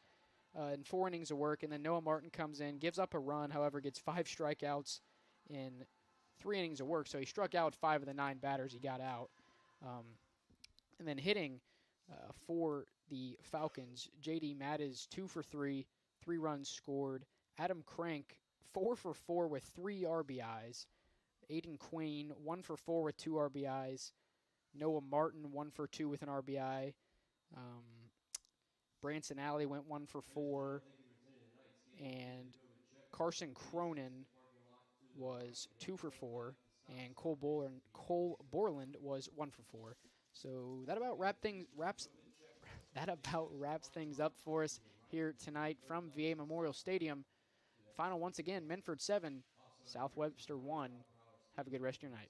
in 4 innings of work. And then Noah Martin comes in, gives up a run, however, gets 5 strikeouts in 3 innings of work. So he struck out 5 of the 9 batters he got out. And then hitting for the Falcons, J.D. Mattis, 2 for 3, 3 runs scored. Adam Crank, 4 for 4 with 3 RBIs. Aiden Queen, 1 for 4 with 2 RBIs. Noah Martin, 1 for 2 with an RBI. Branson Alley went 1 for 4. And Carson Cronin was 2 for 4. And Cole Borland was 1 for 4. So that about wraps things up for us here tonight from VA Memorial Stadium. Final once again, Minford 7, South Webster 1. Have a good rest of your night.